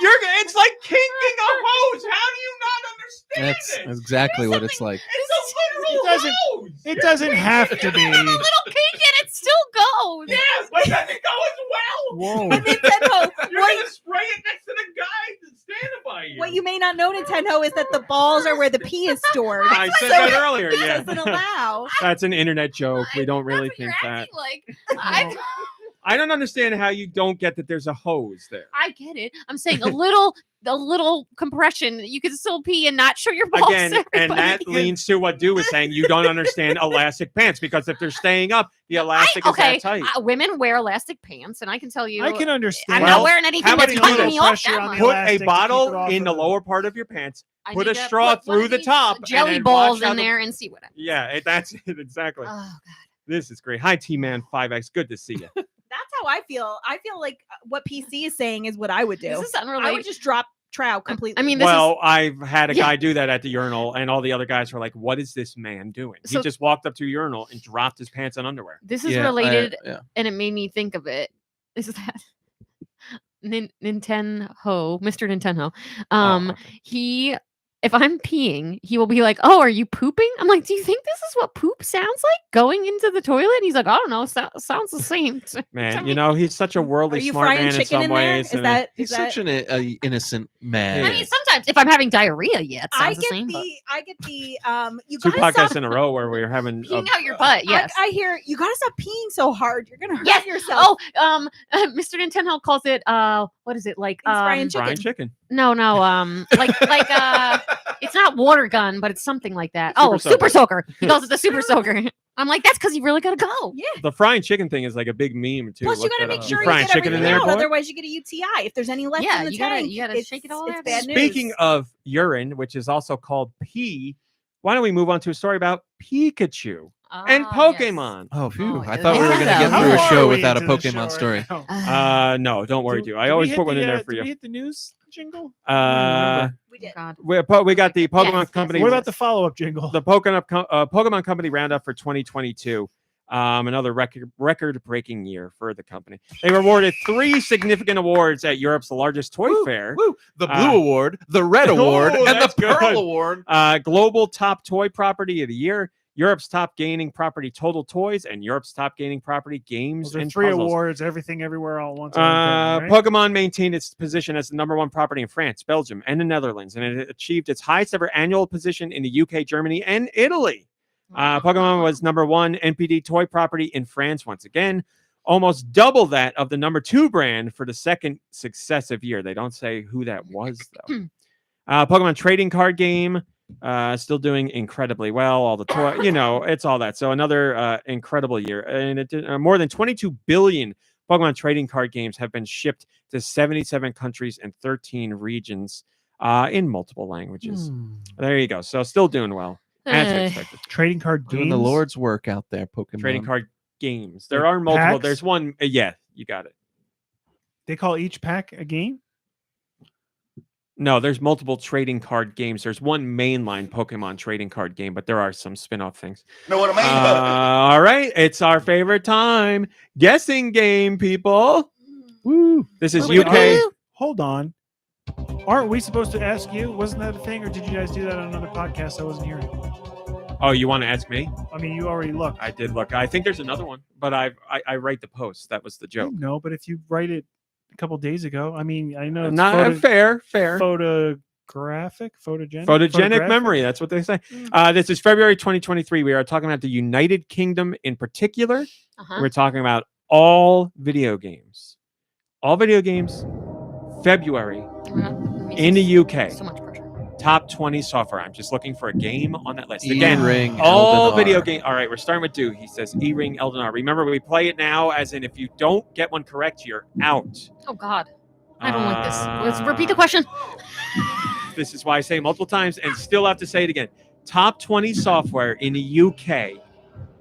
It's like kinking a hose. How do you not understand That's this? exactly what it's like. It's a literal hose. It doesn't have to be. A little kink and it still goes. Yeah, but does it go as well? Whoa. Nintendo, You're going to spray it next to the guy that's standing by you. what you may not know, Nintendo, is that the balls are where the pee is stored. I said So that earlier. it Yeah, doesn't allow. that's an internet joke. We don't really That's what think you're that. acting like. I don't understand how you don't get that there's a hose there. I get it. I'm saying a little compression. You can still pee and not show your balls. Again, to and that everybody. leans to what Deux was saying. You don't understand elastic pants because if they're staying up, the elastic is that tight. Women wear elastic pants, and I can tell you, I can understand. I'm Well, not wearing anything how that's about you cutting do me this? off Pressure that on much. the Put elastic a to keep bottle it off in of the the- lower part of your pants. I Put need a to straw put one through of the these top and jelly then balls watch how in the- there, and see what happens. Yeah, that's it exactly. Oh God. This is great. Hi, T-Man 5X. Good to see you. That's how I feel. I feel like what PC is saying is what I would do. This is I would unrelated. just drop trow completely. I mean, this Well, I've had a Yeah. guy do that at the urinal, and all the other guys were like, "What is this man doing?" He So- just walked up to a urinal and dropped his pants and underwear. this is Yeah, related, yeah. and it made me think of it. Is that Nintendo, Mr. Nintendo? Okay. If I'm peeing, he will be like, "Oh, are you pooping?" I'm like, "Do you think this is what poop sounds like going into the toilet?" And he's like, "I don't know. Sounds the same." Man, me. you know, he's such a Are worldly you smart frying man in chicken some in there? ways. Is and that He's is that? such an innocent man. I mean, sometimes if I'm having diarrhea, yeah, it I sounds the get same. I get the you two gotta stop podcasts in a row where we were having But peeing out your butt, yes. I hear you gotta stop peeing so hard. You're gonna hurt Yes. yourself. Oh, Mr. Nintendo calls it what is it like? He's frying fried chicken. No, like it's not water gun, but it's something like that. Super Super soaker. soaker. He calls it the super soaker. I'm like, that's because you really gotta go. Yeah. The frying chicken thing is like a big meme too. Plus, you Look gotta that make up. sure you frying get chicken in everything there, out, boy? otherwise you get a UTI. If there's any left Yeah, in the you gotta- tank, you gotta shake it all it's out. bad news. Speaking of urine, which is also called pee, why don't we move on to a story about Pikachu and Pokemon? Oh, phew. Oh, I thought we were going to get How through a far show are we without a into the Pokemon show story. right now? No, don't worry, Did- dude. I did we always hit put one the, in there did for you. we hit the news jingle? We did. God. We got the Pokemon Yes, Company. What about the follow-up jingle? the Pokemon Company Roundup for 2022? Another record-breaking year for the company. They were awarded 3 significant awards at Europe's largest toy fair. Woo. The Blue Uh, Award, the Red Award, oh, and the that's good. Pearl Award. Global Top Toy Property of the Year, Europe's Top Gaining Property Total Toys, and Europe's Top Gaining Property Games Those are and 3 Puzzles. awards, everything, everywhere, all at once. Right? Pokemon maintained its position as the #1 property in France, Belgium, and the Netherlands, and it achieved its highest ever annual position in the UK, Germany, and Italy. Pokemon was #1 NPD toy property in France once again, almost double that of the #2 brand for the second successive year. They don't say who that was, though. Pokemon trading card game, still doing incredibly well. All the toy, it's all that. So another incredible year. And it did, more than 22 billion Pokemon trading card games have been shipped to 77 countries and 13 regions in multiple languages. There you go. So still doing well. As expected. Trading card Doing games. the Lord's work out there, Pokemon. Trading card games. There Like are multiple. packs? There's one. Yeah, you got it. They call each pack a game. No, there's multiple trading card games. There's one mainline Pokemon trading card game, but there are some spin-off things. Know what I mean? All right, it's our favorite time. Guessing game, people. Woo. This is Wait, UK. Hold on. Aren't we supposed to ask you? Wasn't that a thing, or did you guys do that on another podcast I wasn't hearing? Oh, you want to ask me? I mean, you already looked. I did look. I think there's another one, but I write the post. That was the joke. No, but if you write it a couple days ago, I mean, I know it's Not fair. photogenic. Photogenic memory. That's what they say. This is February 2023. We are talking about the United Kingdom in particular. We're talking about all video games. All video games. February in the UK. So much pressure. Top 20 software. I'm just looking for a game on that list. E-Ring, all Elden video R. game. All right, we're starting with Deux. He says E-Ring, Elden R. Remember, we play it now, as in if you don't get one correct, you're out. Oh God, I don't like this. Let's repeat the question. This is why I say it multiple times and still have to say it again. Top 20 software in the UK.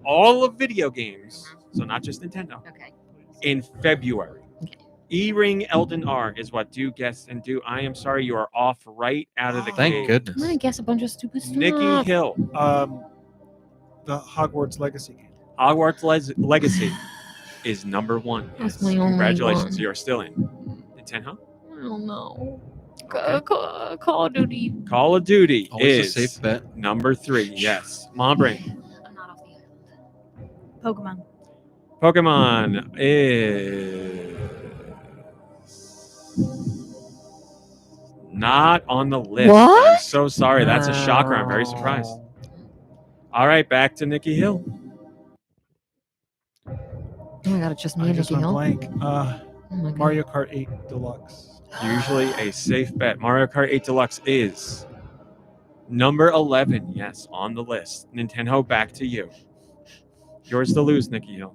All of video games, so not just Nintendo, Okay. in February. E-Ring Elden R is what Deux guessed, and Deux, I am sorry, you are off right out of the Thank gate. goodness. I'm gonna guess a bunch of stupid stuff. Nicky Hill. the Hogwarts Legacy game. Hogwarts Legacy is number 1. That's Yes. my only Congratulations, one. you're still in. Nintendo? I don't know. Okay. Call of Duty. Call of Duty Always a is safe bet. number 3. Yes. MomBrain. I'm not off the Pokemon. Pokemon is not on the list. What? I'm so sorry. That's a shocker. I'm very surprised. All right, back to Nicky Hill. Oh my god, it's just me I and just Nicky went Hill. blank. Oh my god. Mario Kart 8 Deluxe. Usually a safe bet. Mario Kart 8 Deluxe is number 11. Yes, on the list. Nintendo, back to you. Yours to lose, Nicky Hill.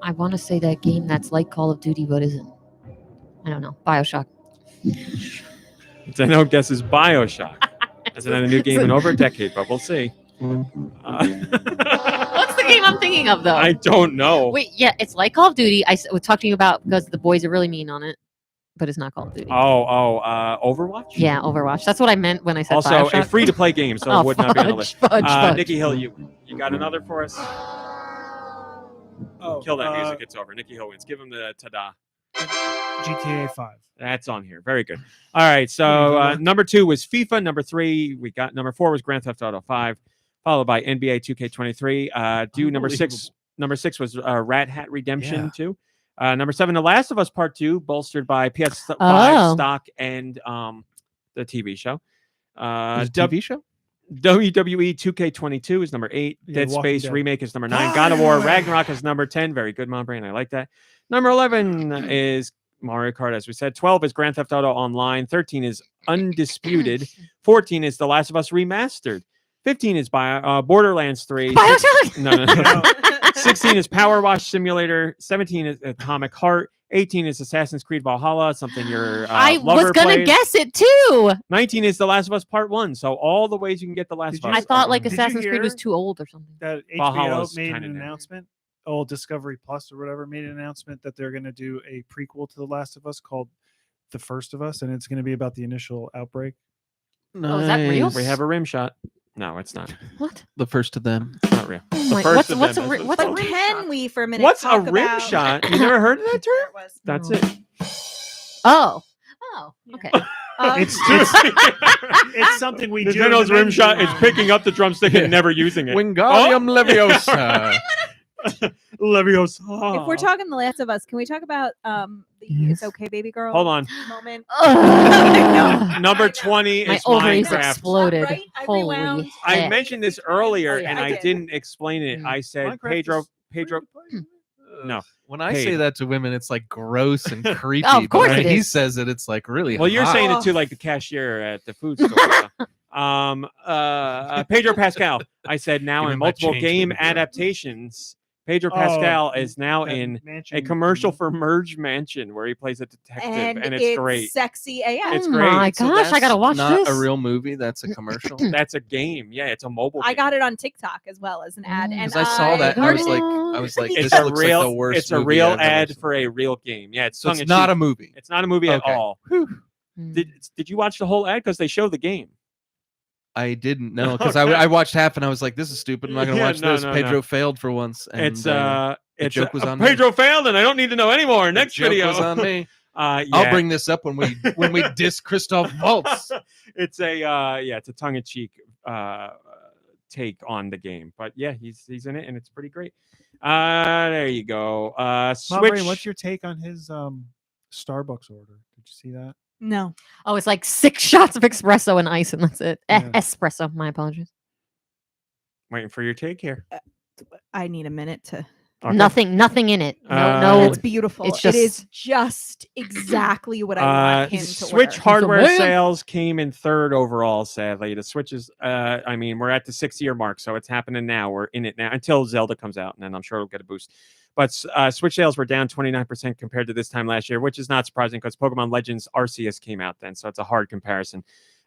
I want to say that game that's like Call of Duty but isn't. I don't know. BioShock. Nintendo guesses BioShock. Hasn't had a new game in over a decade, but we'll see. What's the game I'm thinking of though? I don't know. Wait, yeah, it's like Call of Duty. I was talking about because the boys are really mean on it, but it's not Call of Duty. Overwatch? Yeah, Overwatch. That's what I meant when I said Also, BioShock. a free-to-play game, so it would not be on the list. Fudge. Nicky Hill, you got another for us? Oh, Kill that music. It's over. Nicky Hill wins. Give him the ta-da. GTA 5. That's on here. Very good. All right. So number 2 was FIFA. Number 3, we got number 4 was Grand Theft Auto 5, followed by NBA 2K23. Number 6 was Rat Hat Redemption 2. Number 7, The Last of Us Part 2, bolstered by PS5 stock and the TV show. TV show? WWE 2K22 is number 8. Dead Space Remake is number 9. God of War Ragnarok is number 10. Very good, MomBrain. I like that. Number 11 is Mario Kart, as we said. 12 is Grand Theft Auto Online. 13 is Undisputed. 14 is The Last of Us Remastered. 15 is Borderlands 3. BioShock? No. 16 is Power Wash Simulator. 17 is Atomic Heart. 18 is Assassin's Creed Valhalla, something your I lover was gonna plays. guess it too. 19 is The Last of Us Part 1. So all the ways you can get The Last of Us. I thought like Did you Assassin's Creed hear was too old or something. That Valhalla's HBO made kinda an new. announcement. Oh, Discovery Plus or whatever made an announcement that they're going to do a prequel to The Last of Us called The First of Us, and it's going to be about the initial outbreak. Oh, is that real? We have a rim shot. No, it's not. What? The first of them. It's not real. Oh my, first of what's them a is- what's a But rim can shot? we for a minute What's a talk rim about... shot? You never heard of that term? It was. That's No. it. Oh, okay. It's something we do. Nintendo's and then rim shot do. is picking up the drumstick and never using it. Wingardium Leviosa. Leviosa. If we're talking The Last of Us, can we talk about the It's Okay Baby Girl Hold on. moment? Ugh. Number I know. 20 My is ovaries Minecraft. exploded. Right? I Holy rewound. I heck. mentioned this earlier Oh, yeah, and I I did. didn't explain it. I said Minecraft Pedro. No. When I Paid. say that to women, it's like gross and creepy. Oh, of course but when it he is. says it, it's like really Well, you're hot. saying it to like the cashier at the food store. Pedro Pascal. I said now Give in me my multiple change, game baby. adaptations. Pedro Oh, Pascal is now that in mansion- a commercial for Merge Mansion where he plays a detective, and it's great. Sexy AF. It's Oh great. my So gosh, I gotta that's watch not this. a real movie. That's a commercial. That's a game. Yeah, it's a mobile. I game. got it on TikTok as well as an ad, and Because I saw that and I was like, It's this a looks real. like the worst. It's a movie real I've ever ad seen. for a real game. Yeah, it's So it's tongue-in-cheek. not a movie. It's not a movie at Okay. all. Mm. Did you watch the whole ad? Because they show the game. I didn't know because Okay. I watched half and I was like, this is stupid. I'm not gonna Yeah, watch no, this. no, Pedro no. failed for once. And, It's the it's joke was on me. Pedro failed, and I don't need to know anymore. Next joke video was on me. Yeah. I'll bring this up when we diss Christoph Waltz. It's a it's a tongue-in-cheek take on the game, but yeah, he's in it, and it's pretty great. There you go. Switch. MomBrain, what's your take on his Starbucks order? Did you see that? no. Oh, it's like 6 shots of espresso and ice, and that's it. Yeah. Espresso. My apologies. Waiting for your take here. I need a minute to. Okay. Nothing in it. No. It's beautiful. it's It is just- just exactly what I want him to Switch order. hardware man. sales came in 3rd overall, sadly. The Switch is, I mean, we're at the 6-year mark, so it's happening now. We're in it now until Zelda comes out, and then I'm sure it'll get a boost. But Switch sales were down 29% compared to this time last year, which is not surprising because Pokemon Legends Arceus came out then, so it's a hard comparison.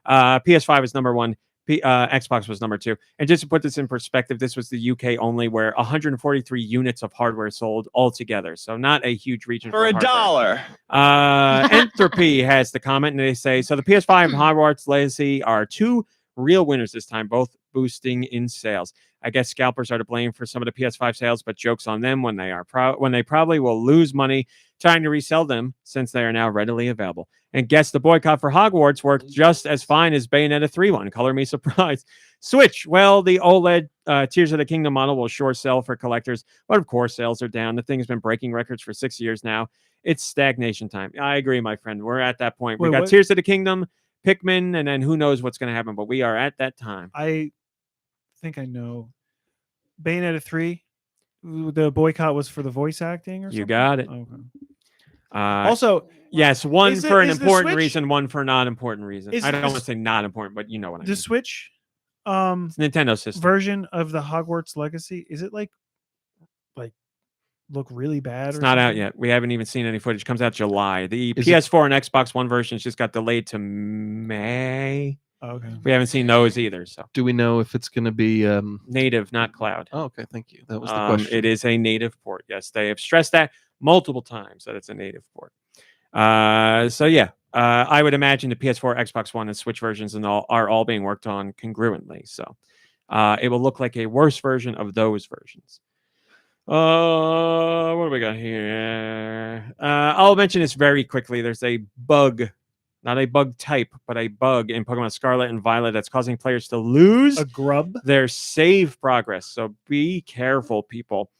PS5 is number 1. Xbox was number 2. And just to put this in perspective, this was the UK only, where 143 units of hardware sold altogether. So not a huge region For hardware. $1. Entropy has the comment, and they say, so the PS5 and Hogwarts Legacy are 2 real winners this time, both boosting in sales. I guess scalpers are to blame for some of the PS5 sales, but joke's on them when they probably will lose money trying to resell them since they are now readily available. And guess the boycott for Hogwarts worked just as fine as Bayonetta 3 one. Color me surprised. Switch. Well, the OLED Tears of the Kingdom model will sure sell for collectors, but of course sales are down. The thing has been breaking records for 6 years now. It's stagnation time. I agree, my friend. We're at that point. We got Tears of the Kingdom, Pikmin, and then who knows what's going to happen, but we are at that time. I think I know. Bayonetta 3, the boycott was for the voice acting or something? You got it. Okay. Also, yes, one for an important Switch, reason, one for a non-important reason. I don't this, want to say not important, but you know what I mean. The Switch it's Nintendo system version of the Hogwarts Legacy, is it like look really bad? It's not out yet. We haven't even seen any footage. It comes out July. The PS4 and Xbox One versions just got delayed to May. Okay. We haven't seen those either. So do we know if it's going to be native, not cloud? Oh, okay, thank you. That was the question. It is a native port. Yes, they have stressed that multiple times that it's a native port. So yeah, I would imagine the PS4, Xbox One, and Switch versions and all are all being worked on congruently. So it will look like a worse version of those versions. What do we got here? I'll mention this very quickly. There's a bug, not a bug type, but a bug in Pokemon Scarlet and Violet that's causing players to lose their save progress. So be careful, people.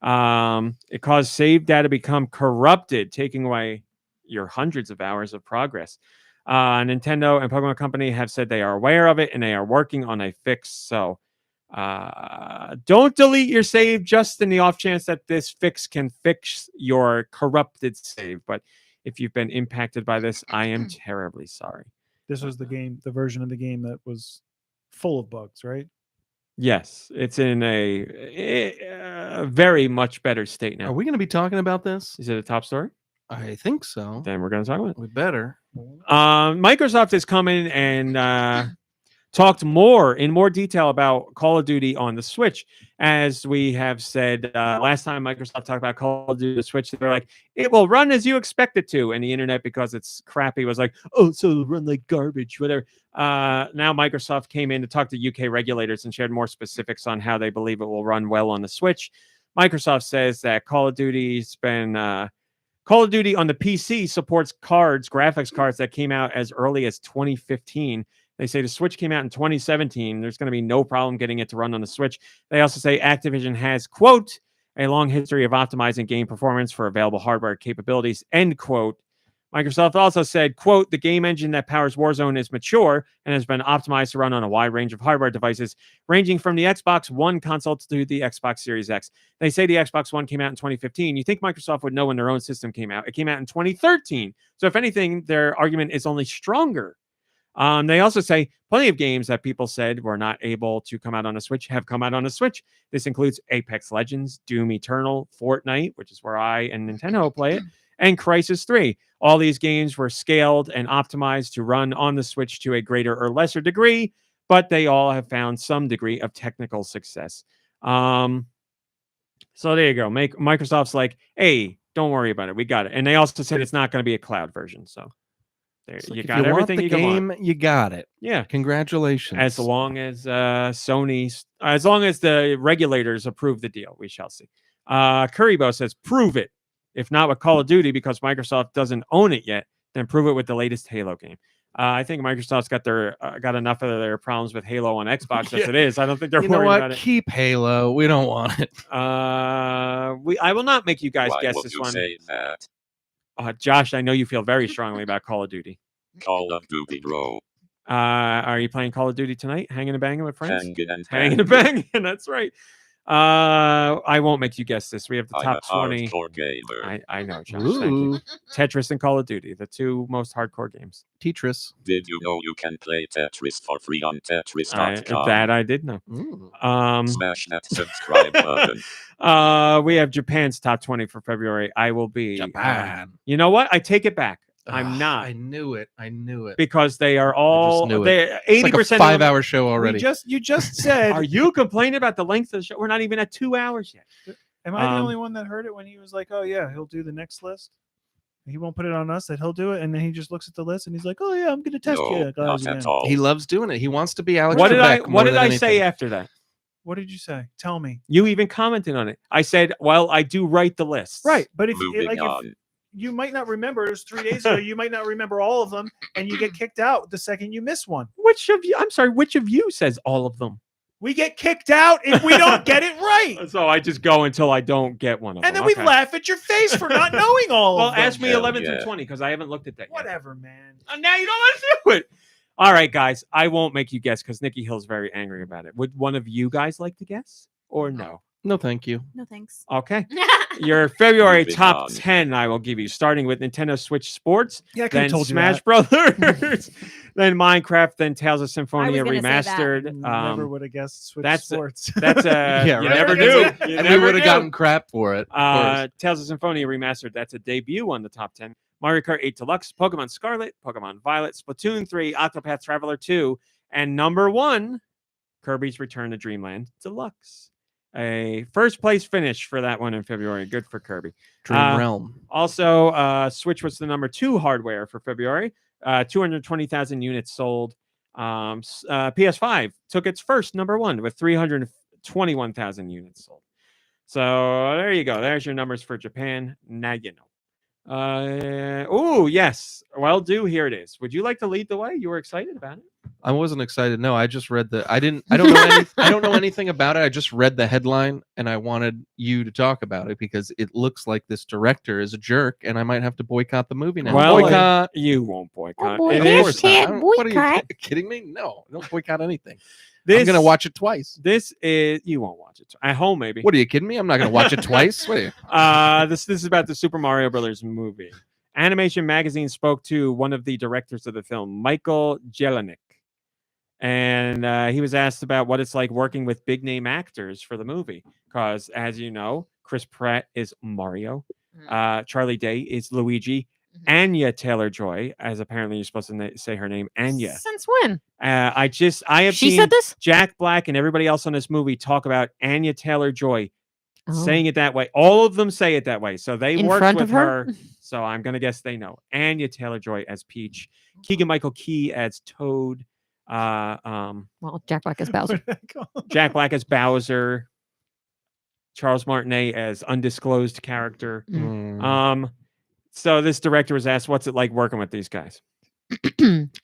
It caused save data become corrupted, taking away your hundreds of hours of progress. Nintendo and Pokemon Company have said they are aware of it and they are working on a fix. So don't delete your save just in the off chance that this fix can fix your corrupted save. But if you've been impacted by this, I am terribly sorry. This was the version of the game that was full of bugs, right? Yes, it's in a very much better state now. Are we going to be talking about this? Is it a top story? I think so. Then we're going to talk about it. We better. Microsoft has come in and talked in more detail about Call of Duty on the Switch. As we have said last time Microsoft talked about Call of Duty on the Switch, they're like, it will run as you expect it to. And the internet, because it's crappy, was like, oh, so it'll run like garbage, whatever. Now Microsoft came in to talk to UK regulators and shared more specifics on how they believe it will run well on the Switch. Microsoft says that Call of Duty on the PC supports graphics cards that came out as early as 2015. They say the Switch came out in 2017. There's going to be no problem getting it to run on the Switch. They also say Activision has, quote, a long history of optimizing game performance for available hardware capabilities, end quote. Microsoft also said, quote, the game engine that powers Warzone is mature and has been optimized to run on a wide range of hardware devices, ranging from the Xbox One console to the Xbox Series X. They say the Xbox One came out in 2015. You think Microsoft would know when their own system came out. It came out in 2013. So if anything, their argument is only stronger. They also say plenty of games that people said were not able to come out on a Switch have come out on a Switch. This includes Apex Legends, Doom Eternal, Fortnite, which is where I and Nintendo play it, and Crysis 3. All these games were scaled and optimized to run on the Switch to a greater or lesser degree, but they all have found some degree of technical success. So there you go. Microsoft's like, hey, don't worry about it. We got it. And they also said it's not going to be a cloud version. So you got everything you want. You got it. Yeah. Congratulations. As long as as long as the regulators approve the deal, we shall see. Currybo says, prove it. If not with Call of Duty, because Microsoft doesn't own it yet, then prove it with the latest Halo game. I think Microsoft's got enough of their problems with Halo on Xbox as it is. I don't think they're worried about it. Keep Halo. We don't want it. I will not make you guys guess this one. Say that? Josh, I know you feel very strongly about Call of Duty. Call of Duty, bro. Are you playing Call of Duty tonight? Hanging and banging with friends? Hanging and banging. That's right. I won't make you guess this. We have the top 20. Gamer. I know, Josh. Thank you. Tetris and Call of Duty, the two most hardcore games. Tetris. Did you know you can play Tetris for free on Tetris.com? That I did know. Smash that subscribe button. We have Japan's top 20 for February. I will be Japan. You know what? I take it back. I'm not. I knew it. Because they are all 80% like a 5-hour show already. You just said. Are you complaining about the length of the show? We're not even at 2 hours yet. Am I the only one that heard it when he was like, "Oh yeah, he'll do the next list"? He won't put it on us that he'll do it, and then he just looks at the list and he's like, "Oh yeah, I'm going to test No, you not guys at again." all. He loves doing it. He wants to be Alex What did Trebek more What did than I say anything. after that? What did you say? Tell me. You even commented on it. I said, "Well, I do write the lists." Right, but if Moving like if on. you might not remember, it was 3 days ago. You might not remember all of them, and you get kicked out the second you miss one. Which of you? I'm sorry. Which of you says all of them? We get kicked out if we don't get it right, So I just go until I don't get one of and them. then we Okay. laugh at your face for not knowing all Well, of them. ask me Hell 11 through yeah. 20 because I haven't looked at that yet. Whatever, man. Now you don't want to do it. All right, guys. I won't make you guess because Nicky Hill's very angry about it. Would one of you guys like to guess or no? No, thank you. No thanks. Okay. Your February Moving top on. 10 I will give you, starting with Nintendo Switch Sports, Yeah, I could have then told you Smash that. Brothers, then Minecraft, then Tales of Symphonia gonna say that. Remastered. Never would have guessed Switch that's- Sports. That's Yeah, you right. never And do. we- You And we never would have do. gotten crap for it. of course. Tales of Symphonia Remastered, that's a debut on the top 10. Mario Kart 8 Deluxe, Pokemon Scarlet, Pokemon Violet, Splatoon 3, Octopath Traveler 2, and number 1, Kirby's Return to Dreamland Deluxe. A first place finish for that one in February. Good for Kirby. Dream uh, Realm. Also, Switch was the number 2 hardware for February. 220,000 units sold. PS5 took its first number 1 with 321,000 units sold. So there you go. There's your numbers for Japan. Now you know. Oh yes. Well, here it is. Would you like to lead the way? You were excited about it. I wasn't excited. No, I just read I don't know I don't know anything about it. I just read the headline and I wanted you to talk about it because it looks like this director is a jerk and I might have to boycott the movie now. Well, boycott. You won't boycott. boy, It Of is- course not. I don't- What are you kidding me? No, I don't boycott anything. I'm gonna watch it twice. This is you won't watch it at home, maybe. What are you kidding me? I'm not gonna watch it twice. What are you? This is about the Super Mario Brothers movie. Animation Magazine spoke to one of the directors of the film, Michael Jelenic, and he was asked about what it's like working with big name actors for the movie. Because, as you know, Chris Pratt is Mario, Charlie Day is Luigi, Anya Taylor-Joy, as apparently you're supposed to say her name, Anya. Since when? I have She seen said this? Jack Black and everybody else on this movie talk about Anya Taylor-Joy Oh. saying it that way. All of them say it that way. So they In worked front with of her? So I'm going to guess they know. Anya Taylor-Joy as Peach, Keegan-Michael Key as Toad, Well, Jack Black is Bowser. Jack Black as Bowser, Charles Martinet as undisclosed character. So this director was asked, what's it like working with these guys?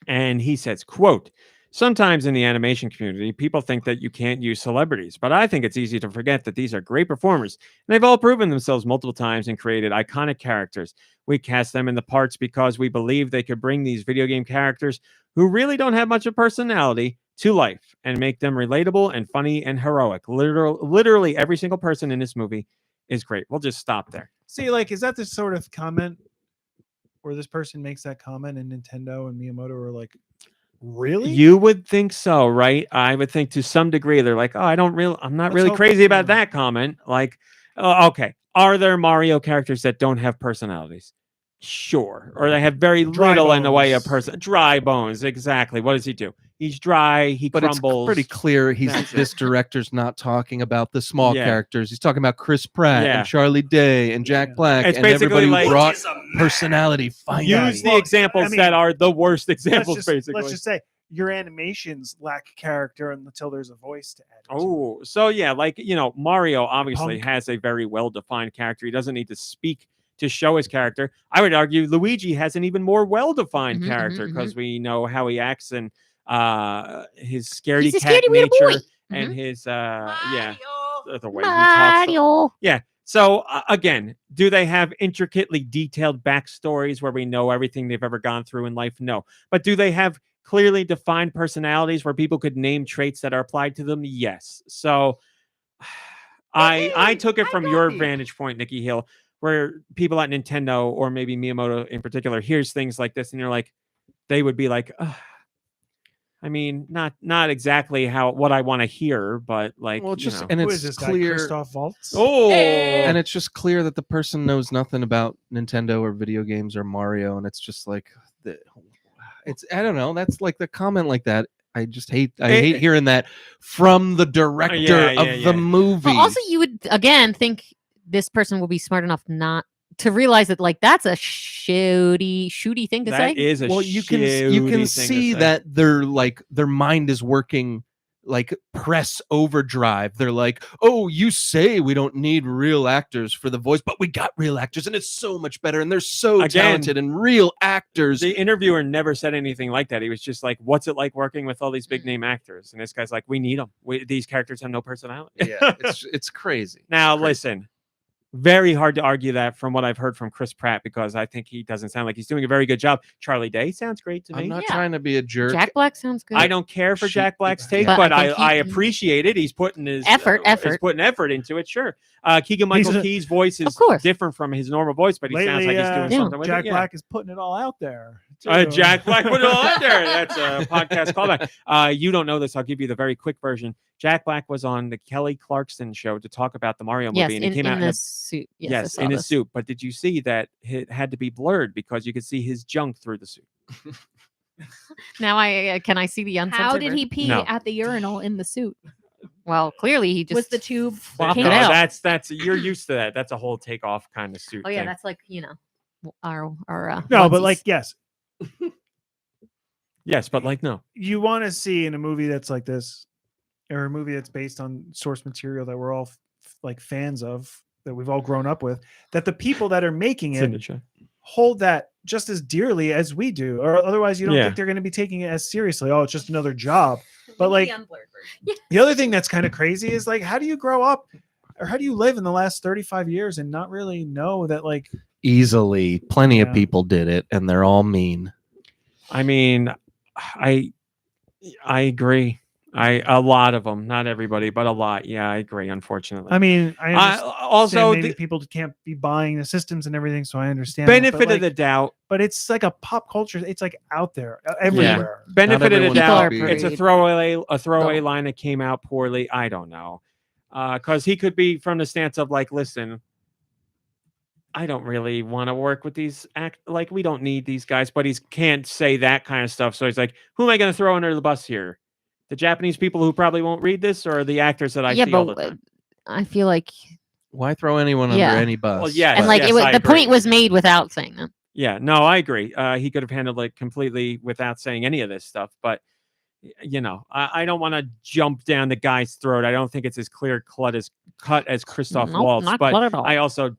And he says, quote, sometimes in the animation community, people think that you can't use celebrities, but I think it's easy to forget that these are great performers. And they've all proven themselves multiple times and created iconic characters. We cast them in the parts because we believe they could bring these video game characters who really don't have much of personality to life and make them relatable and funny and heroic. Literally every single person in this movie is great. We'll just stop there. See, like, is that the sort of comment where this person makes that comment and Nintendo and Miyamoto are like, really? You would think so, right? I would think to some degree they're like, oh, I'm not Let's really hope crazy they about do. that comment. Like, okay, are there Mario characters that don't have personalities? Sure. Or they have very Dry little in the way of bones. person. Dry bones, exactly. What does he do? He's dry. He But crumbles. it's pretty clear That's this director's not talking about the small Yeah. characters. He's talking about Chris Pratt Yeah. and Charlie Day and Jack Yeah. Black It's and basically everybody who like- brought personality. Finally. Use the Well, examples I mean, that are the worst let's examples, just, basically. let's just say your animations lack character until there's a voice to add. Oh, so yeah, like, Mario obviously Punk. has a very well-defined character. He doesn't need to speak to show his character. I would argue Luigi has an even more well-defined Mhm, character mhm, because we know how he acts and his scaredy He's a cat scaredy little boy. nature and his the way he talks. Mario. Yeah. So again, do they have intricately detailed backstories where we know everything they've ever gone through in life? No. But do they have clearly defined personalities where people could name traits that are applied to them? Yes. So I took it from your vantage point, Nicky Hill, where people at Nintendo or maybe Miyamoto in particular hears things like this and you're like, they would be like, I mean, not exactly what I want to hear, but like, Well, it's just know. and Who it's is this clear. guy, Christoph Waltz? Oh, And it's just clear that the person knows nothing about Nintendo or video games or Mario, and it's just like I don't know. That's like the comment like that. I just hate. I hate hearing that from the director of the movie. Well, also, you would again think this person will be smart enough not to realize that like that's a shooty thing to say. That is a Well, you can shitty thing to see say. that their mind is working like press overdrive. They're like, oh, you say we don't need real actors for the voice, but we got real actors and it's so much better and they're so talented and real actors. The interviewer never said anything like that. He was just like, what's it like working with all these big name actors? And this guy's like, we need them. These characters have no personality. Yeah, it's crazy. Now, listen, very hard to argue that from what I've heard from Chris Pratt, because I think he doesn't sound like he's doing a very good job. Charlie Day sounds great to me. I'm not trying to be a jerk. Jack Black sounds good. I don't care for Jack Black's take, But but I think I appreciate it. He's putting his Effort. He's putting effort into it. Sure. Keegan-Michael Key's voice is different from his normal voice, but he sounds like he's doing something with Jack it. Black is putting it all out there. Jack Black put it all out there. That's a podcast callback. You don't know this. I'll give you the very quick version. Jack Black was on the Kelly Clarkson show to talk about the Mario movie, and he came out in a suit. Yes, in his suit. But did you see that it had to be blurred because you could see his junk through the suit? Now can I see the uncensored How did version? he pee at the urinal in the suit? Well, clearly he just was the tube flopped No, it out. that's you're used to that. That's a whole takeoff kind of suit. Oh yeah, thing. that's like our no, but onesies. like yes, yes, but like no. You want to see in a movie that's like this, or a movie that's based on source material that we're all like fans of, that we've all grown up with, that the people that are making it hold that just as dearly as we do, or otherwise you don't think they're going to be taking it as seriously. Oh, it's just another job. But like the other thing that's kind of crazy is like, how do you grow up, or how do you live in the last 35 years and not really know that like easily plenty of people did it and they're all mean. I mean, I agree. A lot of them, not everybody, but a lot. Yeah, I agree. Unfortunately, I mean, I also maybe people can't be buying the systems and everything, so I understand. Benefit of the doubt, but it's like a pop culture. It's like out there everywhere. Yeah. Benefit of the doubt. People are It's a throwaway line that came out poorly. I don't know, because he could be from the stance of like, listen, I don't really want to work with these like we don't need these guys, but he can't say that kind of stuff. So he's like, who am I going to throw under the bus here? The Japanese people who probably won't read this, or the actors that I see all the time? I feel like why throw anyone under any bus? Well, yeah, and like the point was made without saying that. Yeah, no, I agree. He could have handled it completely without saying any of this stuff, but you know, I don't want to jump down the guy's throat. I don't think it's as clear cut as Christoph Waltz, but I also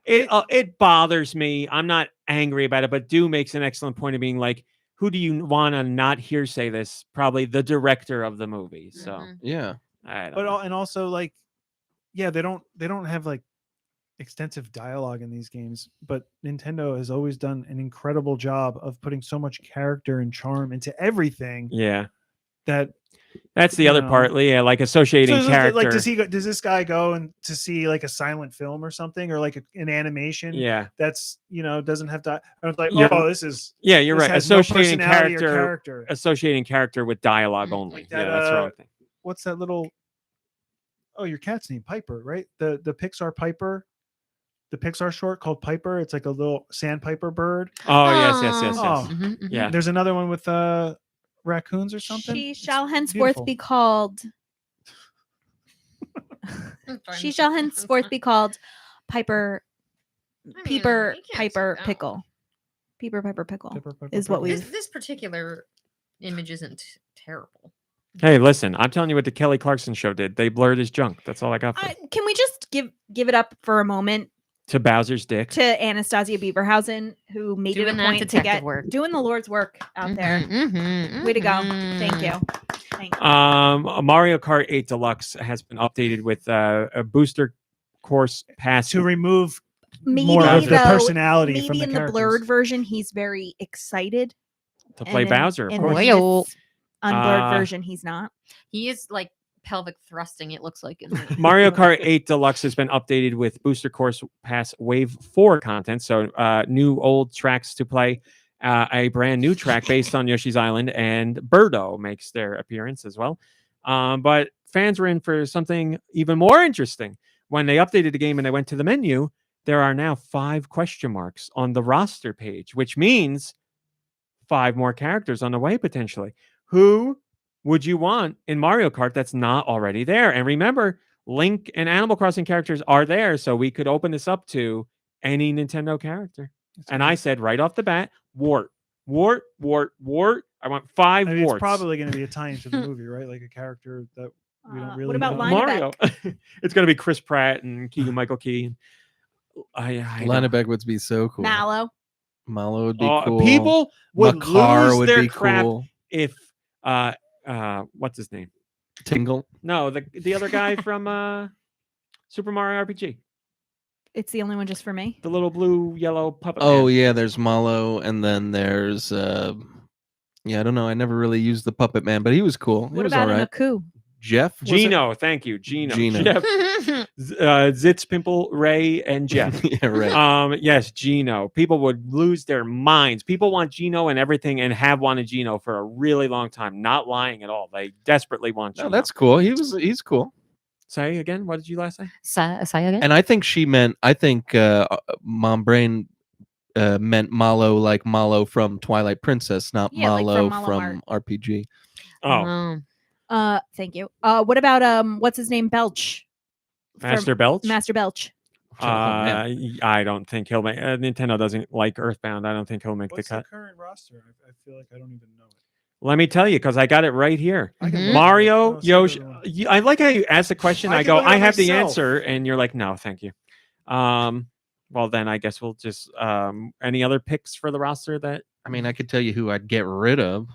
it bothers me. I'm not angry about it, but Deux makes an excellent point of being like, who do you want to not hear say this? Probably the director of the movie. So yeah, and also like, yeah, they don't have like extensive dialogue in these games, but Nintendo has always done an incredible job of putting so much character and charm into everything. Yeah, that's the other part. Yeah, like associating character. Like, does this guy go and to see like a silent film or something, or like an animation? Yeah, that's doesn't have to. I was like, this is you're right. Associating no character, associating character with dialogue only. Like that, that's the wrong thing. What's that little? Oh, your cat's name Piper, right? The Pixar Piper. The Pixar short called Piper. It's like a little sandpiper bird. Oh yes. Oh, Mm-hmm. Yeah. There's another one with raccoons or something. She shall henceforth be called. She shall henceforth be called Piper. Piper Pickle. Piper Piper Pickle is what we. This particular image isn't terrible. Hey, listen, I'm telling you what the Kelly Clarkson show did. They blurred his junk. That's all I got for it. Can we just give it up for a moment to Bowser's dick, to Anastasia Beaverhausen, who made it a point to get doing the Lord's work out there. Way to go! Thank you. Mario Kart 8 Deluxe has been updated with a booster course pass to remove maybe more of the personality maybe from the in characters. The blurred version, he's very excited to play Bowser. Of course. Unblurred version, he's not. He is like pelvic thrusting, it looks like. Mario Kart 8 Deluxe has been updated with Booster Course Pass Wave 4 content. So new old tracks to play, a brand new track based on Yoshi's Island, and Birdo makes their appearance as well. But fans were in for something even more interesting. When they updated the game and they went to the menu, there are now 5 question marks on the roster page, which means 5 more characters on the way potentially. Who would you want in Mario Kart that's not already there? And remember, Link and Animal Crossing characters are there, so we could open this up to any Nintendo character. And I said right off the bat, wart. I want 5 I mean, warts. it's probably going to be a tie into the movie, right? Like a character that we don't really what about know. Mario. It's going to be Chris Pratt and Keegan Michael Key. Lineback would be so cool. Mallow. Mallow would be cool. People would Makar lose would their be crap cool. if what's his name? Tingle. No, the other guy from Super Mario RPG. It's the only one just for me. The little blue yellow puppet. Oh man. yeah, there's Mallow, and then there's I don't know. I never really used the Puppet Man, but he was cool. He What was about all a right. Naku? Jeff. was it? Gino, thank you, Gino. Gino. Jeff, Zitz, Pimple, Ray, and Jeff. Yeah, right. Yes, Gino. People would lose their minds. People want Gino and everything, and have wanted Gino for a really long time. Not lying at all. They desperately want Gino. No, that's cool. He's cool. Say again. What did you last say? Say again. And I think MomBrain meant Mallow like Mallow from Twilight Princess, not Yeah, like Mallow from Mallow from RPG. Oh, Thank you. What about what's his name? Belch. From Master Belch. Master Belch. I don't think he'll make. Nintendo doesn't like Earthbound. I don't think he'll make What's the cut. current roster? I feel like I don't even know it. Let me tell you, because I got it right here. I can Mhm. look. Mario, Oh, Yoshi. so I like how you ask the question. I I can go, look it I up have the myself. answer, and you're like, no, thank you. Well, then I guess we'll just. Any other picks for the roster that? I mean, I could tell you who I'd get rid of,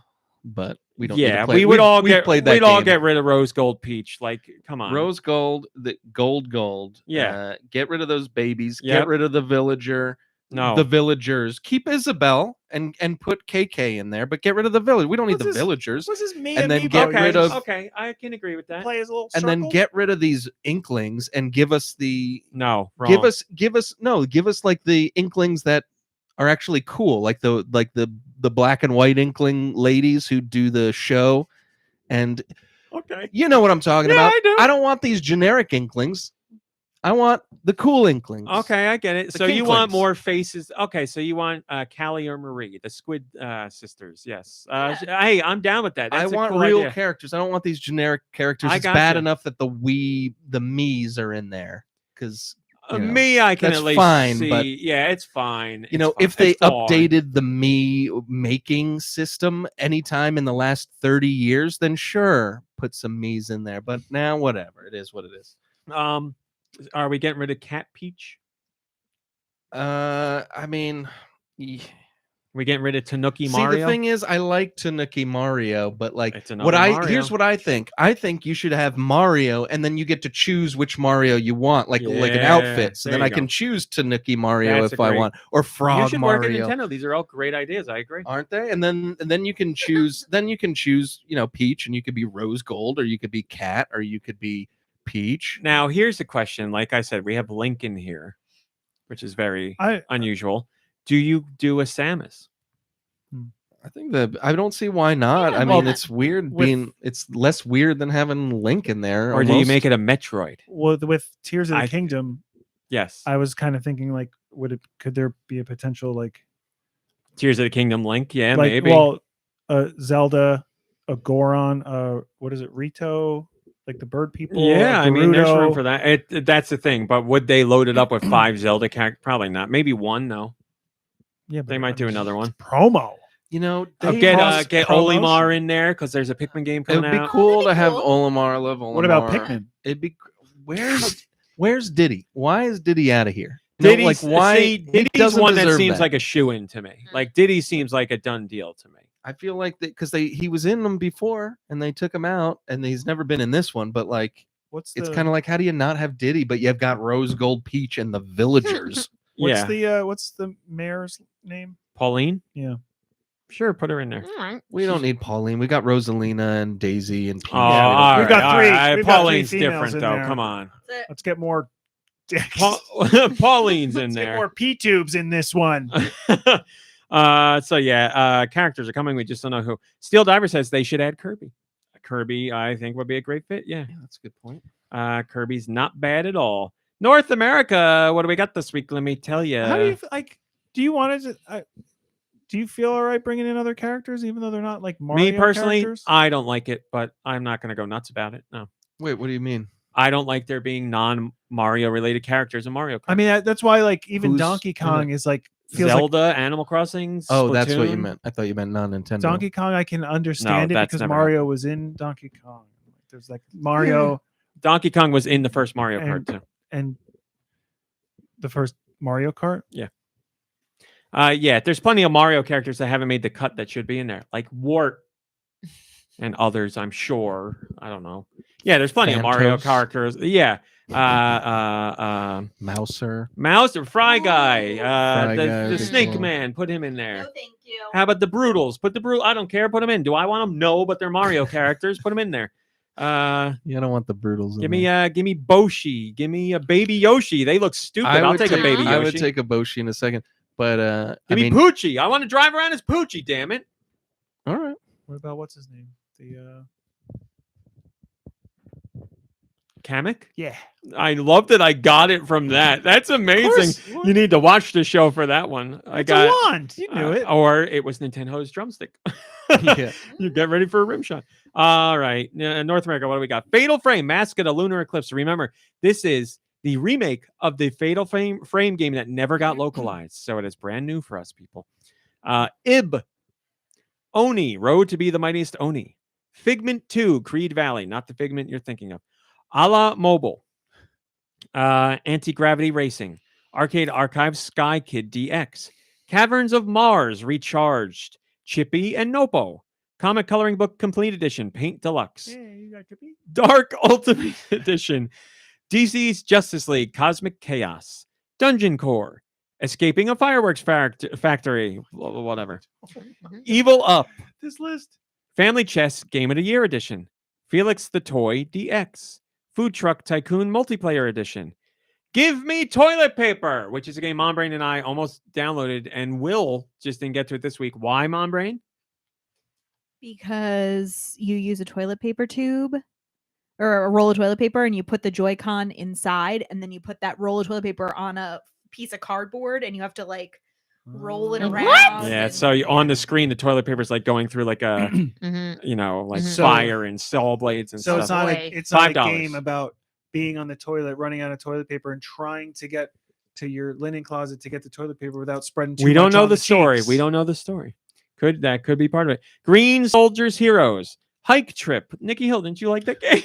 but we don't. need Yeah, to play. we would all we've get. played that We'd all game. get rid of Rose Gold Peach. Like, come on. Rose Gold, the Gold. Yeah. Get rid of those babies. Yep. Get rid of the villager. No. The villagers. Keep Isabel and put KK in there, but get rid of the village. We don't need What's the this- villagers. What's his me And then amiibo? get okay, rid of- Okay, I can agree with that. play his little And circle? then get rid of these inklings and give us the No, wrong. give us like the inklings that are actually cool, like the black and white inkling ladies who do the show. And Okay. you know what I'm talking Yeah, about. I do. I don't want these generic inklings. I want the cool inklings. Okay, I get it. The So you want Kinklings. more faces? Okay, so you want Callie or Marie, the Squid sisters? Yes. Hey, I'm down with that. I That's a want cool real idea. characters. I don't want these generic characters. I It's got bad you. enough that the me's are in there because Me, I can that's at least fine, see. but, Yeah, it's fine. you know, It's fine. if they It's fine. updated the me making system anytime in the last 30 years, then sure, put some me's in there. But now, whatever, it is what it is. Are we getting rid of Cat Peach? I mean, We getting rid of Tanuki see, Mario? the thing is, I like Tanuki Mario, but like, It's another here's Mario. what I think. I think you should have Mario, and then you get to choose which Mario you want, like an Yeah, outfit. So there then you I can go. choose Tanuki Mario That's if a I great- want, or you Frog should work at Mario. Nintendo. These are all great ideas. I agree. Aren't they? And then you can choose. Then you can choose. You know, Peach, and you could be Rose Gold, or you could be Cat, or you could be Peach. Now, here's the question. Like I said, we have Lincoln here, which is very unusual. Do you do a Samus? I think that I don't see why not. Yeah, I well, mean, it's weird with- being. It's less weird than having Link in there. Or do you almost. make it a Metroid? with Tears of the I- Kingdom, Yes. I was kind of thinking like, could there be a potential like Tears of the Kingdom Link? Yeah, like maybe. well, Zelda, a Goron, what is it, Rito, like the bird people? Yeah, I mean, there's room Gerudo. for that. That's the thing. But would they load it up with 5 Zelda characters? Probably not. Maybe 1, though. Yeah, but They might do another one. promo. You know, Oh, they get must- Olimar in there because there's a Pikmin game It coming would be out. cool That'd to be have cool. Olimar. I love Olimar. What about Pikmin? It'd be. Where's Diddy? Why is Diddy out of here? No, Diddy's, like why? see, he Diddy's doesn't one that deserve seems that. like a shoe-in to me. Like, Diddy seems like a done deal to me. I feel like that because he was in them before and they took him out and he's never been in this one. But like, What's it's the kind of like, how do you not have Diddy, but you've got Rose Gold Peach and the villagers? what's Yeah. what's the mayor's name? Pauline? Yeah. Sure, put her in there. All right. We don't need Pauline. We got Rosalina and Daisy and Peach. Oh, We don't- all We've right, got all three. right. We've got three Pauline's females different, in though. there. Come on. That's it. Let's get more dicks. Pauline's in Let's get there. more P tubes in this one. So yeah, characters are coming. We just don't know who. Steel Diver says they should add Kirby. Kirby, I think, would be a great fit. Yeah, Yeah, that's a good point. Kirby's not bad at all. North America, what do we got this week? Let me tell you. How do you like? Do you want to? Do you feel all right bringing in other characters, even though they're not like Mario Me personally, characters? I don't like it, but I'm not going to go nuts about it. No. Wait, what do you mean? I don't like there being non-Mario related characters in Mario Kart. I mean, that's why like even Who's Donkey in Kong it? is like feels Zelda, like Animal Crossing. Oh, that's what you Splatoon. meant. I thought you meant non-Nintendo. Donkey Kong. I can understand it that's because never Mario was in Donkey Kong. There's like Mario Donkey Kong was in the first Mario Kart too. and the first Mario Kart. Yeah, there's plenty of Mario characters that haven't made the cut that should be in there, like Wart and others. I'm sure. I don't know. Yeah, there's plenty of Mario Phantos. characters. Yeah. Mouser. Mouse or Fry Guy. Fry Guy The would be Snake cool. Man. Put him in there. No, thank you. How about the Brutals? Put the Brutal. I don't care. Put them in. Do I want them? No, but they're Mario characters. Put them in there. You don't want the Brutals. Give me Boshi. Give me a Baby Yoshi. They look stupid. I'll take a Baby Yoshi. I would take a Boshi in a second, but Give me Poochie. I want to drive around as Poochie. Damn it. all right. What about what's his name? The Kamek. yeah. I love that I got it from that. That's amazing. You need to watch the show for that one. I It's got a wand. You knew it. Or it was Nintendo's drumstick. Yeah. You get ready for a rim shot. All right. North America, what do we got? Fatal Frame, Mask of the Lunar Eclipse. Remember, this is the remake of the Fatal Frame game that never got localized. So it is brand new for us, people. Ib. Oni, Road to be the Mightiest Oni. Figment 2, Creed Valley. Not the Figment you're thinking of. A-la Mobile. Anti-Gravity Racing. Arcade Archive Sky Kid DX. Caverns of Mars Recharged. Chippy and Nopo. Comic Coloring Book Complete Edition. Paint Deluxe. Yeah, you got Chippy. Dark Ultimate Edition. DC's Justice League Cosmic Chaos. Dungeon Core. Escaping a Fireworks Factory. Whatever. Evil Up. This list. Family Chess Game of the Year Edition. Felix the Toy DX. Food Truck Tycoon Multiplayer Edition. Give Me Toilet Paper, which is a game MomBrain and I almost downloaded, and Will just didn't get to it this week. Why, MomBrain? Because you use a toilet paper tube or a roll of toilet paper and you put the Joy-Con inside and then you put that roll of toilet paper on a piece of cardboard and you have to like roll it What? around. Yeah, and- so on the screen, the toilet paper is like going through like a, like So- fire and saw blades and So stuff. it's not Boy. a it's not a $5. game about being on the toilet, running out of toilet paper, and trying to get to your linen closet to get the toilet paper without spreading too We don't much know on the story. cheeks. We don't know the story. That could be part of it. Green Soldiers Heroes. Hike Trip. Nicky Hill, didn't you like that game?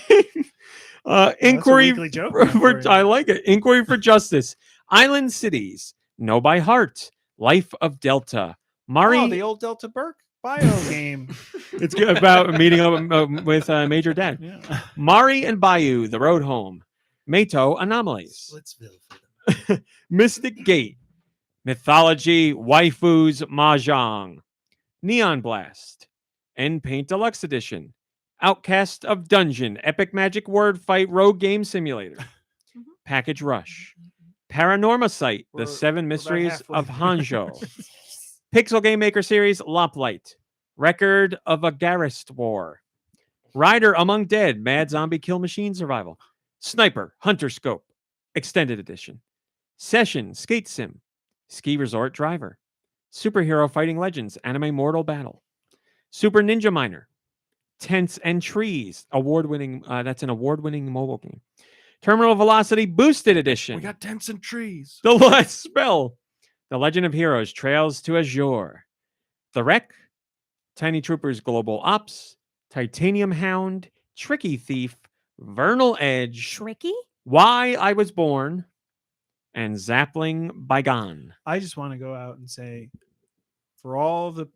That's a Inquiry weekly joke for, now for you. I like it. Inquiry for Justice. Island Cities. Know by Heart. Life of Delta. Mari. Oh, the old Delta Burke bio game. It's good about meeting up with Major Dad. Yeah. Mari and Bayou. The Road Home. Mato Anomalies. Splitsville. Mystic Gate. Mythology. Waifus. Mahjong. Neon Blast. And Paint Deluxe Edition. Outcast of Dungeon. Epic Magic Word Fight Rogue Game Simulator. Package Rush. Paranorma Site. The We're- 7 we're about Mysteries halfway of there. Hanzhou. Pixel Game Maker Series. Loplight. Record of a Garist War. Rider Among Dead. Mad Zombie Kill Machine Survival. Sniper. Hunter Scope. Extended Edition. Session. Skate Sim. Ski Resort Driver. Superhero Fighting Legends. Anime Mortal Battle. Super Ninja Miner. Tents and Trees. Award-winning. That's an award-winning mobile game. Terminal Velocity Boosted Edition. We got tents and trees. The Last Spell. The Legend of Heroes. Trails to Azure. The Wreck. Tiny Troopers Global Ops. Titanium Hound. Tricky Thief. Vernal Edge. Tricky? Why I Was Born. And Zappling Bygone. I just want to go out and say, for all the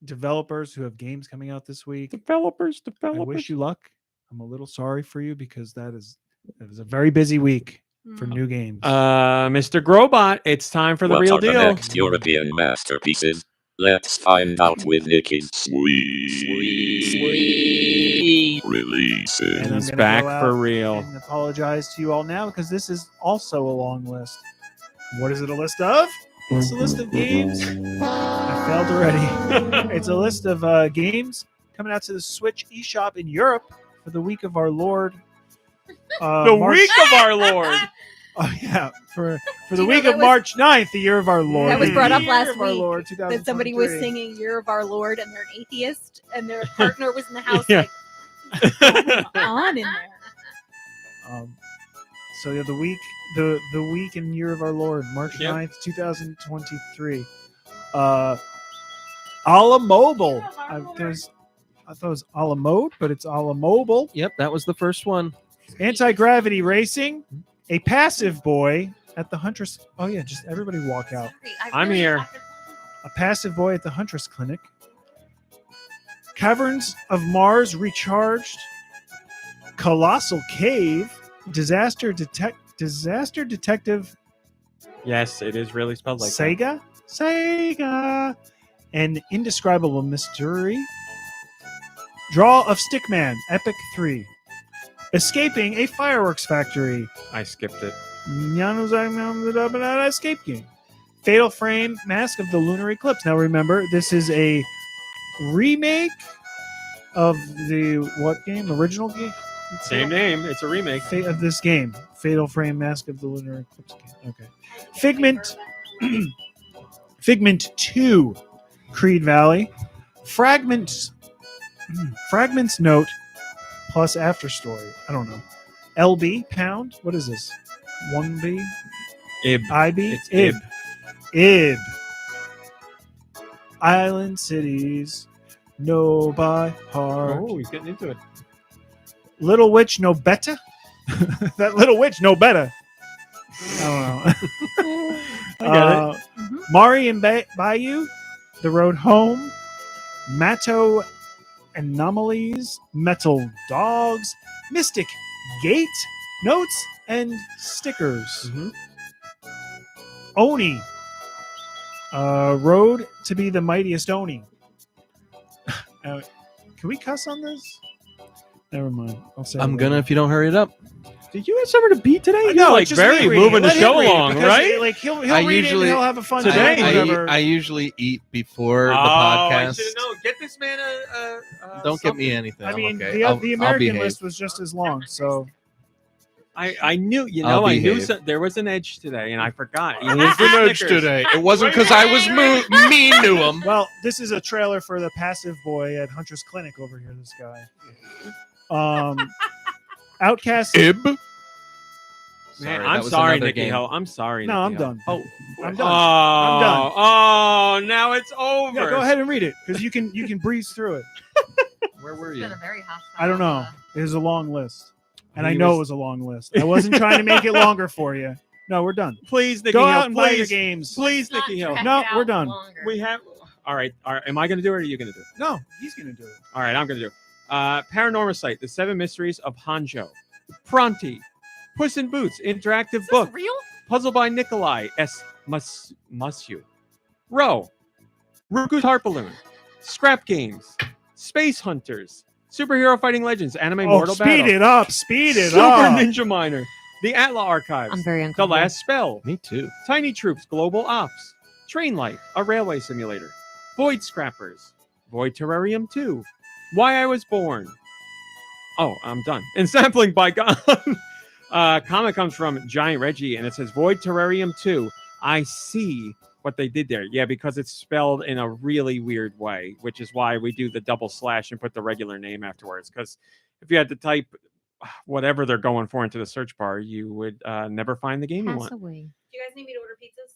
developers who have games coming out this week, Developers. I wish you luck. I'm a little sorry for you because that is a very busy week for new games. Mr. Grobot, it's time for the What real are the deal. next European masterpieces? Let's find out with Nicky's sweet And releases. I'm He's gonna back go out for real. And apologize to you all now because this is also a long list. What is it a list of? It's a list of games. I failed already. It's a list of games coming out to the Switch eShop in Europe for the week of our Lord. The March- week of our Lord. Oh yeah, for the You know, week that of was- March 9th, the year of our Lord. That was the brought up year last of our week, Lord, that somebody was 2023. singing Year of Our Lord and they're an atheist and their partner was in the house Yeah. like, what's going on in there? So yeah, the week and year of our Lord, March 9th, 2023. A la Mobile. I thought it was a la Mode, but it's a la Mobile. Yep, that was the first one. Anti-gravity racing. A passive boy at the Huntress. Oh yeah, just everybody walk out. I'm here. A passive boy at the Huntress Clinic. Caverns of Mars recharged. Colossal Cave. Disaster Detective. Yes, it is really spelled like Sega. Sega. An Indescribable Mystery. Draw of Stickman. Epic 3. Escaping a Fireworks Factory. I skipped it. Escape game. Fatal Frame. Mask of the Lunar Eclipse. Now remember, this is a remake of the what game? Original game? Same name. It's a remake of this game. Fatal Frame, Mask of the Lunar Eclipse game. Okay. Figment. Figment 2. Creed Valley. Fragments Note plus After Story. I don't know. LB pound. What is this? 1B. Ib. IB. It's Ib. Ib. Island Cities. Know by heart. Oh, he's getting into it. Little Witch No Better. That Little Witch No Better. I don't know. I got it. Mari and Bayou. The Road Home. Matto Anomalies. Metal Dogs. Mystic Gate. Notes and stickers. Oni. Road to be the mightiest Oni. Can we cuss on this? Never mind. I'll say I'm gonna if you don't hurry it up. Did you have something to beat today? You're No, like just very read it. moving the Let him show read it, along, because right? Like he'll I read usually- it and he'll have a fun Today- time. Whatever. I usually eat before the I podcast. should have known. Get this man Don't get me anything. I mean, I'm okay. the I'll American behave. list was just as long. So I knew, I'll I knew behave. there was an edge today, and I forgot. It was an edge today. It wasn't because I was mean to him. well, this is a trailer for the passive boy at Hunter's Clinic over here. This guy. Outcast. Ib. Man, Sorry, I'm that was sorry, another Nicky game. Hill. I'm sorry. No, Nicky I'm Hill. done. Oh, I'm done. I'm done. Oh, now it's over. Yeah, go ahead and read it because you can breeze through it. Where were It's you? been a very hostile, I don't know. It was a long list, and He I know was- it was a long list. I wasn't trying to make it longer for you. No, we're done. Please, Nicky Go Hill. out and play your Please, games. please, Not Nicky Hill. drag No, it we're out done. longer. We have. All right. Am I going to do it, or are you going to do it? No, he's gonna do it. All right, I'm going to do it. Paranormal Site: The Seven Mysteries of Hanjo. Pronti. Puss in Boots: Interactive Is Book. this real? Puzzle by Nikolai S. Musyu. Row. Ruku's Heart Balloon. Scrap Games. Space Hunters. Superhero Fighting Legends. Anime Mortal speed Battle. it up. Speed it Super up. Ninja Miner. The Atla Archives. I'm very The uncomfortable. Last Spell. Me too. Tiny Troops Global Ops. Train Life, a railway simulator. Void Scrappers. Void Terrarium 2. Why I Was Born. Oh, I'm done. And Sampling by God. Comment comes from Giant Reggie, and it says Void Terrarium 2. I see what they did there. Yeah, because it's spelled in a really weird way, which is why we do the double slash and put the regular name afterwards. Because if you had to type whatever they're going for into the search bar, you would never find the game you Pass want. away. Do you guys need me to order pizzas?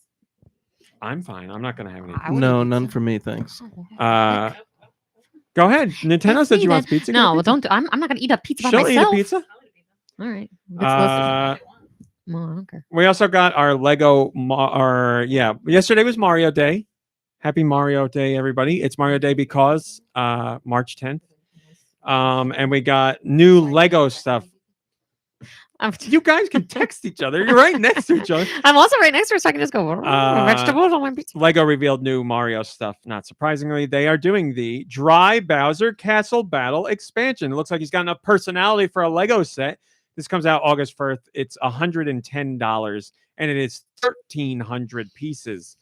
I'm fine. I'm not going to have any. I would No, eat none pizza. for me, thanks. Go ahead. Nintendo Let's said see you want then. pizza. No, Get a don't. I'm not gonna eat a pizza by pizza. She'll eat a myself. pizza. I'll eat a pizza. All right. Well, I don't care. We also got our Lego. Yesterday was Mario Day. Happy Mario Day, everybody! It's Mario Day because March 10th. And we got new Lego stuff. You guys can text each other. You're right next to each other. I'm also right next to her, so I can just go vegetables on my pizza. Lego revealed new Mario stuff. Not surprisingly, they are doing the Dry Bowser Castle Battle expansion. It looks like he's got enough personality for a Lego set. This comes out August 1st. It's $110, and it is 1,300 pieces.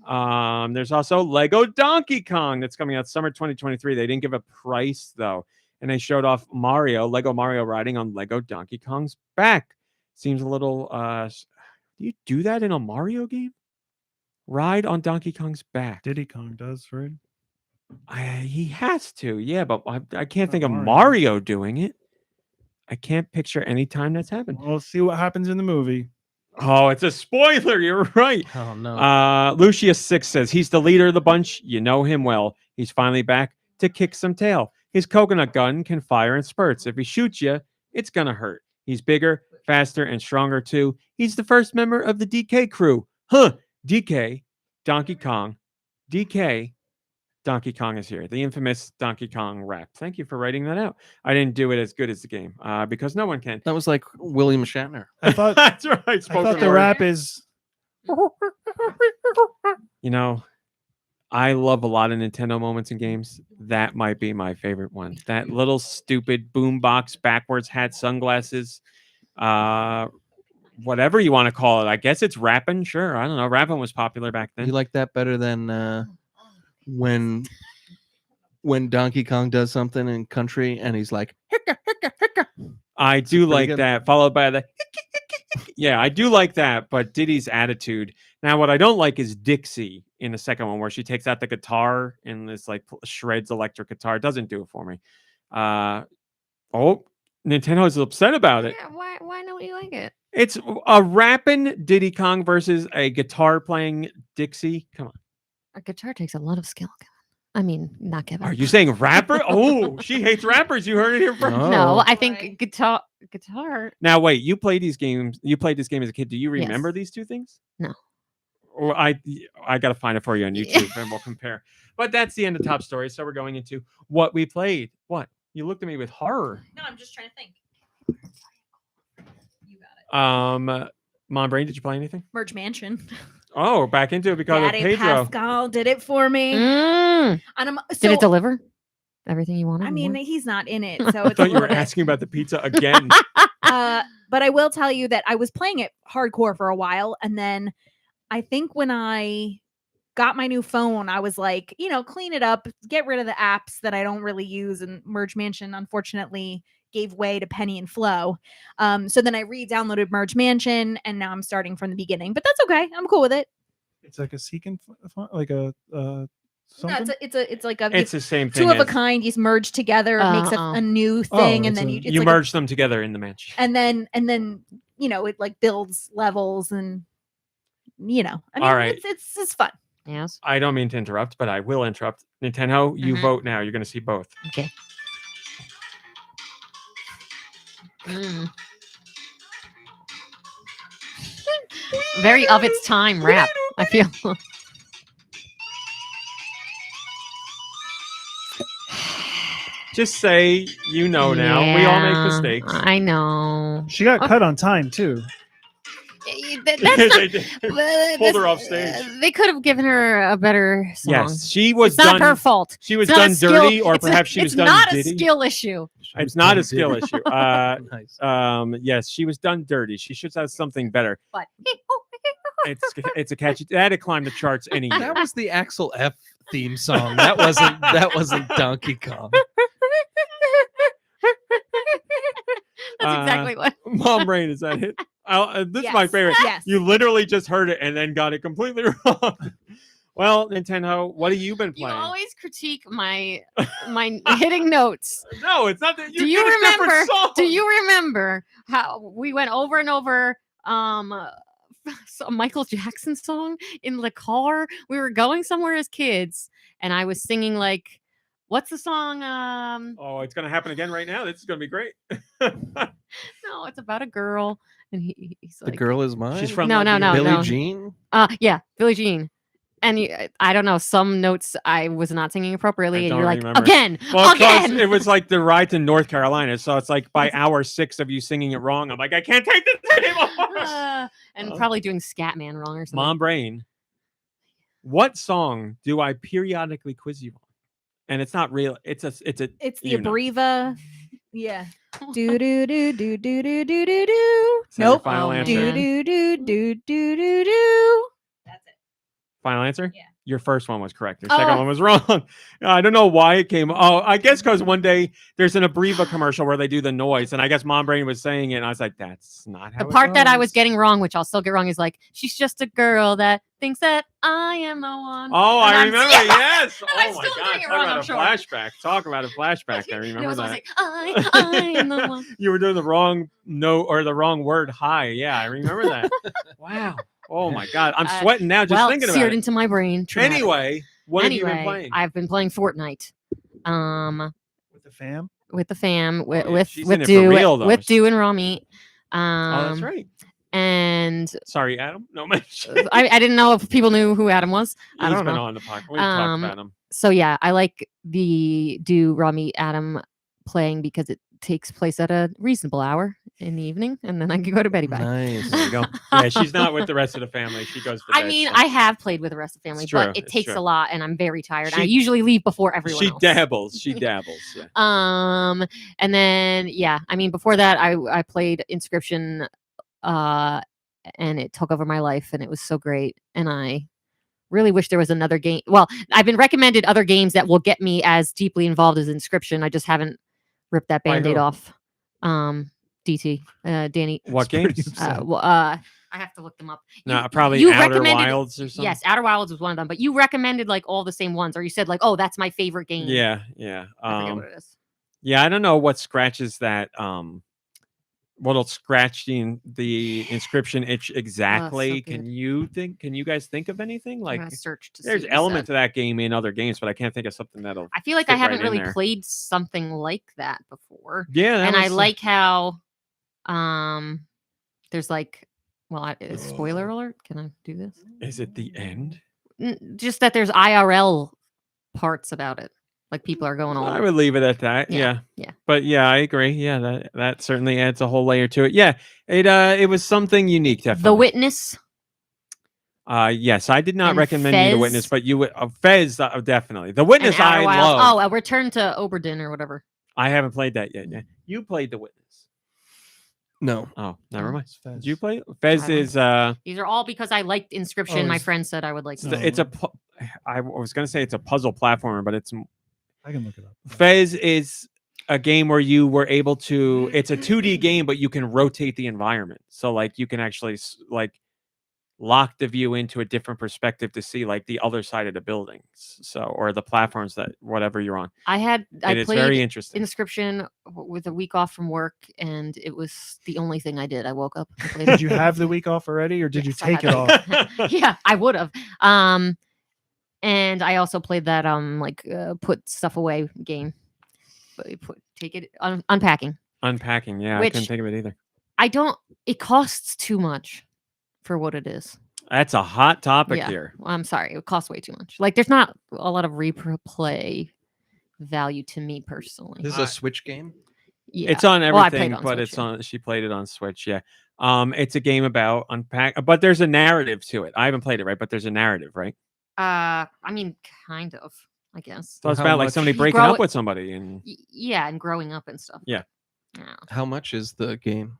There's also Lego Donkey Kong that's coming out summer 2023. They didn't give a price, though. And they showed off Lego Mario riding on Lego Donkey Kong's back. Seems a little, do you do that in a Mario game? Ride on Donkey Kong's back. Diddy Kong does, right? He has to, yeah, but I can't think of Mario. Mario doing it. I can't picture any time that's happened. We'll see what happens in the movie. Oh, it's a spoiler. You're right. Oh no. Lucius 6 says he's the leader of the bunch. You know him well. He's finally back to kick some tail. His coconut gun can fire in spurts. If he shoots you, it's gonna hurt. He's bigger, faster, and stronger too. He's the first member of the DK crew. DK, Donkey Kong. DK, Donkey Kong is here. The infamous Donkey Kong rap. Thank you for writing that out. I didn't do it as good as the game because no one can. That was like William Shatner. I thought That's right. I thought the rap is. You know, I love a lot of Nintendo moments in games. That might be my favorite one. That little stupid boombox, backwards hat, sunglasses, whatever you want to call it. I guess it's rapping. Sure, I don't know. Rapping was popular back then. You like that better than when Donkey Kong does something in country and he's like, hicka, hicka, hicka. I do like good. that, followed by the yeah, I do like that, but Diddy's attitude. Now, what I don't like is Dixie in the second one, where she takes out the guitar and this like shreds electric guitar. It doesn't do it for me. Nintendo is upset about it. Yeah, why don't you like it? It's a rapping Diddy Kong versus a guitar playing Dixie. Come on. A guitar takes a lot of skill, Kevin. I mean, not Kevin. Are you saying rapper? Oh, she hates rappers. You heard it here first. Oh. No, I Right. think guitar. Now, wait, you played these games. You played this game as a kid. Do you Yes. remember these two things? No. Or I got to find it for you on YouTube and we'll compare. But that's the end of top story. So we're going into what we played. What? You looked at me with horror. No, I'm just trying to think. You got it. MomBrain, did you play anything? Merge Mansion. Oh, back into it because Daddy of Pedro. Pascal did it for me. Mm. And I'm, Did so, it deliver everything you wanted? I and mean, more? he's not in it, so I it's a thought you were little bit. asking about the pizza again. But I will tell you that I was playing it hardcore for a while, and then I think when I got my new phone, I was like, clean it up, get rid of the apps that I don't really use, and Merge Mansion unfortunately gave way to Penny and Flo. So then I re-downloaded Merge Mansion, and now I'm starting from the beginning. But that's okay. I'm cool with it. It's like a seeking, like a something. No, it's like a It's the same thing. two of a as- kind. You merge together, it makes Uh-uh. a new thing, and it's then a- you it's You like a- merge them together in the mansion. and then it like builds levels, and I mean, All right. it's fun. Yes. I don't mean to interrupt, but I will interrupt. Nintendo, you Mhm. vote now. You're going to see both. Okay. Mm. Very of its time rap, I feel. Just say you know now. We all make Yeah, mistakes. I know. She got cut on time too. That's not, They did. uh, Pulled her that's- off stage. They could have given her a better song. Yes, she was It's not done. her fault. She was It's not done a skill- dirty, or it's a- perhaps she was it's done not a diddy. skill issue. It's not a skill issue. Nice. Yes, she was done dirty. She should have something better. But It's a catchy. That had climbed the charts any year. That was the Axel F theme song. That wasn't Donkey Kong. that's exactly what. MomBrain, is that it? This is my Yes. favorite. Yes. You literally just heard it and then got it completely wrong. Well, Nintendo, what have you been You playing? always critique my hitting notes. No, it's not that. Do you did a different remember? song. Do you remember how we went over and over a Michael Jackson song in the car? We were going somewhere as kids, and I was singing like, what's the song? Oh, it's gonna happen again right now. This is gonna be great. No, it's about a girl, and he's The like, girl is mine. She's from No, no, no. Billie Jean. Yeah, Billie Jean. And I don't know, some notes I was not singing appropriately, I and don't you're like, remember. again, Well, because again. it was like the ride to North Carolina, so it's like by hour 6 of you singing it wrong, I'm like, I can't take this anymore. And probably doing Scatman wrong or something. MomBrain, what song do I periodically quiz you on? And it's not real. It's the It's the Abreva. Yeah. Do do do do do do do do do. Is that your Nope. final Oh, answer? Do do do do do do do. That's it. Final answer? Yeah. Your first one was correct. Your second one was wrong. I don't know why it came. Oh, I guess because one day there's an Abreva commercial where they do the noise, and I guess MomBrain was saying it, and I was like, that's not how The it part that I was goes. getting wrong, which I'll still get wrong, is like, she's just a girl that thinks that I am the one. Oh, And I I'm- remember. Yeah. Yes. I'm Oh my still God. doing it Talk wrong, about I'm a sure. flashback. Talk about a flashback. I It remember was that. always like, I am the one. You were doing the wrong note or the wrong word. Hi. Yeah, I remember that. Wow. Oh my God. I'm sweating now just thinking about seared it. into my brain. Traumatic. Anyway, what have you been playing? I've been playing Fortnite. With the fam. With the fam, with yeah, she's with in it for Deux, real, though. with Deux and raw meat. Oh, that's right. And Sorry, Adam. No, man. I didn't know if people knew who Adam was. I He's don't been know. on the podcast. We've talked about him. So yeah, I like the Deux raw meat Adam playing because it takes place at a reasonable hour in the evening, and then I can go to bed by. Nice. There you go. Yeah, she's not with the rest of the family. She goes to bed. I mean, so. I have played with the rest of the family, It's true, but it it's takes true. a lot, and I'm very tired. I She- usually leave before everyone She else. dabbles. She dabbles. Yeah. And then yeah, I mean, before that, I played Inscription, and it took over my life, and it was so great, and I really wish there was another game. Well, I've been recommended other games that will get me as deeply involved as Inscription. I just haven't ripped that By band-aid who? off. DT, Danny. What games? I have to look them up. No, probably you Outer recommended- Wilds or something. Yes, Outer Wilds was one of them, but you recommended like all the same ones, or you said like, "Oh, that's my favorite game." Yeah, yeah. I forget what it is. Yeah, I don't know what scratches that. What'll scratch the Inscription itch exactly? good. Can you guys think of anything? I'm Like, gonna search to see there's what you elements said. of that game in other games, but I can't think of something that'll. I feel like fit I haven't right in really there. played something like that before, Yeah, that and I was- like how, there's like, well, spoiler alert. Can I do this? Is it the end? Just that there's IRL parts about it, like people are going all. I would leave it at that. Yeah, Yeah. yeah. But yeah, I agree. Yeah, that certainly adds a whole layer to it. Yeah, it was something unique. Definitely. The Witness. Yes, I did not And recommend you The Witness, Fez. but you would Fez definitely. The Witness and Outer I Wilds. love. Oh, Return to Oberdin or whatever. I haven't played that yet. Yeah, you played The Witness. No. Oh, never mind. It's Fez. Did you play? Fez I don't is These are all because I liked Inscription. Oh, My it's- friend said I would like. No. them. it's a. I was gonna say it's a puzzle platformer, but it's I can look it up. Fez is a game where you were able to. It's a 2D game, but you can rotate the environment. So like you can actually like lock the view into a different perspective to see like the other side of the buildings. So or the platforms that whatever you're on. I It's played very interesting. Inscription with a week off from work, and it was the only thing I did. I woke up. And played Did it. you have the week off already, or did Yes, you I take had it the off? Yeah, I would have. And I also played that put stuff away game. But unpacking. Unpacking, yeah, I Which- couldn't think of it either. It costs too much for what it is. That's a hot topic Yeah. here. Well, I'm sorry, it costs way too much. Like there's not a lot of replay value to me personally. This is a Switch game. Yeah. It's on Well, I played everything, on but Switch, it's yeah. on. She played it on Switch. Yeah. It's a game about but there's a narrative to it. I haven't played it, right? But there's a narrative, right? I mean, kind of, I guess. So it's How about like much- somebody You breaking grow up it- with somebody, and Yeah, and growing up and stuff. Yeah. Yeah. How much is the game?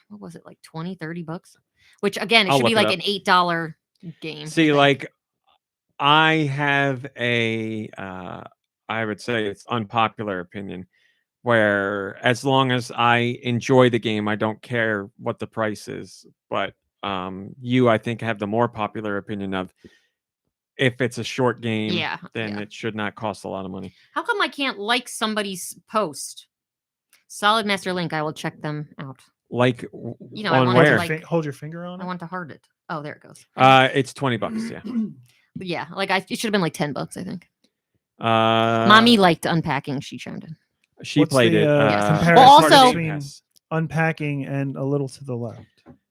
What was it, like $20-$30? Which again, it I'll should be look it like up. an $8 game. I see, think. like I have I would say it's unpopular opinion, where as long as I enjoy the game, I don't care what the price is. But you, I think, have the more popular opinion of if it's a short game, Yeah, then yeah. it should not cost a lot of money. How come I can't like somebody's post? Solid Master Link, I will check them out. Like You know, I on wanted to, where? like- Hold your finger on I it. want to heart it. Oh, there it goes. It's $20. Yeah. But yeah, like it should have been like $10, I think. Uh, Mommy liked unpacking. She chimed in. she What's played the, it. Yeah. comparison Well, also- between Yes. unpacking and a little to the left?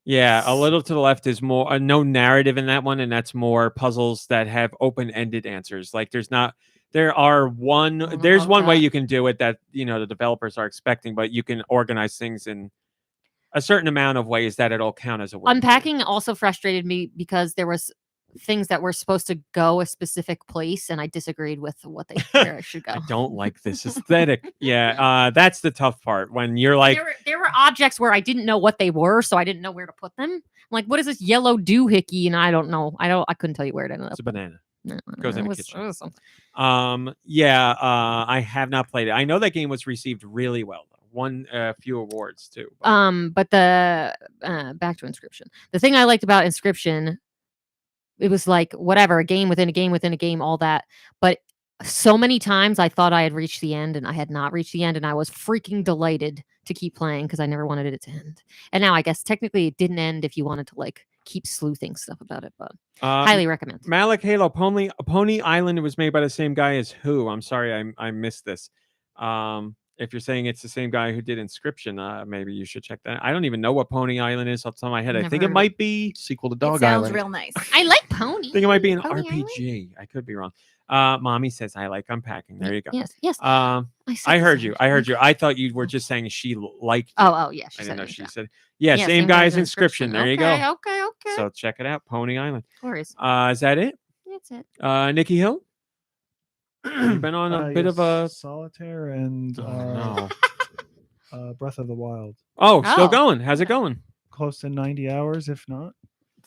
Yeah, a little to the left is more no narrative in that one, and that's more puzzles that have open-ended answers. Like there's one way that. you can do it that the developers are expecting, but you can organize things in a certain amount of ways that it'll count as a win. Unpacking also frustrated me because there was things that were supposed to go a specific place, and I disagreed with where I should go. I don't like this aesthetic. Yeah, that's the tough part when you're like, there were objects where I didn't know what they were, so I didn't know where to put them. I'm like, what is this yellow doohickey? And I don't know. I couldn't tell you where it ended up. it's a banana. No, Goes in it the was- kitchen. it was something. I have not played it. I know that game was received really well, though. Won a few awards too. But the back to Inscription. The thing I liked about Inscription, it was like whatever, a game within a game within a game, all that. But so many times I thought I had reached the end and I had not reached the end, and I was freaking delighted to keep playing because I never wanted it to end. And now I guess technically it didn't end if you wanted to like keep sleuthing stuff about it, but highly recommend. Malik Halo Pony Island was made by the same guy as who? I'm sorry, I missed this. If you're saying it's the same guy who did Inscription, maybe you should check that. I don't even know what Pony Island is off the top of my head. I Never think heard it of might be Sequel to It Dog sounds Island. real nice. I like Pony. I think it might be an Pony RPG. I could be wrong. Mommy says I like unpacking. There you go. Yes, yes. I heard you. I thought you were just saying she liked it. Oh, yeah. I didn't know she yeah. said. Yeah, same guy as Inscription. There you go. Okay. So check it out, Pony Island. Glorious. Is that it? That's it. Nikki Hill? You've been on a bit of a Solitaire and no. Breath of the Wild. Oh, still Oh. going. How's it going? Close to 90 hours, if not.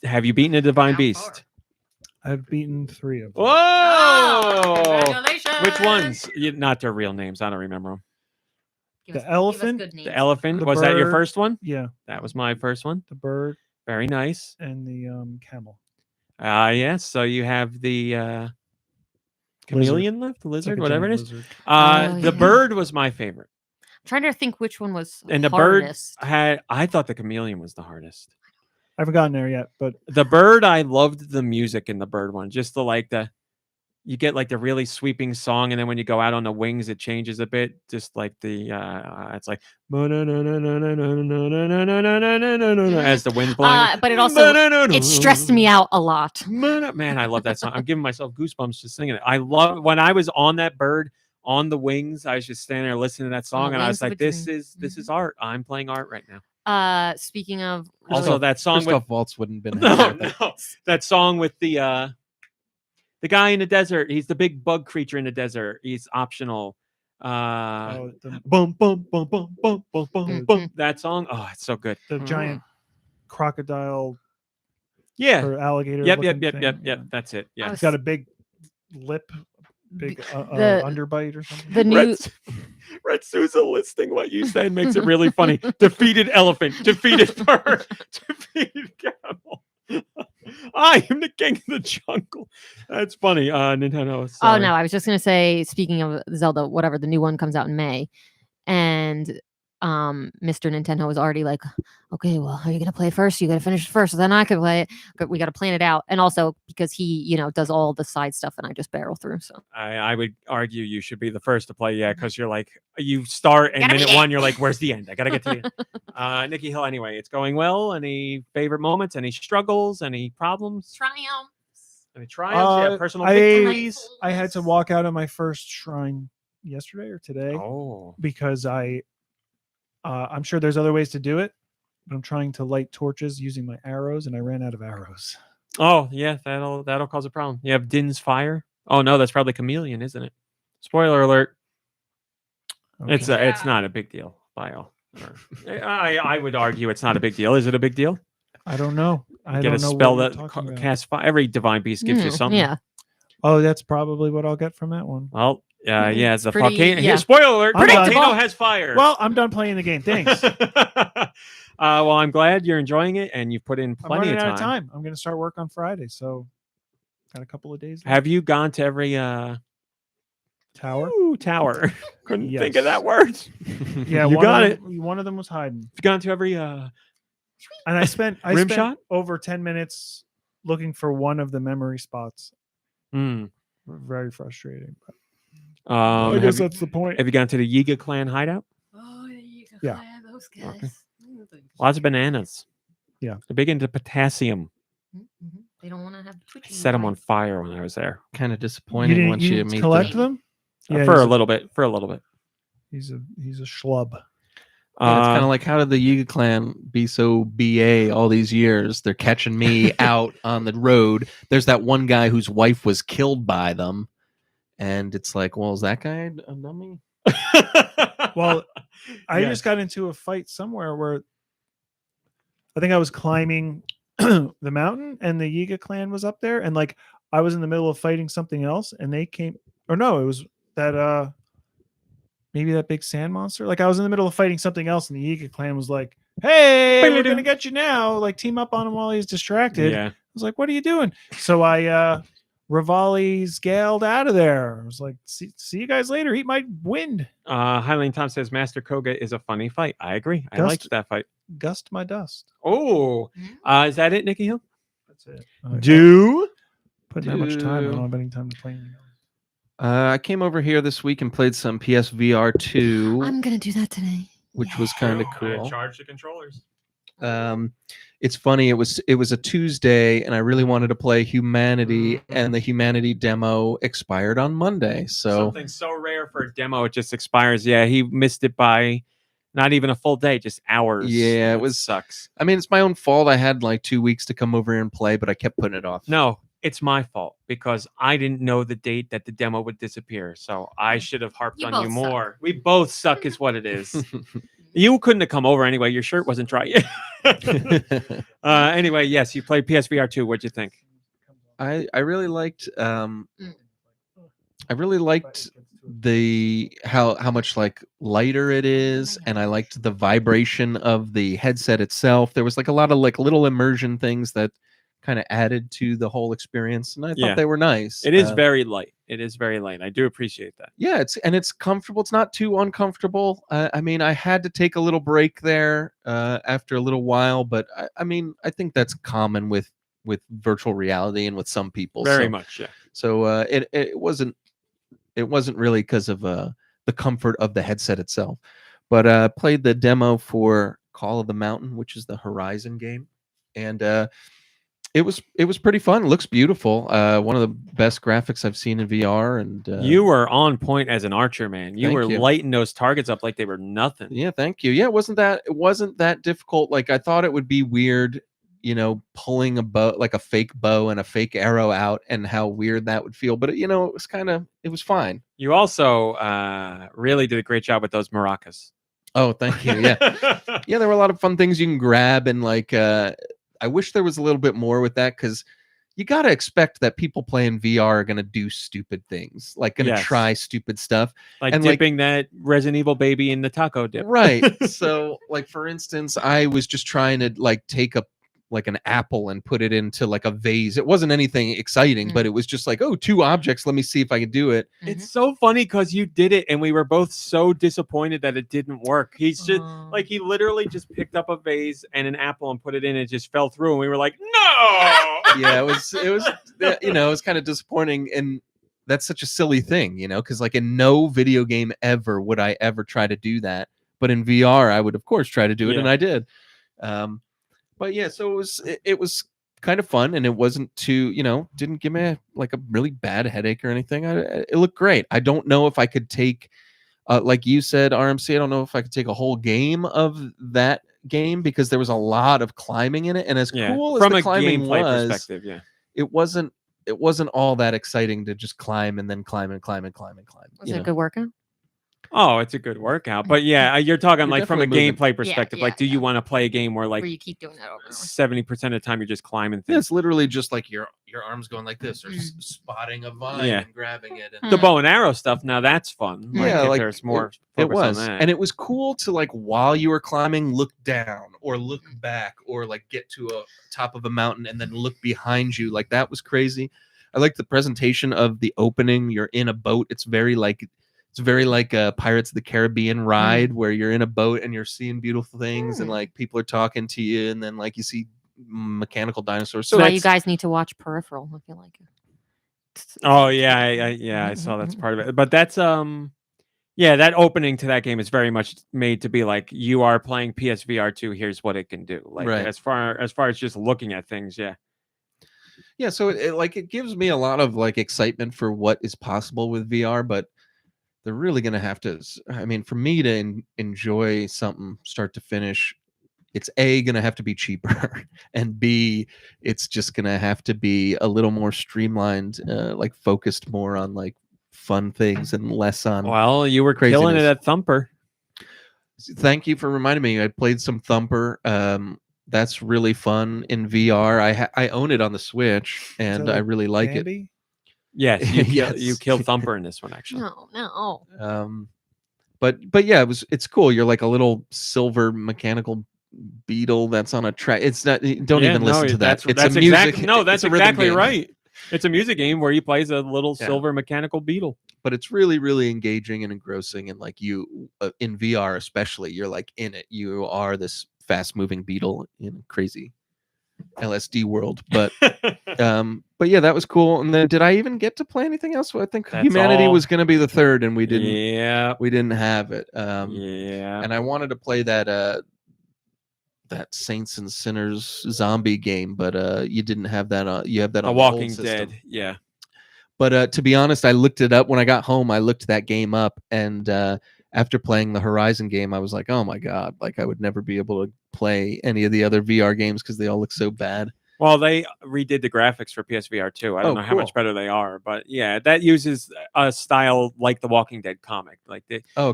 Have you beaten a Divine How Beast? far? I've beaten 3 of them. Whoa! Oh, congratulations. Which ones? Not their real names. I don't remember them. Give The us- give us elephant? good names. The elephant. The Was that your bird. first one? Yeah, That was my first one. the bird Very nice. and the camel. Yes. So you have the chameleon left, the It's like lizard, a whatever it giant is. lizard. The yeah. bird was my favorite. I'm trying to think which one was And the hardest. bird I thought the chameleon was the hardest. I haven't gotten there yet, but The bird, I loved the music in the bird one. Just you get like the really sweeping song, and then when you go out on the wings, it changes a bit. Just like the it's like as the wind's blowing. But it also it stressed me out a lot. Man, I love that song. I'm giving myself goosebumps just singing it. I love when I was on that bird on the wings. I was just standing there listening to that song, and I was wings of like, a "This dream. is art. I'm playing art right now." Speaking of Also, that song with Christoph Waltz wouldn't have been happy with that. that song with the guy in the desert. He's the big bug creature in the desert. He's optional. the Bum bum bum bum bum bum bum bum. Mhm. That song. Oh, it's so good. giant crocodile Yeah. or alligator. Yep. looking thing. That's it. Yeah. I It's got a big lip, big The- underbite or something. the new Red Souza listing what you said makes it really funny. Defeated elephant, defeated bird, defeated camel. I am the king of the jungle. That's funny. Nintendo. Oh Sorry. no, I was just gonna say, speaking of Zelda, whatever, the new one comes out in May, and Mr. Nintendo was already like, okay, well, are you gonna play it first? You gotta finish it first, so then I can play it. But we gotta plan it out, and also because he, does all the side stuff, and I just barrel through. So I would argue you should be the first to play, because you're like, you start and Gotta minute beat it. one, you're like, where's the end? I gotta get to the end. Nikki Hill, anyway, it's going well. Any favorite moments? Any struggles? Any problems? triumphs. Any triumphs? Yeah, personal I victories? had to walk out of my first shrine yesterday or today Oh, because I'm sure there's other ways to do it, but I'm trying to light torches using my arrows, and I ran out of arrows. oh yeah, that'll cause a problem. You have Din's fire. Oh no, that's probably Chameleon, isn't it? Spoiler alert. It's Okay. it's not a big deal by all. I would argue it's not a big deal. Is it a big deal? I don't know. I Get don't a know spell what you're that talking about. casts fire. Every divine beast gives you something. Yeah. Oh, that's probably what I'll get from that one. Well, yeah, the pretty- volcano. yeah. Spoiler alert: the Predictable. volcano has fire. Well, I'm done playing the game. Thanks. Well, I'm glad you're enjoying it, and you've put in I'm plenty running of out time. of time. I'm going to start work on Friday, so got a couple of days. left. Have you gone to every Tower? tower? Couldn't think Yes. of that word. Yeah, you one got of it. them, One of them was hiding, Have you gone to every and I spent Rim shot? over 10 minutes looking for one of the memory spots. Very frustrating. But I have, guess you, that's the point. have you gone to the Yiga clan hideout? Oh, you can Yeah. fly those Okay. guys. Lots of bananas. Yeah. They're big into potassium. They don't want to have twitching. Set them on lights. fire when I was there. Kind of You disappointing didn't, once you you didn't meet collect them. them? Yeah, for he's a little bit. For a little bit. He's a schlub. Yeah, it's kind of like, how did the Yiga clan be so BA all these years? They're catching me out on the road. There's that one guy whose wife was killed by them. And it's like, well, is that guy a dummy? Well, I just got into a fight somewhere where I think I was climbing the mountain and the Yiga clan was up there. And like, I was in the middle of fighting something else and they came, or no, it was that, maybe that big sand monster. Like I was in the middle of fighting something else, and the Yiga clan was like, "Hey, we're gonna get you now!" Like team up on him while he's distracted. Yeah. I was like, "What are you doing?" So I Rivali scaled out of there. I was like, "See you guys later. Eat my wind." Highland Tom says Master Koga is a funny fight. I agree. I liked that fight. Gust my dust. Oh, is that it, Nicky Hill? That's it. Putting that much time. I don't have any time to play anything else. I came over here this week and played some PSVR 2. I'm gonna do that today, which was kind of cool. Charge the controllers. It's funny. It was a Tuesday, and I really wanted to play Humanity, and the Humanity demo expired on Monday. So something so rare for a demo, it just expires. Yeah, he missed it by not even a full day, just hours. Yeah, it sucks. I mean, it's my own fault. I had like 2 weeks to come over here and play, but I kept putting it off. No. It's my fault because I didn't know the date that the demo would disappear. So I should have harped on you more. We both suck is what it is. You couldn't have come over anyway. Your shirt wasn't dry yet. Anyway, yes, you played PSVR 2. What'd you think? I really liked the how much like lighter it is, and I liked the vibration of the headset itself. There was like a lot of like little immersion things that kind of added to the whole experience, and I thought they were nice. It is very light. It is very light. I do appreciate that. Yeah, it's comfortable. It's not too uncomfortable. I mean, I had to take a little break there after a little while, but I mean, I think that's common with virtual reality and with some people. Very much, yeah. So it wasn't really because of the comfort of the headset itself, but played the demo for Call of the Mountain, which is the Horizon game, and it was pretty fun. It looks beautiful. One of the best graphics I've seen in VR. And you were on point as an archer, man. You were lighting those targets up like they were nothing. Yeah, thank you. Yeah, it wasn't that difficult. Like I thought it would be weird, pulling a bow, like a fake bow and a fake arrow out, and how weird that would feel. But it was fine. You also really did a great job with those maracas. Oh, thank you. Yeah, yeah. There were a lot of fun things you can grab, and like. I wish there was a little bit more with that, because you got to expect that people playing VR are going to do stupid things, like going to try stupid stuff. Like dipping that Resident Evil baby in the taco dip. Right. So like, for instance, I was just trying to like take an apple and put it into like a vase. It wasn't anything exciting, but it was just like, oh, 2 objects. Let me see if I can do it. It's so funny because you did it and we were both so disappointed that it didn't work. He's just like, he literally just picked up a vase and an apple and put it in, and it just fell through. And we were like, no. Yeah, it was, it was kind of disappointing. And that's such a silly thing, because like in no video game ever would I ever try to do that. But in VR, I would of course try to do it. And I did. But yeah, so it was kind of fun, and it wasn't too, didn't give me a really bad headache or anything. It looked great. I don't know if I could take, like you said, RMC, I don't know if I could take a whole game of that game, because there was a lot of climbing in it, and as cool as the climbing was, perspective, it wasn't all that exciting to just climb and then climb and climb and climb and climb. Was it a good workout? Oh, it's a good workout. But yeah, you're talking like from a gameplay perspective. Like, do you want to play a game where like you keep doing that over 70% of the time you're just climbing things? Yeah, it's literally just like your arms going like this, or spotting a vine and grabbing it. And the bow and arrow stuff, now that's fun. Yeah, like there's more it was. on that. And it was cool to like, while you were climbing, look down or look back, or like get to a top of a mountain and then look behind you. Like that was crazy. I like the presentation of the opening. You're in a boat. It's very like a Pirates of the Caribbean ride, where you're in a boat and you're seeing beautiful things, and like people are talking to you, and then like you see mechanical dinosaurs. So you guys need to watch Peripheral if you like it. Oh yeah, I saw that's part of it. But that's that opening to that game is very much made to be like, you are playing PSVR 2. Here's what it can do. Like as far as just looking at things, yeah. So it gives me a lot of like excitement for what is possible with VR, but they're really going to have to. I mean, for me to enjoy something start to finish, it's A, going to have to be cheaper, and B, it's just going to have to be a little more streamlined, like focused more on like fun things and less on. Well, you were killing it craziness. at Thumper. Thank you for reminding me. I played some Thumper. That's really fun in VR. I own it on the Switch, and I really like it. Bambi? Yes, you Yes. killed Thumper in this one, actually. No. But yeah, it's cool. You're like a little silver mechanical beetle that's on a track. It's not. Don't even listen to that. It's that's a music. exactly, no, that's it's a rhythm exactly game. right. It's a music game where he plays a little Yeah. silver mechanical beetle. But it's really, really engaging and engrossing, and like you in VR especially, you're like in it. You are this fast-moving beetle in a crazy LSD world. But yeah, that was cool. And then did I even get to play anything else? Well, I think That's Humanity all. was going to be the third, and we didn't. Yeah. We didn't have it. Yeah. And I wanted to play that Saints and Sinners zombie game, but you didn't have that. You have that on A the old Walking system. Dead. Yeah. But to be honest, I looked it up when I got home. I looked that game up, and after playing the Horizon game, I was like, "Oh my god! Like I would never be able to play any of the other VR games because they all look so bad." Well, they redid the graphics for PSVR too. I don't know how much better they are, but yeah, that uses a style like the Walking Dead comic. Like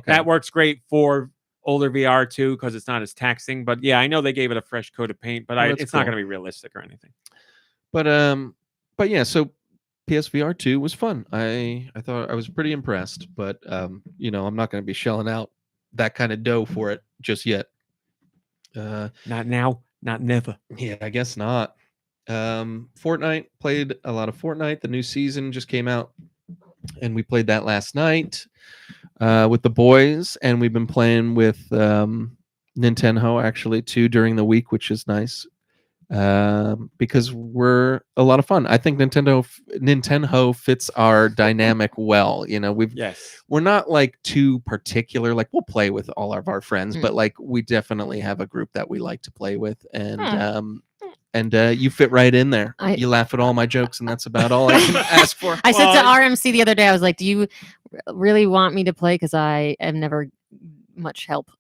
that works great for older VR too because it's not as taxing. But yeah, I know they gave it a fresh coat of paint, but it's not going to be realistic or anything. But yeah, so PSVR 2 was fun. I thought I was pretty impressed, but I'm not going to be shelling out that kind of dough for it just yet. Not now, not never. Yeah, I guess not. Fortnite, played a lot of Fortnite. The new season just came out, and we played that last night with the boys, and we've been playing with Nintendo actually too during the week, which is nice. Because we're a lot of fun. I think Nintendo fits our dynamic well. We're not like too particular. Like we'll play with all of our friends, but like we definitely have a group that we like to play with, and you fit right in there. You laugh at all my jokes, and that's about all I can ask for. I said to RMC the other day, I was like, "Do you really want me to play? Because I am never much help."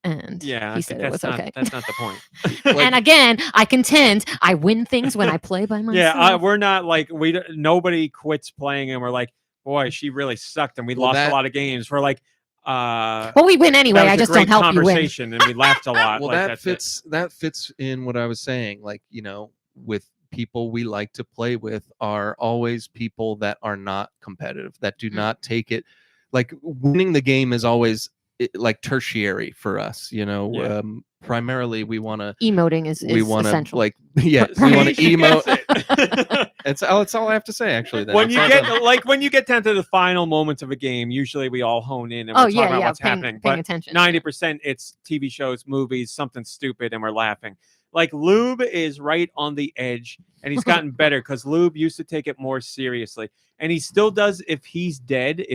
And he said it was okay. That's not the point. And again, I contend I win things when I play by myself. Yeah, we're not like nobody quits playing, and we're like, boy, she really sucked, and we lost a lot of games. We're like, well, we win anyway. I just don't help you win. And we laughed a lot. Well, like, that fits in what I was saying. Like with people we like to play with are always people that are not competitive, that do not take it like winning the game is always like tertiary for us, primarily we want to emoting is essential. Like we want to emote. It's all I have to say actually. When you get down to the final moments of a game, usually we all hone in and we're talking about what's happening. Paying attention. 90% it's TV shows, movies, something stupid, and we're laughing. Like Lube is right on the edge, and he's gotten better because Lube used to take it more seriously, and he still does. If he's dead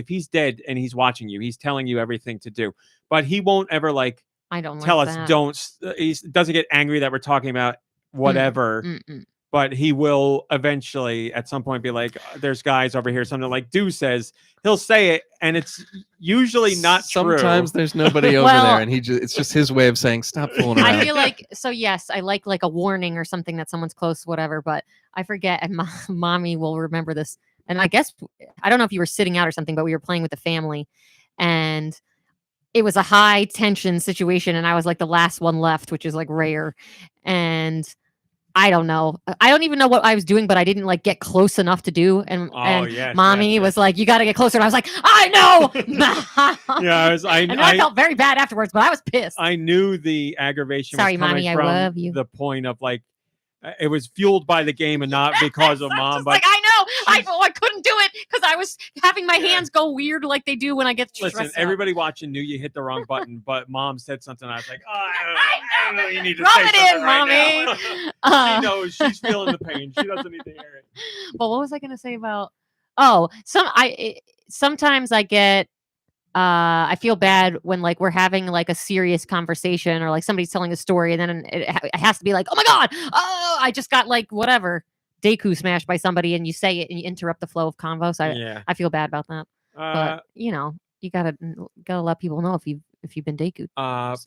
and he's watching you, he's telling you everything to do, but he won't ever tell us don't. He doesn't get angry that we're talking about whatever. But he will eventually, at some point, be like, "There's guys over here." Something like Deux says, he'll say it, and it's usually not true. Sometimes there's nobody over there, and it's just his way of saying, "Stop fooling around." I feel like yes, I like a warning or something that someone's close, whatever. But I forget, and mommy will remember this. And I guess I don't know if you were sitting out or something, but we were playing with the family, and it was a high tension situation, and I was like the last one left, which is like rare, and I don't know. I don't even know what I was doing, but I didn't get close enough to do. And mommy was like, "You got to get closer." And I was like, "I know." And I felt very bad afterwards, but I was pissed. I knew the aggravation. Sorry, was coming mommy, from I love you. The point of it was fueled by the game and not because of mom. But I know. I couldn't do it because I was having my hands go weird like they do when I get stressed. Listen, everybody watching knew you hit the wrong button, but mom said something. I was like, I don't know. You need to rub say it something in, right mommy. Now. She knows. She's feeling the pain. She doesn't need to hear it. But what was I going to say about? Sometimes I get. I feel bad when we're having a serious conversation or somebody's telling a story and then it has to be like, "Oh my god, oh I just got whatever Deku smashed by somebody," and you say it and you interrupt the flow of convo. So I feel bad about that. But gotta let people know if you've been Deku.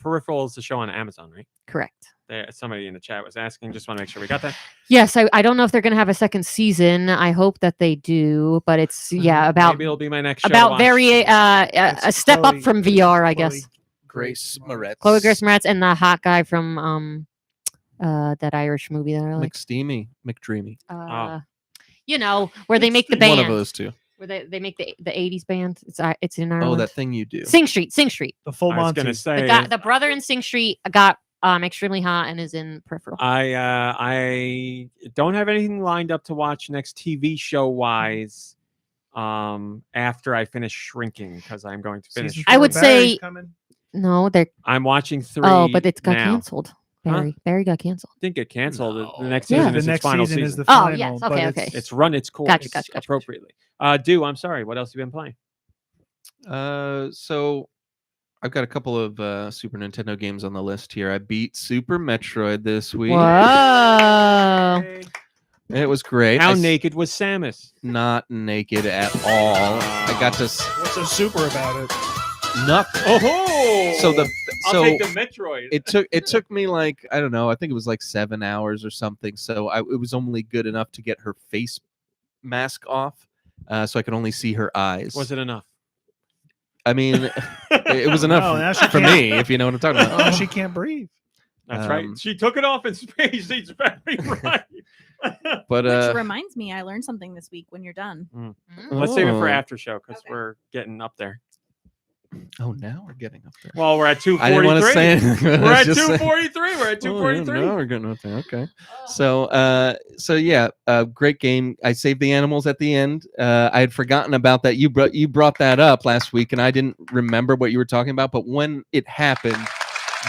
Peripheral is the show on Amazon, right? Correct. Somebody in the chat was asking. Just want to make sure we got that. Yes, I don't know if they're gonna have a second season. I hope that they do, but it's about Maybe it'll be my next show. about very a step up from VR, I guess. Grace Moretz. Chloe Grace Moretz and the hot guy from that Irish movie that I like. McDreamy. You know, where they make the band. One of those two. Where they make the 80s band. It's in Ireland. Oh, that thing you do. Sing Street. The full I was Monty. gonna say The brother in Sing Street got extremely hot and is in Peripheral. I don't have anything lined up to watch next TV show wise. After I finish Shrinking, because I'm going to finish. Season I would 4 say coming. no. They're I'm watching 3. oh, but it got now. canceled. Barry got canceled. Didn't get canceled. No. The next Yeah. season The is its next final season season. is the Oh, final. yes. but Okay, it's- okay. It's run its course Gotcha. appropriately. I'm sorry. What else have you been playing? So I've got a couple of Super Nintendo games on the list here. I beat Super Metroid this week. Whoa. It was great. How naked was Samus? Not naked at all. I got to What's so super about it? nothing. Oh, So I'll take the Metroid. it took me like, I don't know, I think it was like 7 hours or something. So it was only good enough to get her face mask off, so I could only see her eyes. Was it enough? I mean, it was enough No, now she for can't- me, if you know what I'm talking about. Oh, she can't breathe. That's right. She took it off in space. He's very right. But Which reminds me, I learned something this week when you're done. Let's save it for Oh. Aftershow because Okay. we're getting up there. Oh, now we're getting up there. Well, we're at I didn't want to 243. say anything. We're at Just say- 243. We're at 243. Oh, now we're getting up there. Okay. So yeah, great game. I saved the animals at the end. I had forgotten about that. You brought that up last week, and I didn't remember what you were talking about. But when it happened,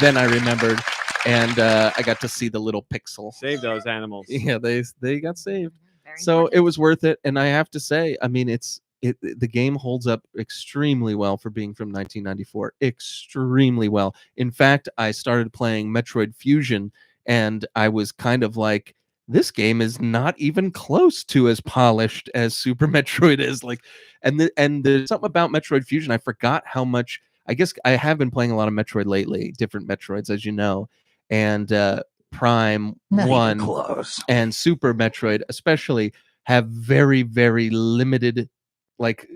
then I remembered, and I got to see the little pixel. Save those animals. Yeah, they got saved. Very So important. it was worth it, and I have to say, I mean, the game holds up extremely well for being from 1994. Extremely well. In fact, I started playing Metroid Fusion, and I was kind of like, this game is not even close to as polished as Super Metroid is. Like, and there's something about Metroid Fusion. I forgot how much. I guess I have been playing a lot of Metroid lately, different Metroids, as you know, and Prime 1 and Super Metroid especially have very, very limited like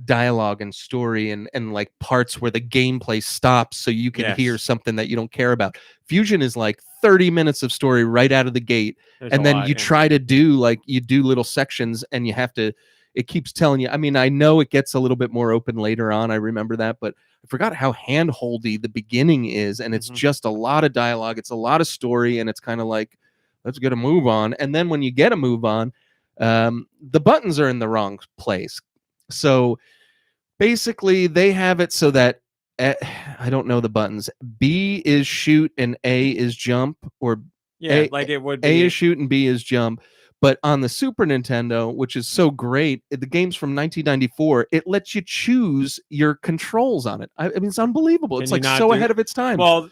dialogue and story and like parts where the gameplay stops so you can hear Yes. something that you don't care about. Fusion is like 30 minutes of story right out of the gate, There's and a then lot, you yeah. try to do little sections, and you have to, it keeps telling you. I mean, I know it gets a little bit more open later on, I remember that, but I forgot how handholdy the beginning is, and it's Mhm. just a lot of dialogue, it's a lot of story, and it's kind of like, let's get a move on. And then when you get a move on, the buttons are in the wrong place. So basically they have it so that I don't know the buttons. B is shoot and A is jump, or Yeah, A- like it would be. A is shoot and B is jump. But on the Super Nintendo, which is so great, the game's from 1994, it lets you choose your controls on it. I mean, it's unbelievable. Can It's you like not so do- ahead of its time. Well,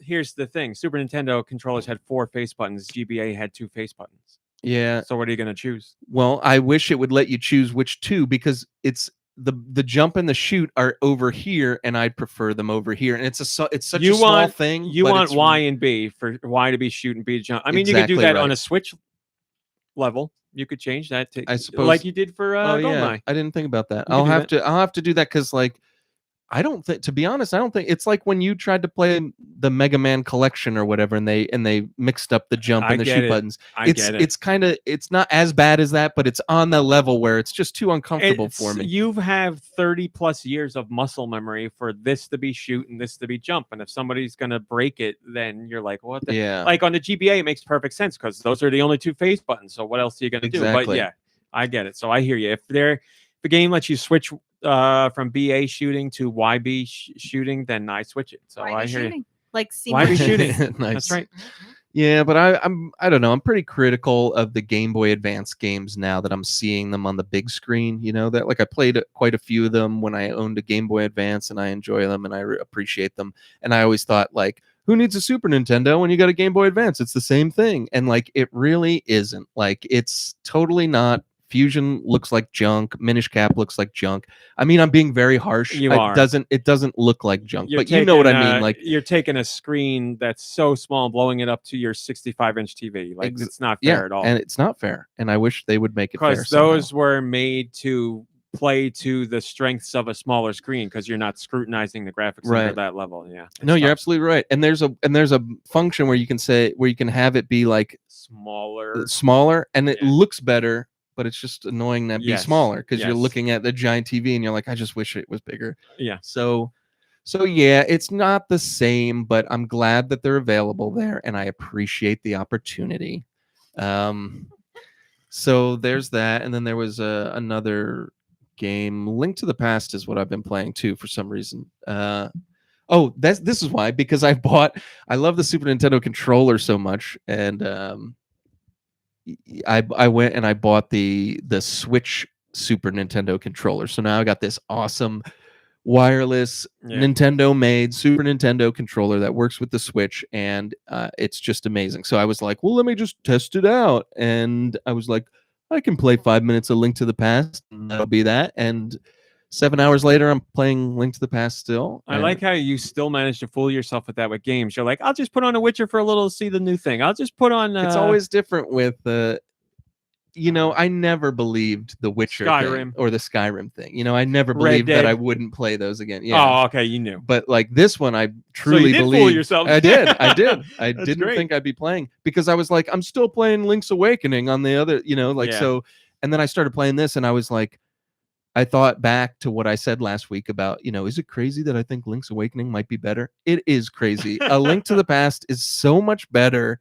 here's the thing: Super Nintendo controllers had 4 face buttons. GBA had 2 face buttons. yeah. So what are you going to choose? Well, I wish it would let you choose which two, because it's the jump and the shoot are over here, and I'd prefer them over here. And it's such a small thing. You but want it's Y and B for Y to be shoot and B to jump. I mean, you could do Exactly that on right. a Switch level. You could change that to, I suppose- like you did for Oh yeah, GoldenEye. I didn't think about that. You I'll could do have to do that, because like I don't think, to be honest, I don't think it's like when you tried to play the Mega Man collection or whatever, and they mixed up the jump I and the get shoot it. buttons. I get it. It's kind of, it's not as bad as that, but it's on the level where it's just too uncomfortable for me. You have 30 plus years of muscle memory for this to be shoot and this to be jump. And if somebody's going to break it, then you're like, what the? Yeah. Like on the GBA, it makes perfect sense because those are the only 2 face buttons. So what else are you going to do? But Exactly. yeah, I get it. So I hear you. If the game lets you switch from BA shooting to YB shooting, then I switch it. So Why I be hear you. shooting? Like Why be seamless. shooting? Nice. That's right. Yeah, but I don't know. I'm pretty critical of the Game Boy Advance games now that I'm seeing them on the big screen. You know, that like I played quite a few of them when I owned a Game Boy Advance, and I enjoy them and I appreciate them. And I always thought, like, who needs a Super Nintendo when you got a Game Boy Advance? It's the same thing. And like, it really isn't. Like, it's totally not Fusion looks like junk. Minish Cap looks like junk. I mean, I'm being very harsh. You are. It doesn't look like junk, You're but you know what I mean. taking, Like, you're taking a screen that's so small and blowing it up to your 65-inch TV. Like it's not fair at all. And it's not fair. And I wish they would make it fair. Because those were made to play to the strengths of a smaller screen, because you're not scrutinizing the graphics under that level. Yeah. No, you're absolutely right. And there's a function where you can have it be like smaller, and it looks better, but it's just annoying that be smaller, because you're looking at the giant TV and you're like, I just wish it was bigger. Yeah. So yeah, it's not the same, but I'm glad that they're available there, and I appreciate the opportunity. So there's that, and then there was another game. Link to the Past is what I've been playing too for some reason. This is why, because I love the Super Nintendo controller so much, and I went and I bought the Switch Super Nintendo controller. So now I got this awesome wireless Nintendo made Super Nintendo controller that works with the Switch, and it's just amazing. So I was like, well, let me just test it out, and I was like, I can play 5 minutes of Link to the Past, and that'll be that. And 7 hours later, I'm playing Link to the Past still. I like how you still manage to fool yourself with that with games. You're like, I'll just put on a Witcher for a little to see the new thing. I'll just put on. It's always different with I never believed the Witcher thing or the Skyrim thing. I never believed that I wouldn't play those again. Yeah. Oh, okay, you knew. But like this one, I truly believe. Fool yourself. I did. I didn't think I'd be playing, because I was like, I'm still playing Link's Awakening on the other, so. And then I started playing this, and I was like, I thought back to what I said last week about, is it crazy that I think Link's Awakening might be better? It is crazy. A Link to the Past is so much better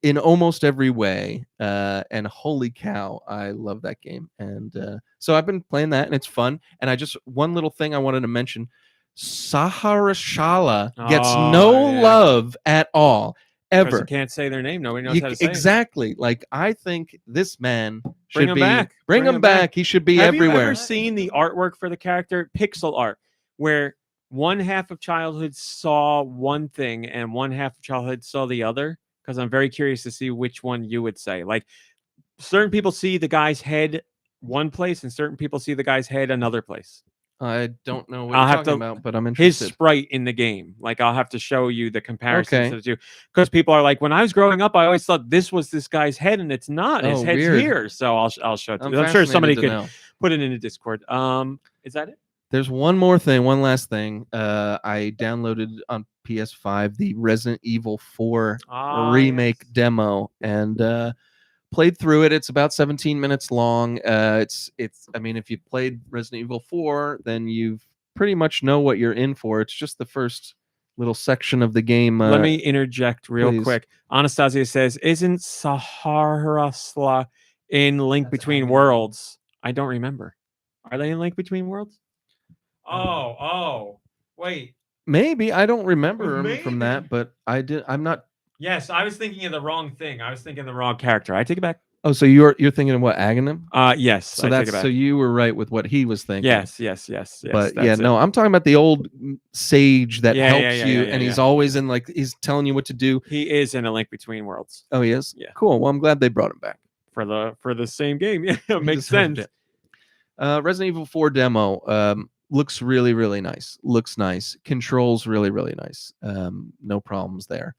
in almost every way, and holy cow, I love that game. And so I've been playing that, and it's fun. And one little thing I wanted to mention: Saharashala gets no love at all, ever. You can't say their name. Nobody knows how to say exactly. Like, I think this man Bring him back. Bring him back. He should be everywhere. Have you ever seen the artwork for the character, pixel art, where one half of childhood saw one thing and one half of childhood saw the other? Because I'm very curious to see which one you would say. Like, certain people see the guy's head one place, and certain people see the guy's head another place. I don't know what you're talking about, but I'm interested. His sprite in the game. Like, I'll have to show you the comparisons to the two. Because people are like, when I was growing up, I always thought this was this guy's head, and it's not. His head's here. So I'll show it to you. I'm sure somebody could put it in the Discord. Is that it? There's one last thing. I downloaded on PS5 the Resident Evil 4 remake demo, and played through it. It's about 17 minutes long. I mean, if you've played Resident Evil 4, then you pretty much know what you're in for. It's just the first little section of the game. Let me interject real quick. Anastasia says, isn't Saharasla in Link Between Worlds? I don't remember. Are they in Link Between Worlds? Oh, wait. Maybe. I don't remember him from that, but I'm not. Yes, I was thinking of the wrong thing. I was thinking of the wrong character. I take it back. Oh, so you're thinking of what, Aghanim? Yes. So you were right with what he was thinking. Yes. But no, I'm talking about the old sage that helps you, and he's always in, like, he's telling you what to do. He is in A Link Between Worlds. Oh, he is? Yeah. Cool. Well, I'm glad they brought him back for the same game. Yeah, it makes sense. Resident Evil 4 demo looks really, really nice. Looks nice. Controls really, really nice. No problems there.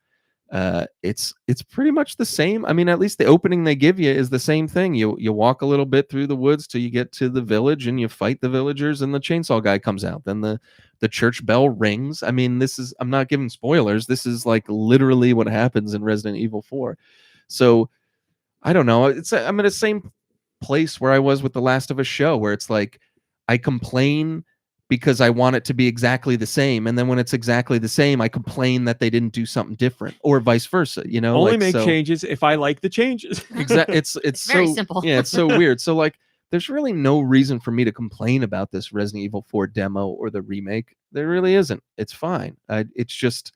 It's pretty much the same. I mean, at least the opening they give you is the same thing. You walk a little bit through the woods till you get to the village, and you fight the villagers, and the chainsaw guy comes out. Then the church bell rings. I mean, I'm not giving spoilers. This is like literally what happens in Resident Evil 4. So I don't know. I'm in the same place where I was with The Last of Us show, where it's like I complain because I want it to be exactly the same, and then when it's exactly the same, I complain that they didn't do something different, or vice versa. Only make changes if I like the changes. Exactly. It's very so simple. Yeah, it's so weird. So like, there's really no reason for me to complain about this Resident Evil 4 demo or the remake. There really isn't. It's fine. It's just,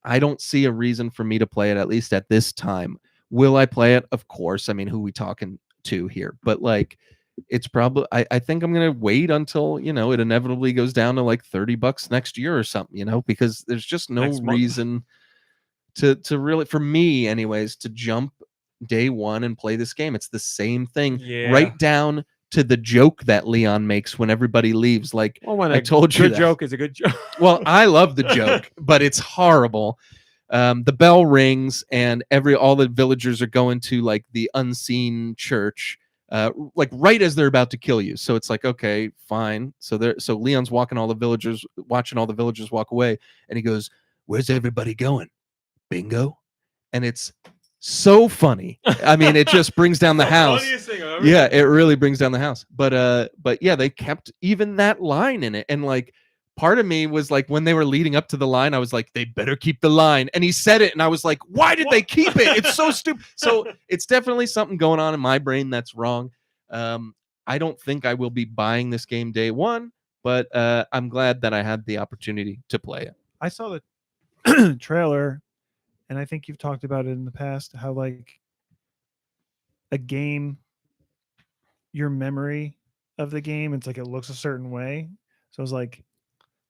I don't see a reason for me to play it, at least at this time. Will I play it? Of course. I mean, who are we talking to here? But like, it's probably, I think I'm gonna wait until it inevitably goes down to like $30 next year or something, because there's just no reason to really, for me anyways, to jump day one and play this game. It's the same thing, Yeah. right down to the joke that Leon makes when everybody leaves. Like, Well, when I told you good that. joke is a good joke. Well, I love the joke, but it's horrible. The bell rings and all the villagers are going to like the unseen church, like right as they're about to kill you. So it's like, okay, fine. So Leon's watching all the villagers walk away, and he goes, "Where's everybody going? Bingo?" And it's so funny. I mean, it just brings down the house. Yeah, it really brings down the house. But yeah, they kept even that line in it, and like, part of me was like, when they were leading up to the line, I was like, they better keep the line. And he said it, and I was like, why did they keep it? It's so stupid. So it's definitely something going on in my brain that's wrong. I don't think I will be buying this game day one, but I'm glad that I had the opportunity to play it. I saw the trailer, and I think you've talked about it in the past, how like a game, your memory of the game, it's like it looks a certain way. So I was like,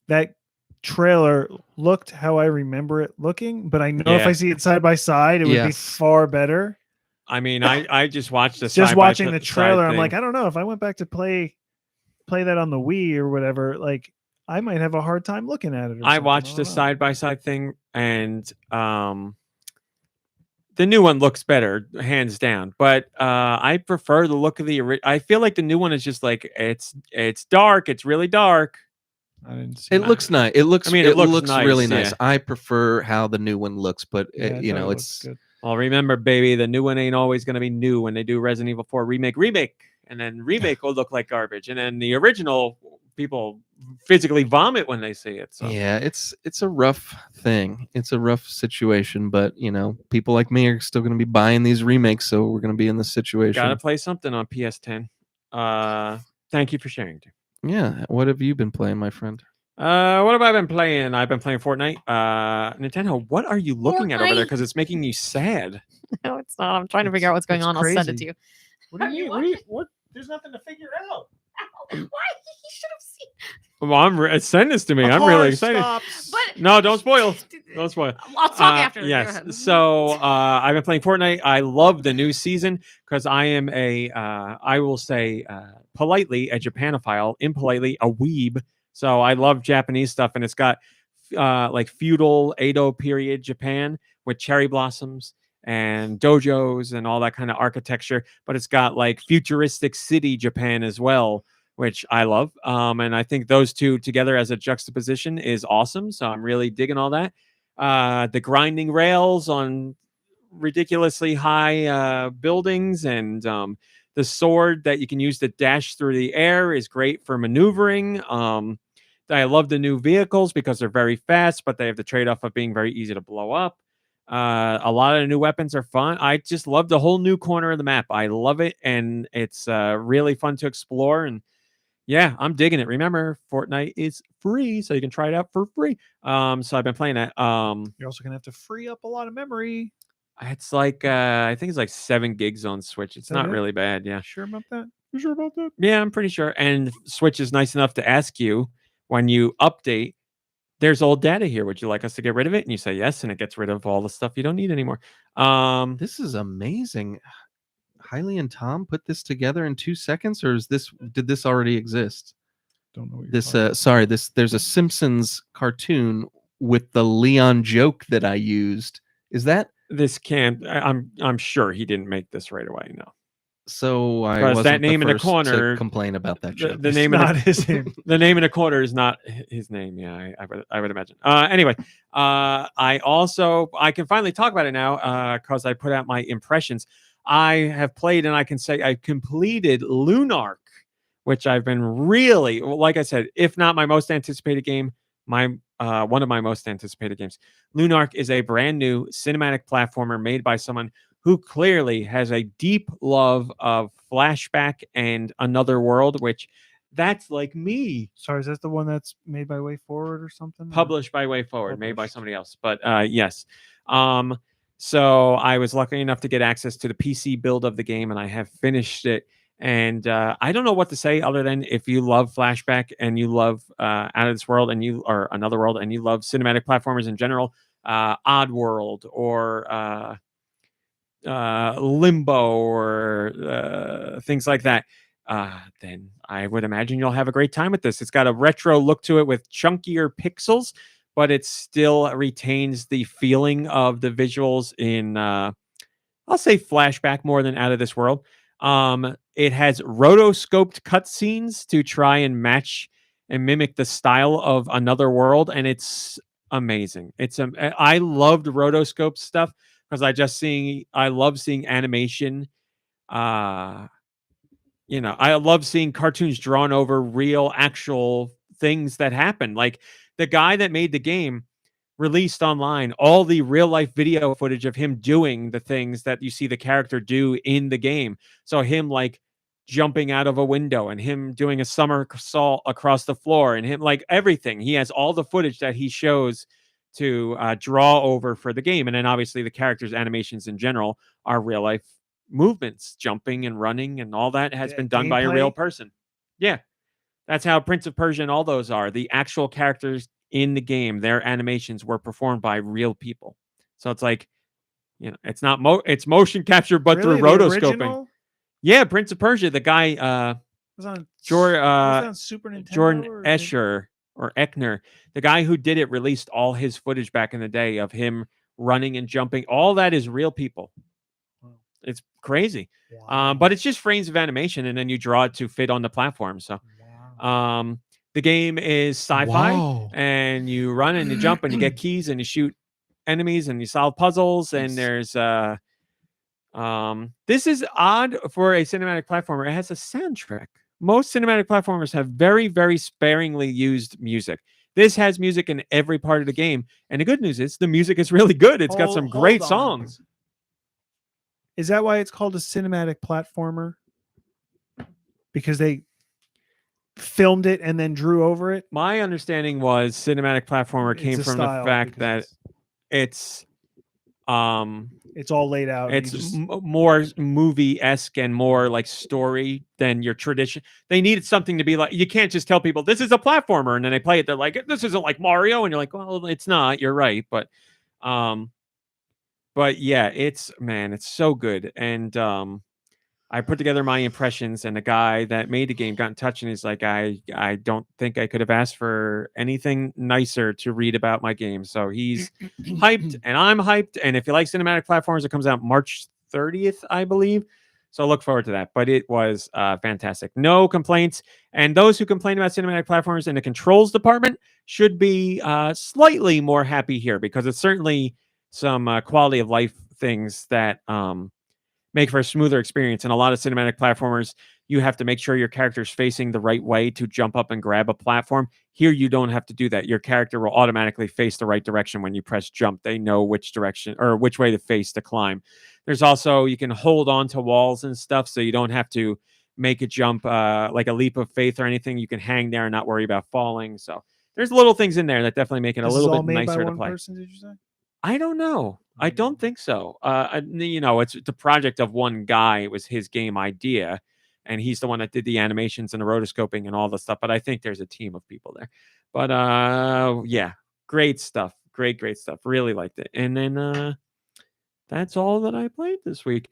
that trailer looked how I remember it looking, but I know if I see it side by side, it would be far better. I mean, I just watched the just watching the trailer. I'm like, I don't know if I went back to play that on the Wii or whatever, like I might have a hard time looking at it. I watched the side by side thing, and the new one looks better, hands down. But I prefer the look of the original. I feel like the new one is just like it's dark. It's really dark. I didn't see it. Looks nice. It looks. I mean, it looks looks nice, really nice. yeah. I prefer how the new one looks, but you know, it's good. Well, remember, baby, the new one ain't always going to be new. When they do Resident Evil 4 remake, and then remake will look like garbage, and then the original people physically vomit when they see it. So yeah, it's a rough thing. It's a rough situation, but you know, people like me are still going to be buying these remakes, so we're going to be in this situation. Gotta play something on PS10. Thank you for sharing. Too. Yeah, what have you been playing, my friend? What have I been playing? I've been playing Fortnite. Nintendo, what are you looking at over there? Because it's making you sad. No, it's not. I'm trying to figure out what's going on. crazy. I'll send it to you. What do you mean? What? There's nothing to figure out. Why? He should have seen. Well, send this to me. I'm really excited. But No, don't spoil. Don't spoil. I'll talk after. Yes. So I've been playing Fortnite. I love the new season because I am I will say politely, a Japanophile, impolitely, a weeb. So I love Japanese stuff, and it's got like feudal Edo period Japan with cherry blossoms and dojos and all that kind of architecture, but it's got like futuristic city Japan as well, which I love. And I think those two together as a juxtaposition is awesome. So I'm really digging all that. The grinding rails on ridiculously high buildings, and the sword that you can use to dash through the air is great for maneuvering. I love the new vehicles because they're very fast, but they have the trade-off of being very easy to blow up. A lot of the new weapons are fun. I just love the whole new corner of the map. I love it, and it's really fun to explore. And yeah, I'm digging it. Remember, Fortnite is free, so you can try it out for free. So I've been playing that. You're also gonna have to free up a lot of memory. It's like I think it's like 7 gigs on Switch. It's not really bad. Yeah. Sure about that? You sure about that? Yeah, I'm pretty sure. And Switch is nice enough to ask you when you update, there's old data here. Would you like us to get rid of it? And you say yes, and it gets rid of all the stuff you don't need anymore. This is amazing. Hailey and Tom put this together in 2 seconds, or did this already exist? Don't know what you're this. Sorry, there's a Simpsons cartoon with the Leon joke that I used. Is that this? Can't. I'm sure he didn't make this right away. No. So I wasn't that name the in the first corner to complain about that joke. The name not his name. The name in the corner is not his name. Yeah, I would imagine. Anyway, I can finally talk about it now because I put out my impressions. I have played, and I can say I completed Lunark, which I've been really, like I said, if not my most anticipated game, one of my most anticipated games. Lunark is a brand new cinematic platformer made by someone who clearly has a deep love of Flashback and Another World, which that's like me. Sorry, is that the one that's made by Way Forward or something? Published by Way Forward, made by somebody else. But yes. So I was lucky enough to get access to the PC build of the game, and I have finished it. And I don't know what to say other than if you love Flashback and you love Out of This World or Another World, and you love cinematic platformers in general, Oddworld or Limbo or things like that, then I would imagine you'll have a great time with this. It's got a retro look to it with chunkier pixels, but it still retains the feeling of the visuals in, I'll say flashback more than Out of This World. It has rotoscoped cutscenes to try and match and mimic the style of Another World, and it's amazing. I loved rotoscope stuff because I love seeing animation. I love seeing cartoons drawn over real, actual things that happen. Like the guy that made the game released online all the real life video footage of him doing the things that you see the character do in the game. So him like jumping out of a window and him doing a somersault across the floor and him like everything. He has all the footage that he shows to draw over for the game. And then obviously the characters' animations in general are real life movements, jumping and running, and all that has been done by a real person. Yeah. That's how Prince of Persia and all those are. The actual characters in the game, their animations were performed by real people. So it's like, it's not it's motion capture, but really? through rotoscoping. Original? Yeah, Prince of Persia, the guy was on Super Nintendo, Jordan Escher or Eckner, the guy who did it, released all his footage back in the day of him running and jumping. All that is real people. It's crazy. Wow. But it's just frames of animation, and then you draw it to fit on the platform. So the game is sci-fi, and you run and you jump and you get keys and you shoot enemies and you solve puzzles. And there's this is odd for a cinematic platformer. It has a soundtrack. Most cinematic platformers have very, very sparingly used music. This has music in every part of the game. And the good news is the music is really good. It's got some great songs. Is that why it's called a cinematic platformer? Because they filmed it and then drew over it? My understanding was cinematic platformer came from the fact that it's all laid out. It's more movie-esque and more like story than your tradition. They needed something to be like, you can't just tell people this is a platformer and then they play it. They're like, this isn't like Mario. And you're like, well, it's not, you're right. But yeah, it's so good. And I put together my impressions, and the guy that made the game got in touch and he's like, I don't think I could have asked for anything nicer to read about my game. So he's hyped and I'm hyped. And if you like cinematic platforms, it comes out March 30th, I believe. So look forward to that. But it was fantastic. No complaints. And those who complain about cinematic platforms in the controls department should be slightly more happy here, because it's certainly some quality of life things that make for a smoother experience. And a lot of cinematic platformers, you have to make sure your character is facing the right way to jump up and grab a platform. Here, you don't have to do that. Your character will automatically face the right direction when you press jump. They know which direction or which way to face to climb. There's also, you can hold on to walls and stuff, so you don't have to make a jump like a leap of faith or anything. You can hang there and not worry about falling. So there's little things in there that definitely make it a little bit nicer to play. Person, did you say? I don't know. I don't think so. It's the project of one guy. It was his game idea, and he's the one that did the animations and the rotoscoping and all the stuff. But I think there's a team of people there. But yeah, great stuff. Great stuff. Really liked it. And then that's all that I played this week.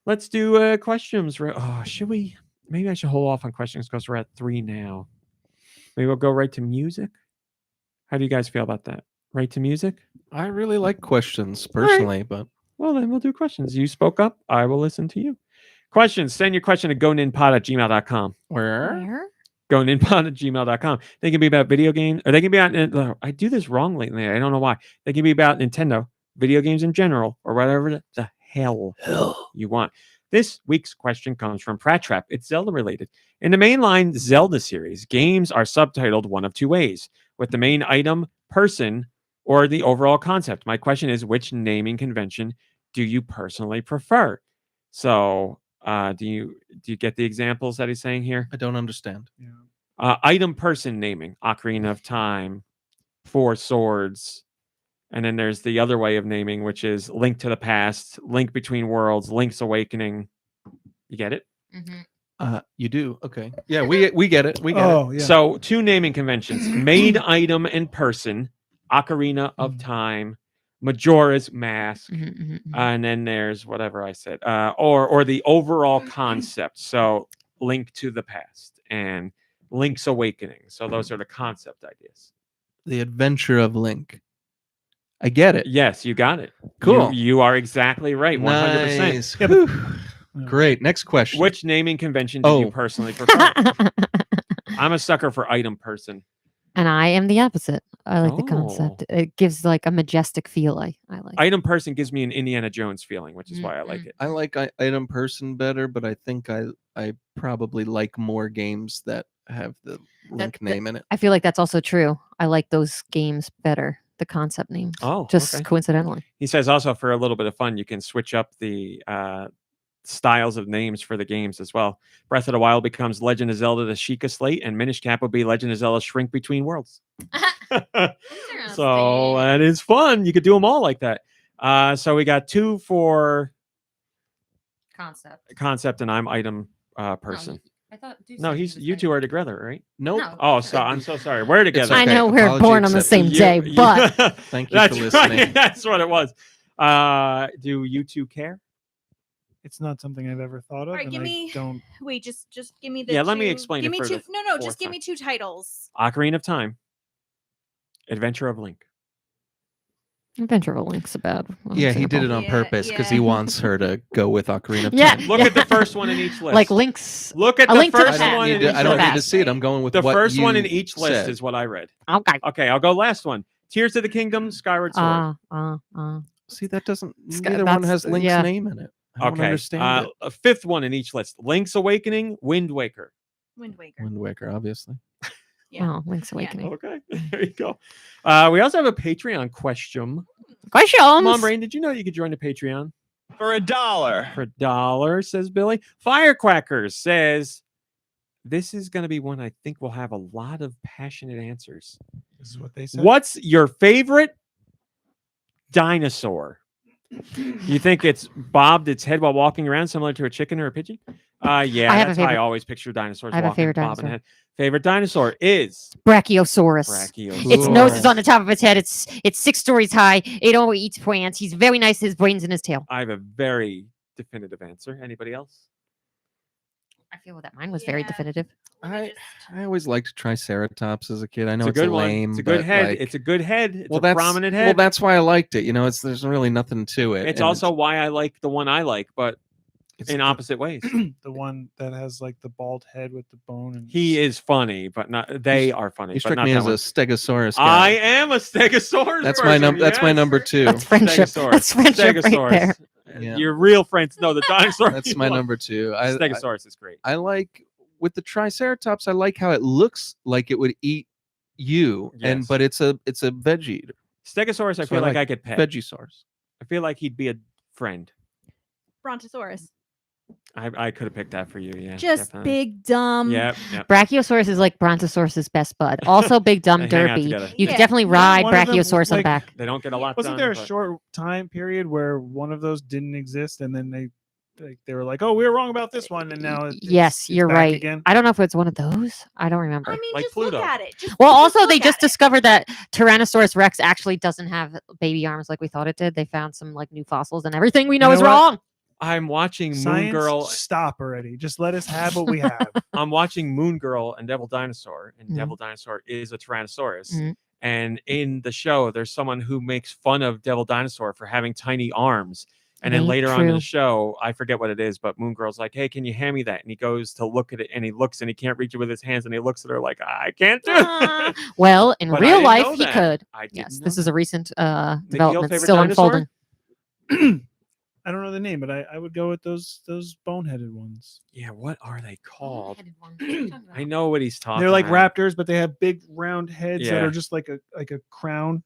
Let's do questions. Should we? Maybe I should hold off on questions because we're at 3 now. Maybe we'll go right to music. How do you guys feel about that? Right to music? I really like questions personally, but well, then we'll do questions. You spoke up. I will listen to you. Questions. Send your question to goninpod@gmail.com. Where? goninpod@gmail.com. They can be about video games, or they can be about, I do this wrong lately. I don't know why. They can be about Nintendo, video games in general, or whatever the hell you want. This week's question comes from Pratt Trap. It's Zelda related. In the mainline Zelda series, games are subtitled one of two ways, with the main item, person, or the overall concept. My question is, which naming convention do you personally prefer? So do you get the examples that he's saying here? I don't understand. Yeah. Item, person naming, Ocarina of Time, Four Swords. And then there's the other way of naming, which is Link to the Past, Link Between Worlds, Link's Awakening. You get it? Mm-hmm. You do? Okay. Yeah, we get it. We get it. Yeah. So 2 naming conventions, main item and person, Ocarina of Time, Majora's Mask, Mhm. and then there's whatever I said, or the overall concept. So Link to the Past and Link's Awakening. So those are the concept ideas. The Adventure of Link. I get it. Yes, you got it. Cool. You are exactly right. 100%. Nice. Whew. Great. Next question. Which naming convention do you personally prefer? I'm a sucker for item person. And I am the opposite. I like the concept. It gives like a majestic feel. I like. Item person gives me an Indiana Jones feeling, which is why I like it. I like item person better, but I think I probably like more games that have the Link name in it. I feel like that's also true. I like those games better. The concept names. Oh, just okay. coincidentally. He says also for a little bit of fun, you can switch up the styles of names for the games as well. Breath of the Wild becomes Legend of Zelda: The Sheikah Slate, and Minish Cap would be Legend of Zelda: Shrink Between Worlds. So that is fun. You could do them all like that. So we got 2 for concept, and I'm item person. I thought. No, you two are together, right? Nope. No. Oh, so I'm so sorry. We're together. I know we're Apology born on the accepted. same day, but Thank you for listening. Right. That's what it was. Do you two care? It's not something I've ever thought of. All right, and give I me. don't. Wait, just give me the. Yeah, let me two- explain Give it me for two. the No, fourth just give time. me 2 titles. Ocarina of Time, Adventure of Link. Adventure of Link's about. Yeah, he did it on Yeah, purpose because yeah. he wants her to go with Ocarina of Yeah. Time. Look at the first one in each list. Like Link's. Look at A the Link to the first Past. one in each I don't list. need to see it. I'm going with The what first one in you each list said. is what I read. Okay. Okay, I'll go last one. Tears of the Kingdom, Skyward Sword. See, that doesn't. Sky- Neither one that's- has Link's yeah. name in it. I don't Okay, understand it. a fifth one in each list. Link's Awakening, Wind Waker. Wind Waker. Wind Waker, obviously. Yeah. Oh, Link's Awakening. Okay, there you go. We also have a Patreon question. Questions. MomBrain, did you know you could join the Patreon? For $1. For $1, says Billy. Firecrackers says, this is going to be one I think will have a lot of passionate answers. This is what they said. What's your favorite dinosaur? You think it's bobbed its head while walking around, similar to a chicken or a pigeon? Yeah, I have a that's how I favorite- always picture dinosaurs I have a walking, favorite bobbing dinosaur. head. Favorite dinosaur is Brachiosaurus. Brachiosaurus. Its nose is on the top of its head. It's 6 stories high. It only eats plants. He's very nice. His brain's in his tail. I have a very definitive answer. Anybody else? I feel that mine was very Yeah. definitive. I always liked Triceratops as a kid. I know It's a good one. lame. It's a good but, head. like, It's a good head. It's a that's prominent head. Well, that's why I liked it. You know, there's really nothing to it. It's and also why I like the one I like, but it's in opposite ways. The one that has like the bald head with the bone. And He is funny, but not. They are funny. You but struck not me that as a one. Stegosaurus I guy. am a Stegosaurus. That's my number. That's my number 2. That's friendship. Stegosaurus. That's friendship right Stegosaurus. there. Yeah. Your real friends know the dinosaur. That's you my like. number 2. Stegosaurus is great. I like with the Triceratops. I like how it looks like it would eat you, Yes. but it's a veg eater. Stegosaurus, I So feel I like like I could pet. Vegisaurus. I feel like he'd be a friend. Brontosaurus. I could have picked that for you. Yeah. Just definitely. big dumb. Yep. Yep. Brachiosaurus is like Brontosaurus' best bud. Also, big dumb They hang out derpy. together. You could Yeah. definitely One ride of them was Brachiosaurus on the like- back. They don't get a lot Wasn't done. there a but- short time period where one of those didn't exist, and then they were like, "Oh, we were wrong about this one," and now Yes, you're back right. Again. I don't know if it's one of those. I don't remember. I mean, Like just Pluto. look at it. Well, just also they look just at it. discovered that Tyrannosaurus Rex actually doesn't have baby arms like we thought it did. They found some like new fossils and everything we know, know is what? wrong. I'm watching Science, Moon Girl. stop already. Just let us have what we have. I'm watching Moon Girl and Devil Dinosaur, and Mhm. Devil Dinosaur is a Tyrannosaurus. Mhm. And in the show, there's someone who makes fun of Devil Dinosaur for having tiny arms. And then Ain't later on in true. the show, I forget what it is, but Moon Girl's like, "Hey, can you hand me that?" And he goes to look at it, and he looks, and he can't reach it with his hands, and he looks at her like, "I can't do Ah. it." Well, in But I real didn't life, know he that. could. I didn't Yes, know this is that. a recent your development favorite still dinosaur? unfolding. I don't know the name, but I would go with those boneheaded ones. Yeah, what are they called? Headed one. What are you talking I about? know what he's talking. They're like about. raptors, but they have big round heads that Yeah. are just like a crown,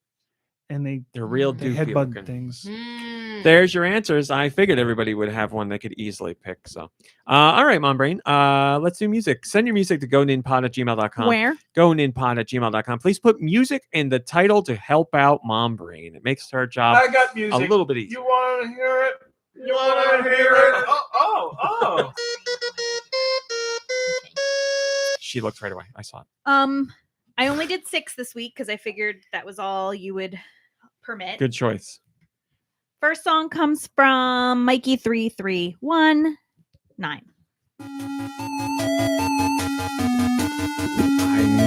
and They're real they doofy headbutt looking. things. Mm. There's your answers. I figured everybody would have one they could easily pick. So, all right, MomBrain. Let's do music. Send your music to goninpod@gmail.com. Where? Goninpod@gmail.com. Please put music in the title to help out MomBrain. It makes her job got a little bit easier. You want to hear it? You want to hear it? Oh. She looked right away. I saw it. I only did 6 this week because I figured that was all you would permit. Good choice. First song comes from Mikey 3319. I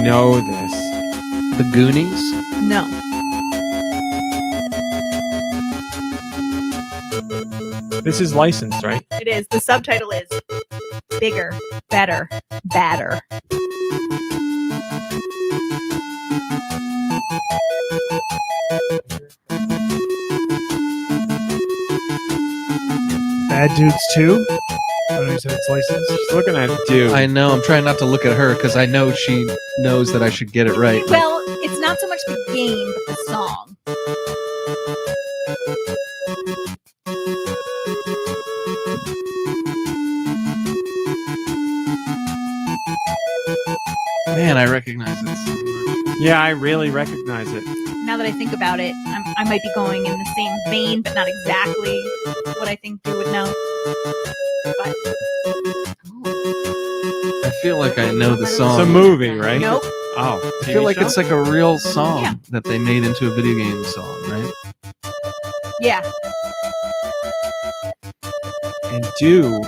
know this. The Goonies. No. This is licensed, right? It is. The subtitle is Bigger, Better, Badder. Bad Dudes 2. I don't know, you said it's licensed. Just looking at Dude. I know. I'm trying not to look at her because I know she knows that I should get it right. Well, it's not so much the game, but the song. Man, I recognize it so much. Yeah, I really recognize it. Now that I think about it, I might be going in the same vein, but not exactly what I think you would know. But I feel like I know the It's song. a movie, right? nope. Oh, I feel like it's like a real song Yeah. that they made into a video game song, right? Yeah. And Do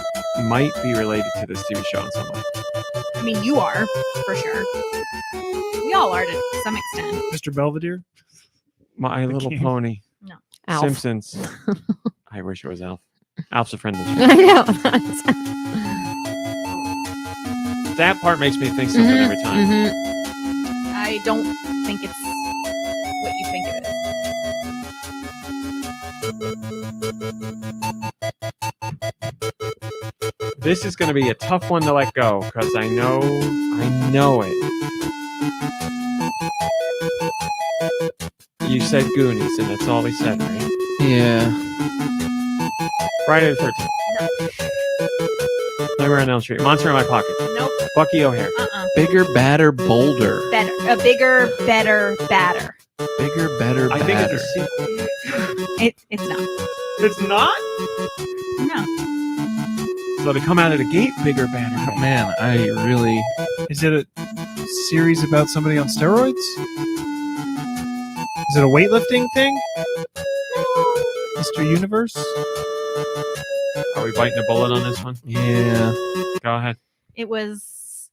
might be related to this TV show in some way. I mean, you are, for sure. We all are to some extent. Mr. Belvedere. My The Little King. Pony. No. Alf. Simpsons. I wish it was Alf. Alf's a friend of the show. I know. That part makes me think something every time. Mhm. I don't think it's what you think it is. This is going to be a tough one to let go because I know it. You said Goonies, and that's all we said, right? Yeah. Friday the 13th. Nightmare on Elm Street. Monster in My Pocket. Nope. Bucky O'Hare. Bigger, badder, bolder. Better. A bigger, better, badder. Bigger, better, I think badder. it's a sequel. It's not. It's not? No. So to come out of the gate, bigger, badder. Man, I really. Is it a series about somebody on steroids? Is it a weightlifting thing? Mr. Universe? Are we biting a bullet on this one? Yeah. Go ahead. It was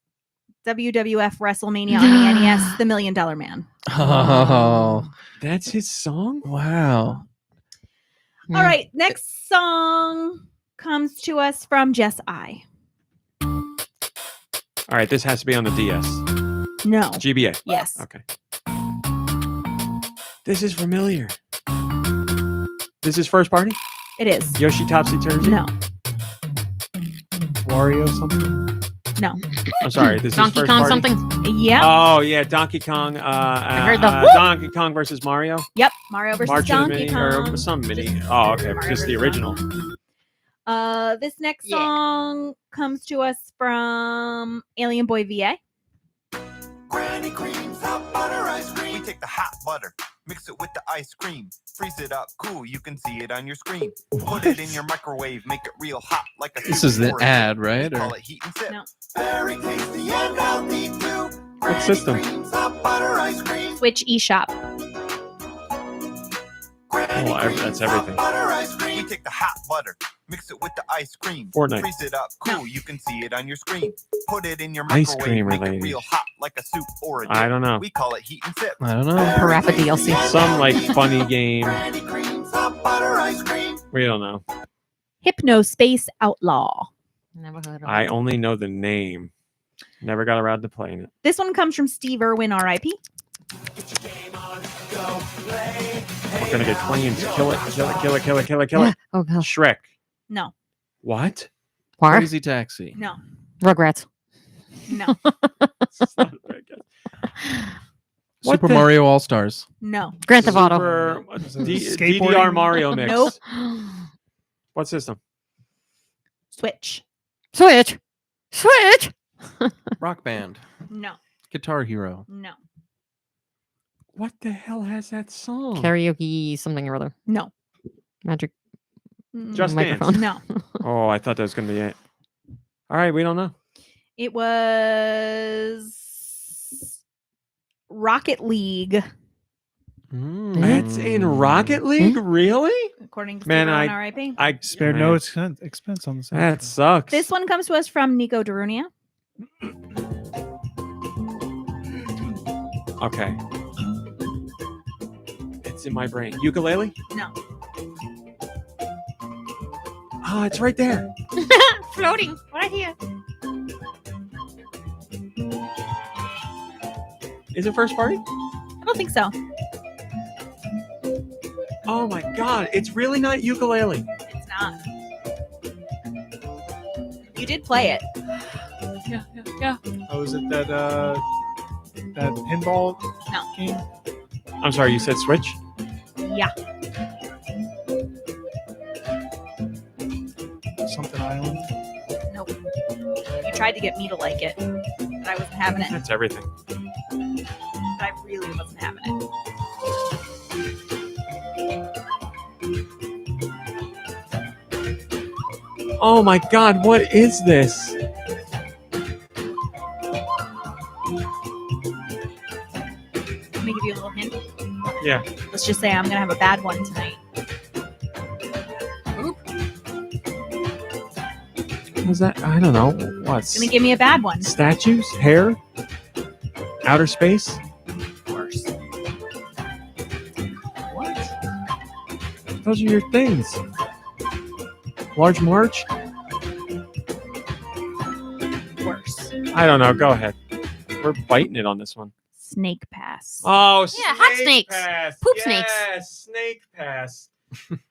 WWF WrestleMania on the NES, The $1 Million Man. Oh, That's his song? wow. All right, next song comes to us from Jess I. All right, this has to be on the DS. No. GBA. Yes. Okay. This is familiar. This is first party? It is. Yoshi Topsy Turvy? No. Wario something? No. I'm sorry. This Donkey is first Kong party? something. Yep. Oh, yeah. Donkey Kong. heard the Donkey Kong versus Mario? Yep. Mario versus March of the Donkey Mini, Kong. or some mini. Just Oh, okay. Mario Just the versus original. This next Yeah. song comes to us from Alien Boy VA. Granny creams, hot butter ice cream. We take the hot butter, mix it with the ice cream, freeze it up, cool. You can see it on your screen. Put it in your microwave, make it real hot like a. This is the soup or a ad, dip. right? We call Or it heat and sip. No. Very tasty and healthy too. What system? Creams, hot butter ice cream. Switch eShop. Granny Oh, creams, that's hot everything. butter ice cream. We take the hot butter, mix it with the ice cream, Fortnite. freeze it up, cool. You can see it on your screen. Put it in your Ice microwave, cream make related. it real hot like a soup or a dip. I don't know. We call it heat and sip. I don't know. Parappa DLC. Some like funny game. Granny creams, hot butter ice cream. We don't know. Hypnospace Outlaw. Never heard of I it. only know the name. Never got around to playing it. This one comes from Steve Irwin, R.I.P. We're gonna get twins. Kill it, kill it, kill it, kill it, kill it, kill it. Oh gosh. Shrek. No. What? War? Crazy Taxi. No. Rugrats. No. It's not very good. What Super the- Mario All Stars. No. Grand Theft Auto. Super Is it DDR skateboarding? Mario mix. Nope. What system? Switch. Switch. Switch. Rock Band. No. Guitar Hero. No. What the hell has that song? Karaoke something or other. No. Magic Just Dance. microphone. No. Oh, I thought that was gonna be it. All right, we don't know. It was Rocket League. That's in Rocket League, really? According to Man, Steve on RIP. I Spare no expense on the side. That sucks. This one comes to us from Nico Darunia. Okay. It's in my brain. Ukulele? No. Oh, it's right there. Floating right here. Is it first party? I don't think so. Oh my god, it's really not ukulele. It's not. You did play it. Yeah. Oh, is it that pinball No. game? I'm sorry, you said Switch? Yeah. Something Island? Nope. You tried to get me to like it, but I wasn't having it. That's everything. But I really wasn't having it. Oh my god, what is this? Let me give you a little hint. Yeah. Let's just say I'm going to have a bad one tonight. What is that? I don't know. What's Going to give me a bad one. statues? Hair? Outer space? Worse. Those are your things. Large March? Worse. I don't know. Go ahead. We're biting it on this one. Snake pass. Oh, Yeah, hot snakes. Pass. Poop snakes. Yes, snake pass.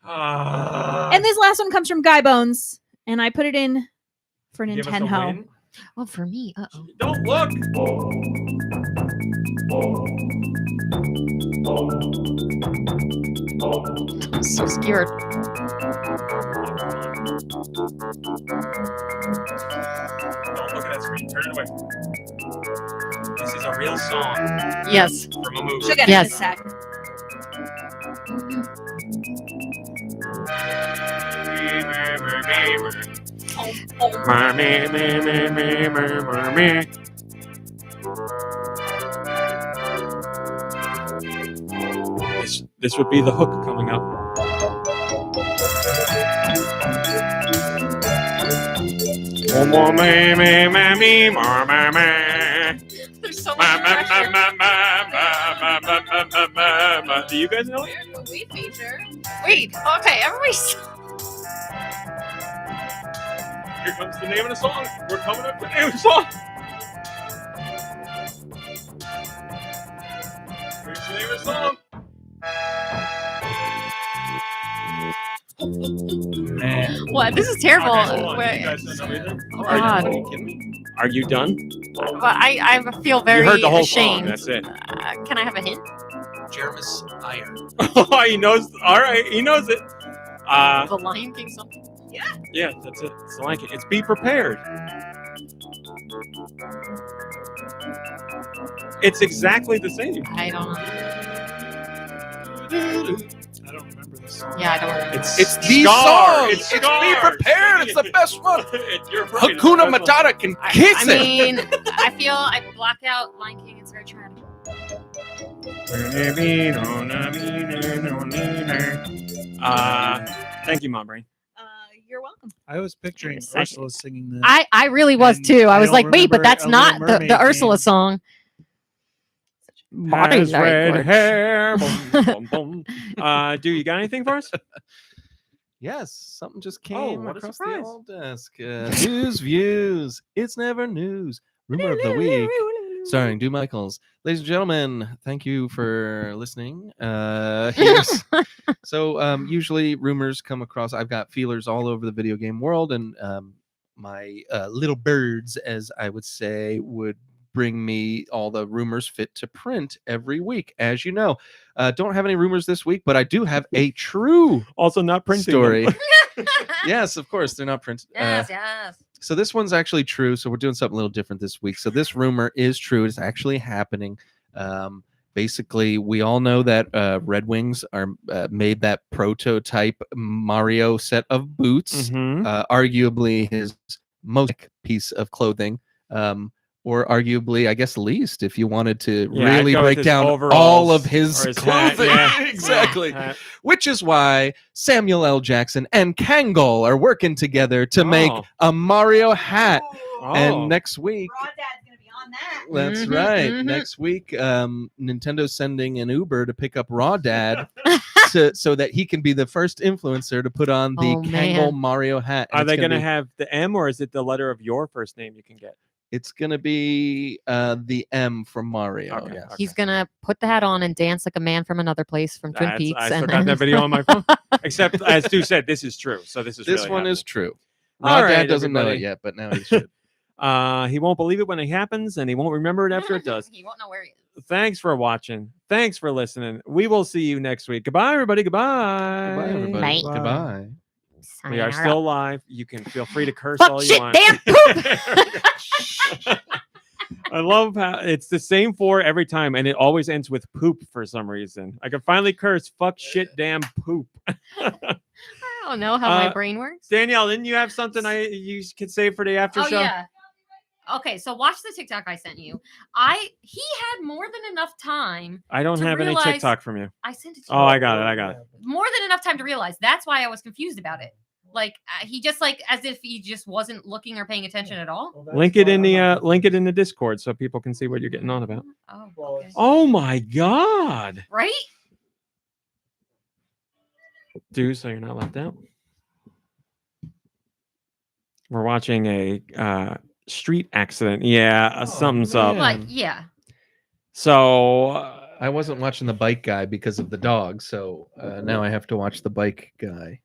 Ah. And this last one comes from Guy Bones, and I put it in for Give us a Nintendo. win. Oh, for me. Uh-oh. Don't look. I'm so scared. Don't look at that screen. Turn it away. This is a real song Yes. from a movie. She'll get Yes. it in a sec. This would be the hook coming up. There's so Do you guys know it? Here's what we feature. Wait. Okay, everybody's. Here comes the name of the song. We're coming up with the name of the song. Here's the name of the song. What? This is terrible. Okay, hold on. Wait. You guys don't know either? Oh, Are God. you kidding me? Are you done? But I feel very you heard the whole ashamed. song. That's it. Can I have a hint? Jermis Iron. Oh, he knows. All right, he knows it. The Lion King something? Yeah, that's it. It's like it. It's Be Prepared. It's exactly the same. I don't know. I don't remember this song. Yeah, I don't remember. It's the Scar. song. It's It's Scar. Be Prepared. It's the best one. You're right. It's Hakuna the best one. Matata can kiss I it. mean, I feel I blocked out Lion King. It's very tragic. Thank you, MomBrain. You're welcome. I was picturing Second. Ursula singing this. I really was And too. I I was don't like, wait, but remember that's a not Little the Mermaid Ursula game. song. Body Has red language. hair. Boom, boom, boom. Do you got anything for us? Yes, something just Oh, came what a across surprise. the old desk. News, views. It's never news. Rumor of the week. Starring Do Michaels. Ladies and gentlemen, thank you for listening. So usually rumors come across. I've got feelers all over the video game world, and my little birds, as I would say, would bring me all the rumors fit to print every week. As you know, don't have any rumors this week, but I do have a true Also not printing story. them. Yes, of course, they're not printed. Yes, yes. So this one's actually true. So we're doing something a little different this week. So this rumor is true. It's actually happening. Basically, we all know that Red Wings are made that prototype Mario set of boots, Mhm. arguably his most piece of clothing. or arguably, I guess, least if you wanted to Yeah, really I'd go with break his down overalls all of his or his hat, clothing. yeah. Exactly. Hat. Which is why Samuel L. Jackson and Kangol are working together to make a Mario hat. Oh. And next week, Raw Dad's gonna be on that. that's Mhm, right. mhm. Next week, Nintendo's sending an Uber to pick up Raw Dad so that he can be the first influencer to put on the Oh, Kangol man. Mario hat. And Are it's they gonna going to be- have the M, or is it the letter of your first name you can get? It's going to be the M from Mario. Okay, Yes. okay. He's gonna put the hat on and dance like a man from another place from Twin Peaks. I and still got that video on my phone. Except, as Stu said, this is true. So this is This really one is happening. true. All Raw Dad right, doesn't know everybody. it yet, but now he should. He won't believe it when it happens, and he won't remember it after it does. He won't know where he is. Thanks for watching. Thanks for listening. We will see you next week. Goodbye, everybody. Goodbye. Goodbye, everybody. Bye. Goodbye. We are Sayonara. still live. You can feel free to curse Fuck, all you shit, want. damn, poop. I love how it's the same four every time, and it always ends with poop for some reason. I can finally curse fuck, shit, damn, poop. I don't know how my brain works. Danielle, didn't you have something you could say for the after Oh show? yeah. Okay, so watch the TikTok I sent you. He had more than enough time. I don't to have any realize- TikTok from you. I sent it to you. Oh, I got it. More than enough time to realize. That's why I was confused about it. Like he just as if he just wasn't looking or paying attention at all. Link it in the Discord so people can see what you're getting on about. Oh, Well, okay. Oh my god. Right? Deux, so you're not left out. We're watching a street accident. Yeah, something's up. Like, yeah. So I wasn't watching the bike guy because of the dog, so now I have to watch the bike guy.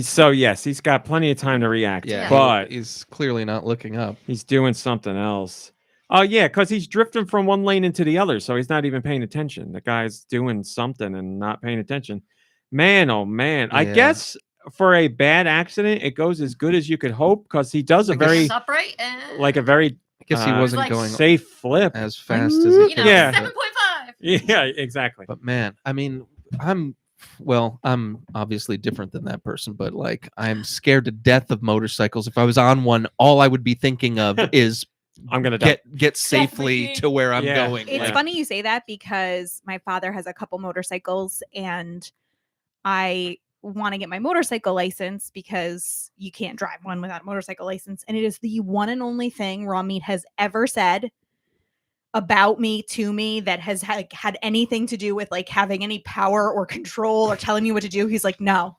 so yes, he's got plenty of time to react. Yeah, but he's clearly not looking up. he's doing something else. Oh yeah, because he's drifting from one lane into the other, so he's not even paying attention. The guy's doing something and not paying attention. Man, oh man. I Yeah. guess for a bad accident, it goes as good as you could hope because he does a I guess- very It's upright. like a very I guess he Uh, wasn't like going safe flip. as fast as he You know, could. Yeah. 7.5. Yeah, exactly. But man, I mean, I'm obviously different than that person, but like I'm scared to death of motorcycles. If I was on one, all I would be thinking of is I'm gonna die. get safely to where I'm Yeah. going. It's Like, funny you say that because my father has a couple motorcycles and I want to get my motorcycle license because you can't drive one without a motorcycle license. And it is the one and only thing Raw Meat has ever said about me to me that has had anything to do with like having any power or control or telling me what to do. He's like, no.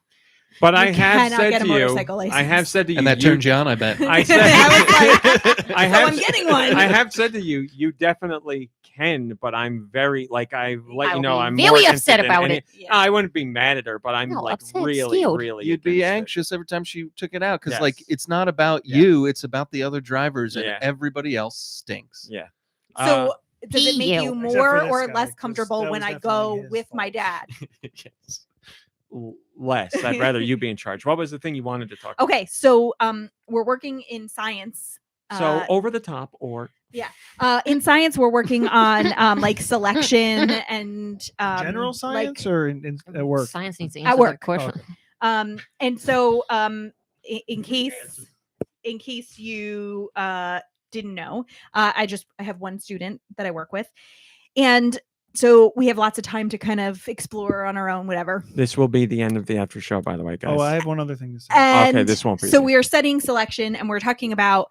But You I have cannot said get a to you, motorcycle I have license. said to you, and that turns you on, I bet. I said, I was like, I so I'm getting one. I have said to you, you definitely can, but I'm very like I let you I'll know be I'm very more upset interested in about any- it. Yeah. I wouldn't be mad at her, but I'm No, like upset, really, scared. really. You'd be against it. anxious every time she took it out because like Yes. it's not about Yeah. you, it's about the other drivers, and Yeah. everybody else stinks. Yeah. So does it make He- you Except for more this or guy, less 'cause comfortable that when was I definitely go his with my fault. dad? Yes. Less. I'd rather you be in charge. What was the thing you wanted to talk about? Okay, so we're working in science. So over the top or In science, we're working on like selection and General like, science or in at work? Science needs to At answer work. that question. and so in case you didn't know, I have one student that I work with, and so we have lots of time to kind of explore on our own, whatever. this will be the end of the after show, by the way, guys. Oh, I have one other thing to say. And this won't be so the- we are studying selection, and we're talking about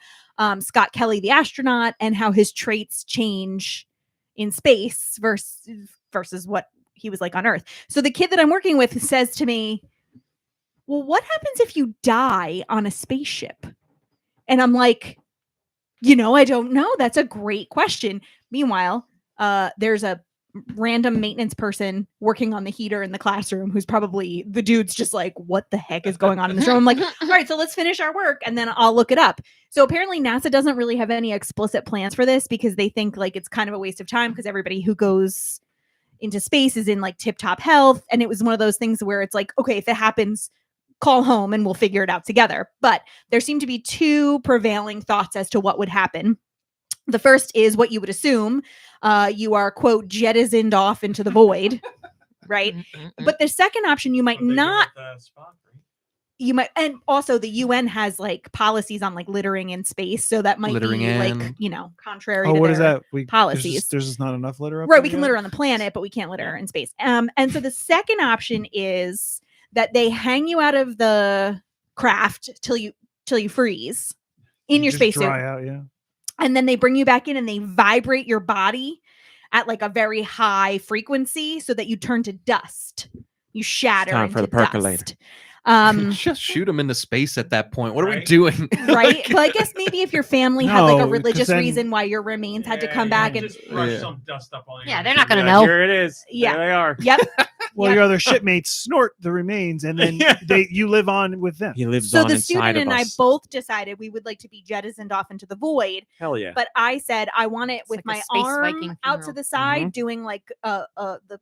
Scott Kelly, the astronaut, and how his traits change in space versus what he was like on Earth. So the kid that I'm working with says to me, well, what happens if you die on a spaceship? And I'm like, I don't know. That's a great question. Meanwhile, there's a random maintenance person working on the heater in the classroom who's probably the dude's just like, what the heck is going on in this room? I'm like, all right, so let's finish our work and then I'll look it up. So apparently NASA doesn't really have any explicit plans for this because they think like it's kind of a waste of time because everybody who goes into space is in like tip-top health. And it was one of those things where it's like, okay, if it happens, call home and we'll figure it out together. But there seem to be two prevailing thoughts as to what would happen. The first is what you would assume. You are, quote, jettisoned off into the void, right? But the second option, you might not. you might, and also the UN has like policies on like littering in space, so that might Littering be like in. contrary Oh, to what is their that? policies. There's just not enough litter up Right, there we can yet? litter on the planet, but we can't litter in space. And so the second option is that they hang you out of the craft till you freeze in your Just spacesuit, dry out, yeah. and then they bring you back in and they vibrate your body at like a very high frequency so that you turn to dust. You shatter time into for the percolator. dust. Just shoot them into space at that point. What are we doing? Right? Well, I guess maybe if your family had like No, a 'cause religious then- reason why your remains had to come back and just brush Yeah. some dust up on Yeah, they're not gonna know. Here it is. Yeah. There they are. yep. Well, Yeah. your other shipmates snort the remains, and then Yeah. you live on with them. He lives So on the inside student of and I us. both decided we would like to be jettisoned off into the void. Hell yeah. But I said I want it It's with like a my space arm Viking out to funeral. the side, Mm-hmm. doing like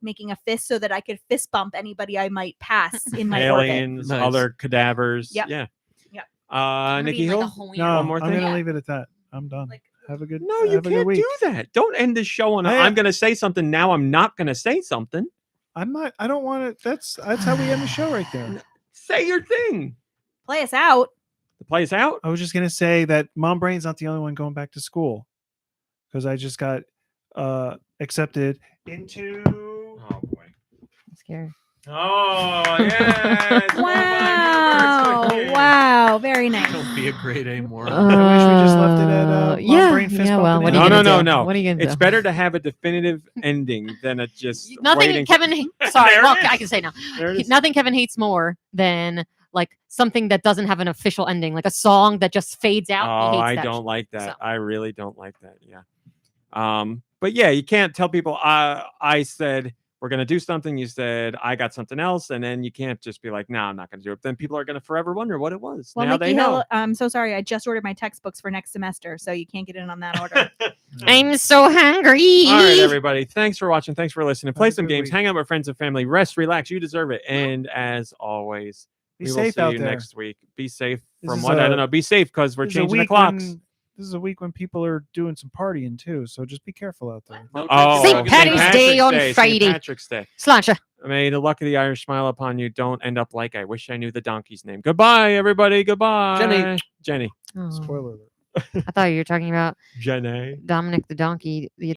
making a fist so that I could fist bump anybody I might pass in my orbit. Aliens, Nice. other cadavers. Yep. Yeah. Yep. Gonna be Nikki in, like, a Hill. whole No, One more I'm thing? gonna Yeah. leave it at that. I'm done. Like- have a good. No, you have a good can't week. do that. Don't end this show on. I- I'm going to say something. Now I'm not going to say something. I'm not. I don't want to. That's how we end the show right there. Say your thing. Play us out. The play's out. I was just gonna say that MomBrain's not the only one going back to school, because I just got accepted into. Oh boy. Scary. Oh yes. Wow. Wow. Very nice. Don't be a grade A moron. I wish we just left it at MomBrain fist yeah. bump Well, and what are you No, gonna no, do? no. What are you gonna It's do? better to have a definitive ending than a just Nothing waiting. Kevin. Sorry, There it well, is. I can say now. There it is. Nothing Kevin hates more than like something that doesn't have an official ending, like a song that just fades out. Oh, he hates I that don't shit. like that. So. I really don't like that. Yeah. But yeah, you can't tell people I said we're gonna do something. You said I got something else, and then you can't just be like, no, I'm not gonna do it. Then people are gonna forever wonder what it was. Well, now Nikki they know. Hill, I'm so sorry. I just ordered my textbooks for next semester, so you can't get in on that order. I'm so hungry. All right, everybody. Thanks for watching. Thanks for listening. Play Have a some good games. week. Hang out with friends and family. Rest, relax. You deserve it. And as always, Be we will safe see out you there. next week. Be safe This from is what? I a- don't know. Be safe because we're This is a changing the week clocks. This is a week when people are doing some partying too, so just be careful out there. Oh, St. Patty's Day on St. Friday. Patrick's Day. Sláinte. May the luck of the Irish smile upon you. Don't end up like I wish I knew the donkey's name. Goodbye, everybody. Goodbye. Jenny. Oh, Spoiler alert. I thought you were talking about Jenny. Dominic the donkey, the